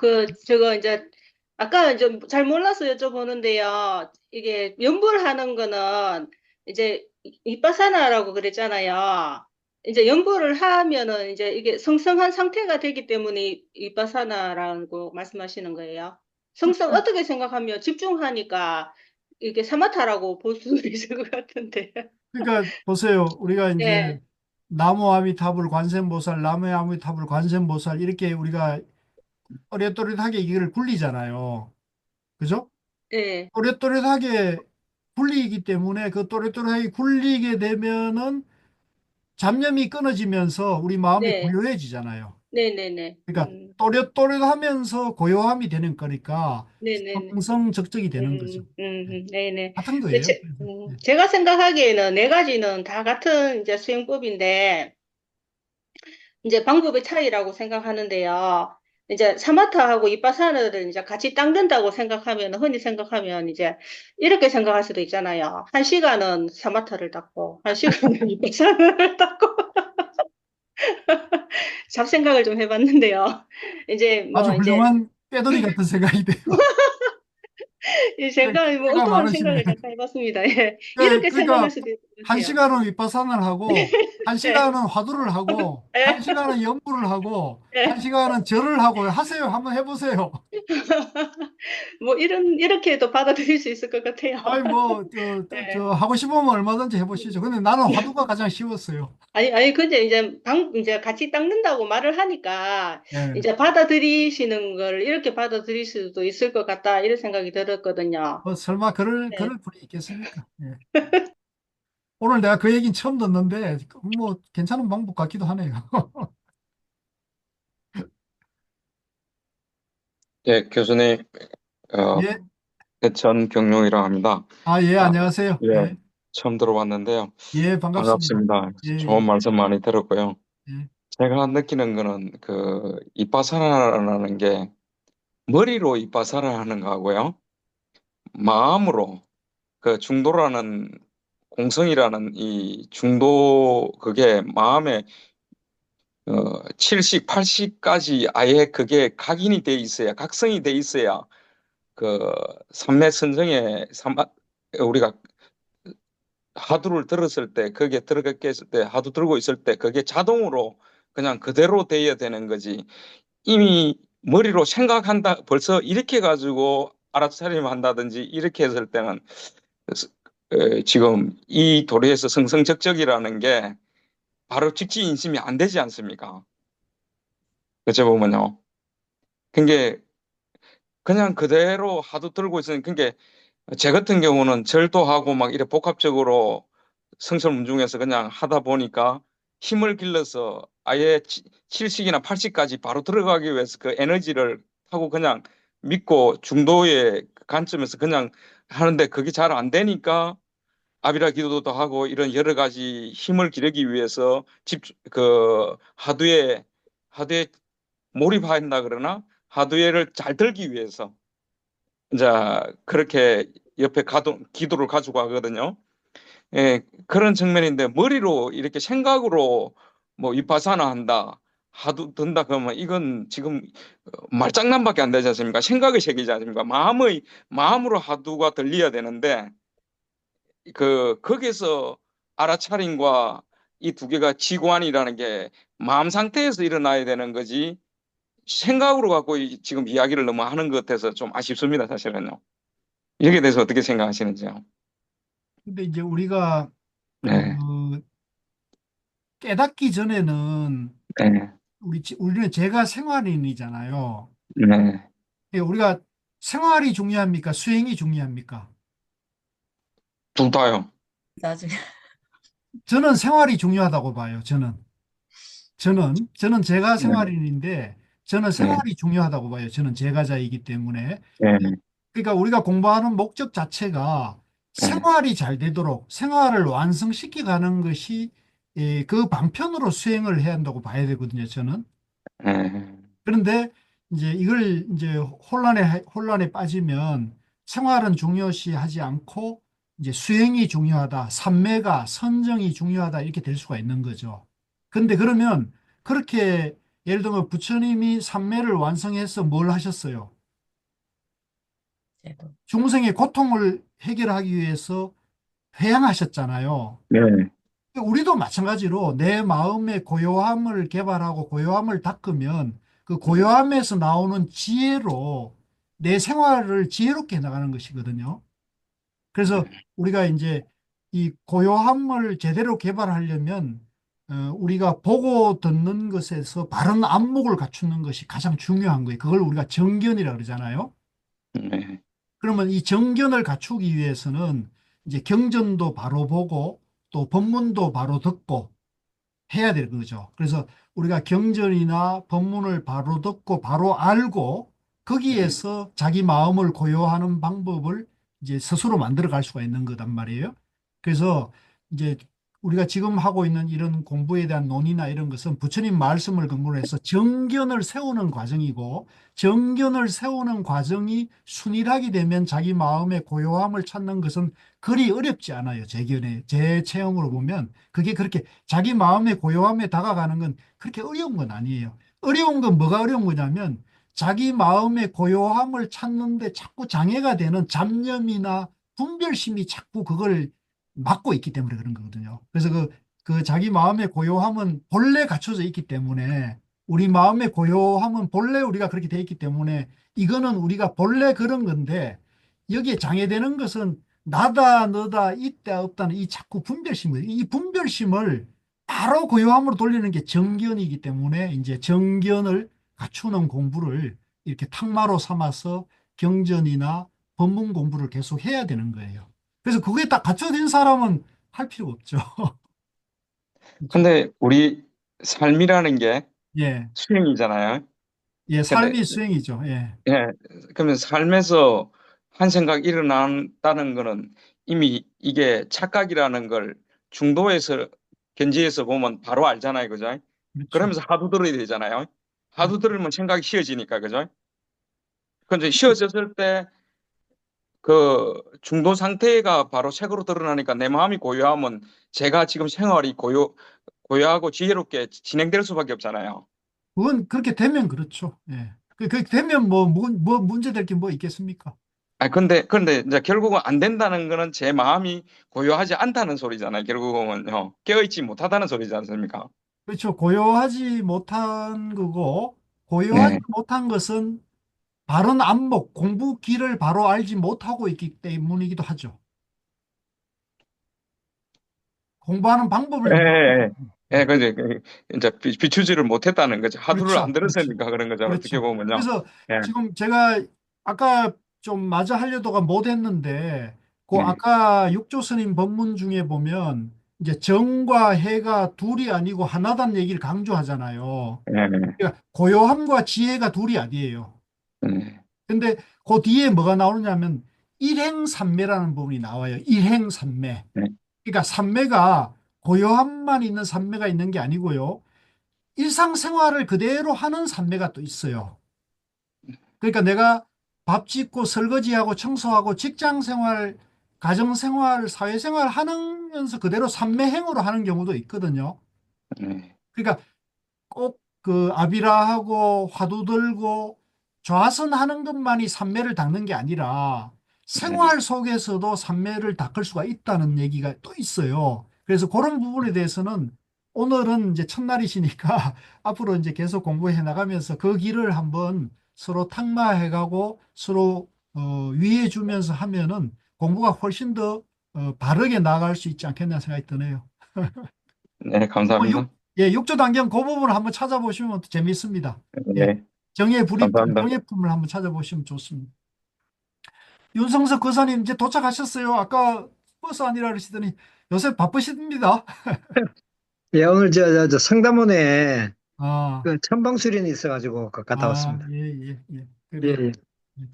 저거, 이제, 아까 좀 잘 몰라서 여쭤보는데요. 이게, 연불 하는 거는, 이제, 이빠사나라고 그랬잖아요. 이제, 연불을 하면은, 이제, 이게 성성한 상태가 되기 때문에 이빠사나라고 말씀하시는 거예요. 성성, 어떻게 생각하면 집중하니까, 이게 사마타라고 볼 수 있을 것 같은데. 그러니까 보세요. 우리가 이제 예, 나무 아미타불 관세음보살, 나무 아미타불 관세음보살 이렇게 우리가 또렷또렷하게 이걸 굴리잖아요. 그죠? 예, 또렷또렷하게 굴리기 때문에 그 또렷또렷하게 굴리게 되면은 잡념이 끊어지면서 우리 마음이 네, 고요해지잖아요. 네네네. 그러니까 또렷또렷하면서 고요함이 되는 거니까 네네네. 성성적적이 되는 거죠. 네네. 같은 근데 거예요. 예. 제가 생각하기에는 네 가지는 다 같은 이제 수행법인데, 이제 방법의 차이라고 생각하는데요. 이제 사마타하고 이빠사나를 이제 같이 닦는다고 생각하면, 흔히 생각하면 이제 이렇게 생각할 수도 있잖아요. 한 시간은 사마타를 닦고, 한 시간은 이빠사나를 닦고, 잡생각을 좀 해봤는데요. 이제 아주 뭐 이제 훌륭한 빼돌이 같은 생각이 돼요. 이 생각, 뭐 깨가 엉뚱한 많으시네. 생각을 잠깐 해봤습니다. 예. 이렇게 생각할 그러니까 수도 있을 것 한 같아요. 시간은 윗바산을 하고 한 네. 시간은 화두를 하고 한 예. 시간은 연구를 하고 한 예. 시간은 절을 하고 하세요. 한번 해보세요. 뭐 이렇게도 받아들일 수 있을 것 같아요. 아니 뭐 예. 하고 싶으면 얼마든지 해보시죠. 근데 나는 화두가 가장 쉬웠어요. 아니, 근데 이제 같이 닦는다고 말을 하니까, 예. 이제 받아들이시는 걸 이렇게 받아들일 수도 있을 것 같다, 이런 생각이 들었거든요. 뭐 설마 네. 그럴 분이 있겠습니까? 예. 오늘 내가 그 얘기는 처음 듣는데 뭐 괜찮은 방법 같기도 하네요. 네, 교수님, 어, 예, 대천경룡이라고 합니다. 아, 예, 아, 안녕하세요. 예, 예, 처음 들어봤는데요. 예, 반갑습니다. 반갑습니다. 예, 좋은 예, 말씀 많이 들었고요. 예. 제가 느끼는 거는 그 이빠사라는 게 머리로 이빠사라 하는 거하고요. 마음으로 그 중도라는 공성이라는 이 중도 그게 마음에 7식, 8식까지 아예 그게 각인이 돼 있어야 각성이 돼 있어야 그 삼매 선정에 우리가 하두를 들었을 때, 거기에 들어갔게 했을 때, 하두 들고 있을 때, 그게 자동으로 그냥 그대로 돼야 되는 거지. 이미 머리로 생각한다, 벌써 이렇게 가지고 알아차림 한다든지 이렇게 했을 때는 지금 이 도리에서 성성적적이라는 게 바로 직지인심이 안 되지 않습니까? 어째 보면요. 그게 그냥 그대로 하두 들고 있으니, 그게 제 같은 경우는 절도 하고 막 이래 복합적으로 성설문중에서 그냥 하다 보니까 힘을 길러서 아예 7식이나 8식까지 바로 들어가기 위해서 그 에너지를 하고 그냥 믿고 중도의 관점에서 그냥 하는데 그게 잘 안 되니까 아비라 기도도 하고 이런 여러 가지 힘을 기르기 위해서 하두에 몰입한다 그러나 하두에를 잘 들기 위해서 이제 그렇게 옆에 기도를 가지고 하거든요. 예, 그런 측면인데 머리로 이렇게 생각으로 뭐 위파사나 한다, 하두 든다 그러면 이건 지금 말장난밖에 안 되지 않습니까? 생각의 세계지 않습니까? 마음으로 하두가 들려야 되는데 거기서 알아차림과 이 두 개가 지관이라는 게 마음 상태에서 일어나야 되는 거지 생각으로 갖고 지금 이야기를 너무 하는 것 같아서 좀 아쉽습니다, 사실은요. 여기에 대해서 어떻게 생각하시는지요? 근데 이제 우리가 네, 그 깨닫기 전에는 네, 우리는 제가 생활인이잖아요. 네. 예, 우리가 생활이 중요합니까? 수행이 중요합니까? 둘 다요. 나중에. 저는 생활이 중요하다고 봐요. 저는 제가 네, 생활인인데 저는 네, 생활이 중요하다고 봐요. 저는 제가자이기 때문에. 네, 그러니까 우리가 공부하는 목적 자체가 네, 생활이 잘 되도록 생활을 완성시켜 가는 것이 그 방편으로 수행을 해야 한다고 봐야 되거든요, 저는. 네, 그런데 이제 이걸 이제 혼란에 빠지면 생활은 중요시하지 않고 이제 수행이 중요하다, 삼매가 선정이 중요하다 이렇게 될 수가 있는 거죠. 근데 그러면 그렇게 예를 들면 부처님이 삼매를 완성해서 뭘 하셨어요? 제도. 중생의 고통을 해결하기 위해서 회양하셨잖아요. 네, 우리도 마찬가지로 내 마음의 고요함을 개발하고 고요함을 닦으면 그 고요함에서 나오는 지혜로 내 생활을 지혜롭게 해나가는 것이거든요. 그래서 우리가 이제 이 고요함을 제대로 개발하려면 우리가 보고 듣는 것에서 바른 안목을 갖추는 것이 가장 중요한 거예요. 그걸 우리가 정견이라고 그러잖아요. 네, 그러면 이 정견을 갖추기 위해서는 이제 경전도 바로 보고 또 법문도 바로 듣고 해야 되는 거죠. 그래서 우리가 경전이나 법문을 바로 듣고 바로 알고 거기에서 자기 마음을 고요하는 방법을 이제 스스로 만들어 갈 수가 있는 거단 말이에요. 그래서 이제 우리가 지금 하고 있는 이런 공부에 대한 논의나 이런 것은 부처님 말씀을 근거로 해서 정견을 세우는 과정이고 정견을 세우는 과정이 순일하게 되면 자기 마음의 고요함을 찾는 것은 그리 어렵지 않아요. 제 체험으로 보면 그게 그렇게 자기 마음의 고요함에 다가가는 건 그렇게 어려운 건 아니에요. 어려운 건 뭐가 어려운 거냐면 자기 마음의 고요함을 찾는데 자꾸 장애가 되는 잡념이나 분별심이 자꾸 그걸 막고 있기 때문에 그런 거거든요. 그래서 그 자기 마음의 고요함은 본래 갖춰져 있기 때문에 우리 마음의 고요함은 본래 우리가 그렇게 돼 있기 때문에 이거는 우리가 본래 그런 건데 여기에 장애되는 것은 나다 너다 있다 없다는 이 자꾸 분별심을 이 분별심을 바로 고요함으로 돌리는 게 정견이기 때문에 이제 정견을 갖추는 공부를 이렇게 탁마로 삼아서 경전이나 법문 공부를 계속 해야 되는 거예요. 그래서 그게 딱 갖춰진 사람은 할 필요가 없죠. 근데 우리 삶이라는 게 예, 수행이잖아요. 예, 근데 삶이 수행이죠. 예, 예, 그러면 삶에서 한 생각 일어난다는 거는 이미 이게 착각이라는 걸 중도에서 견지에서 보면 바로 알잖아요. 그죠? 그렇죠. 그러면서 하도 들어야 되잖아요. 하도 들으면 생각이 쉬워지니까. 그죠? 근데 쉬워졌을 때 그 중도 상태가 바로 색으로 드러나니까 내 마음이 고요하면 제가 지금 생활이 고요하고 지혜롭게 진행될 수밖에 없잖아요. 그건 그렇게 되면 그렇죠. 예. 그 되면 뭐 문제 될 게 뭐 있겠습니까? 근데 이제 결국은 안 된다는 거는 제 마음이 고요하지 않다는 소리잖아요. 결국은요. 깨어있지 못하다는 소리지 않습니까? 그렇죠. 고요하지 못한 거고, 고요하지 네. 못한 것은 바른 안목, 공부 길을 바로 알지 못하고 있기 때문이기도 하죠. 공부하는 방법을 예, 모르는 예, 거죠. 예. 예. 근데 이제 비추지를 못했다는 거죠. 하두를 그렇죠. 안 그렇죠. 들었으니까 그런 거죠. 어떻게 그렇죠. 보면요. 그래서 예, 지금 제가 아까 좀 마저 하려다가 못했는데, 그 예, 아까 육조 스님 법문 중에 보면 이제 정과 해가 둘이 아니고 하나단 얘기를 강조하잖아요. 예, 그러니까 고요함과 지혜가 둘이 아니에요. 예, 근데 그 뒤에 뭐가 나오냐면 일행삼매라는 부분이 나와요. 일행삼매. 예, 그러니까 삼매가 고요함만 있는 삼매가 있는 게 아니고요. 일상생활을 그대로 하는 삼매가 또 있어요. 그러니까 내가 밥 짓고 설거지하고 청소하고 직장생활, 가정생활, 사회생활 하면서 그대로 삼매행으로 하는 경우도 있거든요. 예, 그러니까 꼭 그 아비라하고 화두 들고 좌선하는 것만이 삼매를 닦는 게 아니라 생활 속에서도 삼매를 닦을 수가 있다는 얘기가 또 있어요. 그래서 그런 부분에 대해서는 오늘은 이제 첫날이시니까 앞으로 이제 계속 공부해 나가면서 그 길을 한번 서로 탁마해가고 서로 위해 주면서 하면은 공부가 훨씬 더 바르게 나아갈 수 있지 않겠나 생각이 드네요. 네, 뭐 감사합니다. 예, 육조단경 그 부분을 한번 찾아보시면 재미있습니다. 예, 네, 정의 불이품, 감사합니다. 정의품을 한번 찾아보시면 좋습니다. 윤성석 거사님 이제 도착하셨어요. 아까 버스 아니라 그러시더니 요새 바쁘십니다. 예, 오늘 저 성담원에 아, 그 천방수련이 있어가지고 갔다 왔습니다. 예, 예, 예. 예, 그래요. 예.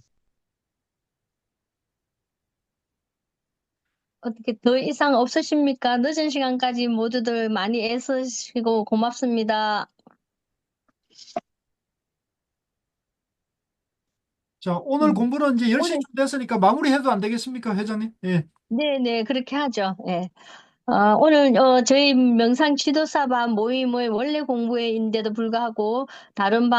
어떻게 더 이상 없으십니까? 늦은 시간까지 모두들 많이 애쓰시고 고맙습니다. 자, 오늘 공부는 이제 오늘 10시쯤 됐으니까 마무리해도 안 되겠습니까, 회장님? 예. 네네 그렇게 하죠. 예. 오늘 저희 명상 지도사반 모임의 원래 공부인데도 불구하고 다른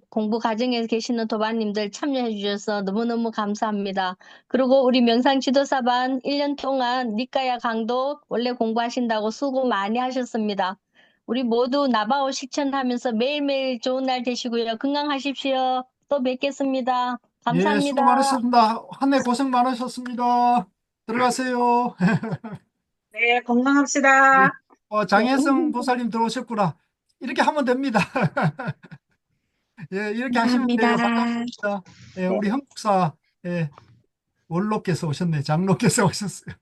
공부 과정에 계시는 도반님들 참여해 주셔서 너무너무 감사합니다. 그리고 우리 명상 지도사반 1년 동안 니까야 강도 원래 공부하신다고 수고 많이 하셨습니다. 우리 모두 나바오 실천하면서 매일매일 좋은 날 되시고요. 건강하십시오. 또 뵙겠습니다. 예, 수고 감사합니다. 많으셨습니다. 한 해 고생 많으셨습니다. 들어가세요. 네, 예, 건강합시다. 장혜성 보살님 들어오셨구나. 이렇게 하면 됩니다. 예, 이렇게 하시면 돼요. 반갑습니다. 예, 우리 한국사 예, 원로께서 오셨네. 장로께서 오셨어요.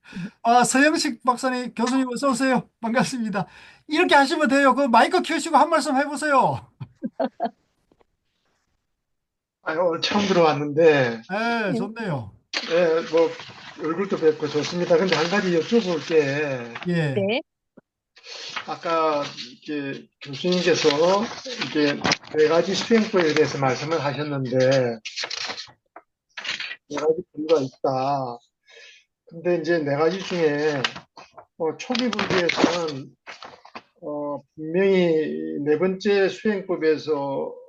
아, 서영식 박사님, 교수님 어서 오세요. 반갑습니다. 이렇게 하시면 돼요. 그 마이크 켜시고 한 말씀 해보세요. 오늘 처음 들어왔는데, 예, 좋네요. 예, 뭐, 얼굴도 뵙고 좋습니다. 근데 한 가지 여쭤볼 게, 예, 네. 아까 이렇게 교수님께서 이게 네 가지 수행법에 대해서 말씀을 하셨는데, 네 가지 부류가 있다. 근데 이제 네 가지 중에, 초기 불교에서는, 분명히 네 번째 수행법에서,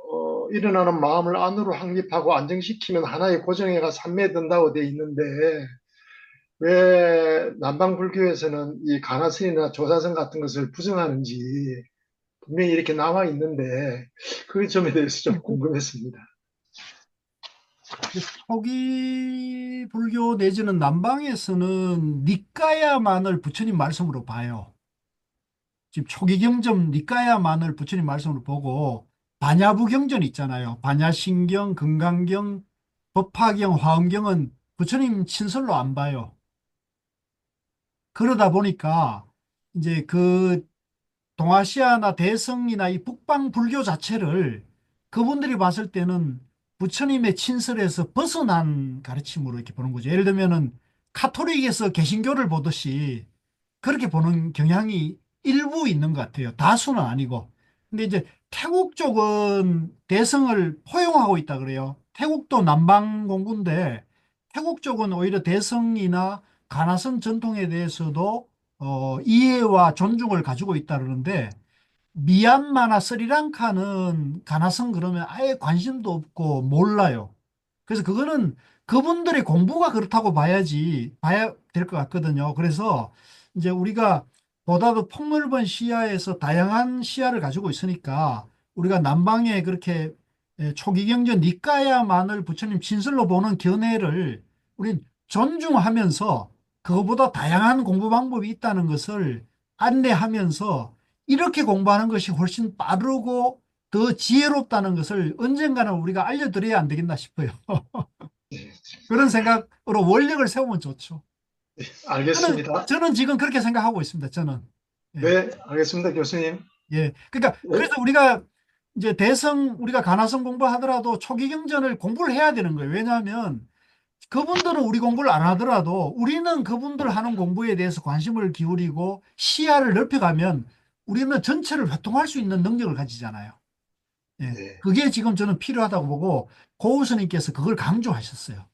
일어나는 마음을 안으로 확립하고 안정시키면 하나의 고정해가 삼매된다고 돼 있는데, 왜 남방불교에서는 이 가나스이나 조사성 같은 것을 부정하는지 분명히 이렇게 나와 있는데 그 점에 대해서 좀 궁금했습니다. 초기 불교 내지는 남방에서는 니까야만을 부처님 말씀으로 봐요. 지금 초기 경전 니까야만을 부처님 말씀으로 보고 반야부 경전 있잖아요. 반야신경, 금강경, 법화경, 화엄경은 부처님 친설로 안 봐요. 그러다 보니까 이제 그 동아시아나 대성이나 이 북방 불교 자체를 그분들이 봤을 때는 부처님의 친설에서 벗어난 가르침으로 이렇게 보는 거죠. 예를 들면은 카톨릭에서 개신교를 보듯이 그렇게 보는 경향이 일부 있는 것 같아요. 다수는 아니고. 근데 이제 태국 쪽은 대성을 포용하고 있다 그래요. 태국도 남방 공부인데 태국 쪽은 오히려 대성이나 가나성 전통에 대해서도 이해와 존중을 가지고 있다 그러는데 미얀마나 스리랑카는 가나성 그러면 아예 관심도 없고 몰라요. 그래서 그거는 그분들의 공부가 그렇다고 봐야 될 것 같거든요. 그래서 이제 우리가 보다도 폭넓은 시야에서 다양한 시야를 가지고 있으니까 우리가 남방에 그렇게 초기경전 니까야만을 부처님 친설로 보는 견해를 우린 존중하면서 그거보다 다양한 공부 방법이 있다는 것을 안내하면서 이렇게 공부하는 것이 훨씬 빠르고 더 지혜롭다는 것을 언젠가는 우리가 알려드려야 안 되겠나 싶어요. 그런 생각으로 원력을 세우면 좋죠. 알겠습니다. 저는 지금 그렇게 생각하고 있습니다. 저는. 예. 네, 알겠습니다, 교수님. 예. 그러니까 그래서 우리가 이제 우리가 가나성 공부하더라도 초기경전을 공부를 해야 되는 거예요. 왜냐하면 그분들은 우리 공부를 안 하더라도 우리는 그분들 하는 공부에 대해서 관심을 기울이고 시야를 넓혀가면 우리는 전체를 회통할 수 있는 능력을 가지잖아요. 예. 네, 그게 지금 저는 필요하다고 보고 고우스님께서 그걸 강조하셨어요.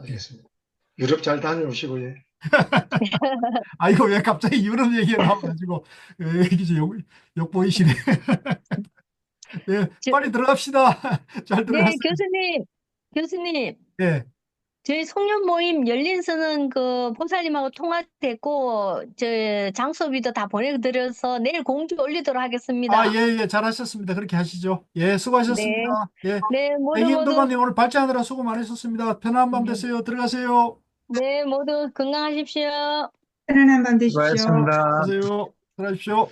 알겠습니다. 유럽 잘 다녀오시고요. 아, 이거 왜 갑자기 유럽 얘기가 나와가지고, 이제 욕 보이시네. 네, 저- 빨리 들어갑시다. 잘 네, 들어갔어요. 교수님, 네. 저희 송년 모임 열린서는 그 보살님하고 통화됐고, 장소비도 다 보내드려서 내일 공지 올리도록 하겠습니다. 아, 예, 잘하셨습니다. 그렇게 하시죠. 예, 수고하셨습니다. 예. 네, 모두 백인도마님 오늘 발제하느라 수고 많으셨습니다. 편안한 밤 네. 되세요. 들어가세요. 네, 모두 건강하십시오. 편안한 밤 되십시오. 수고하셨습니다. 들어가세요. 들어가십시오.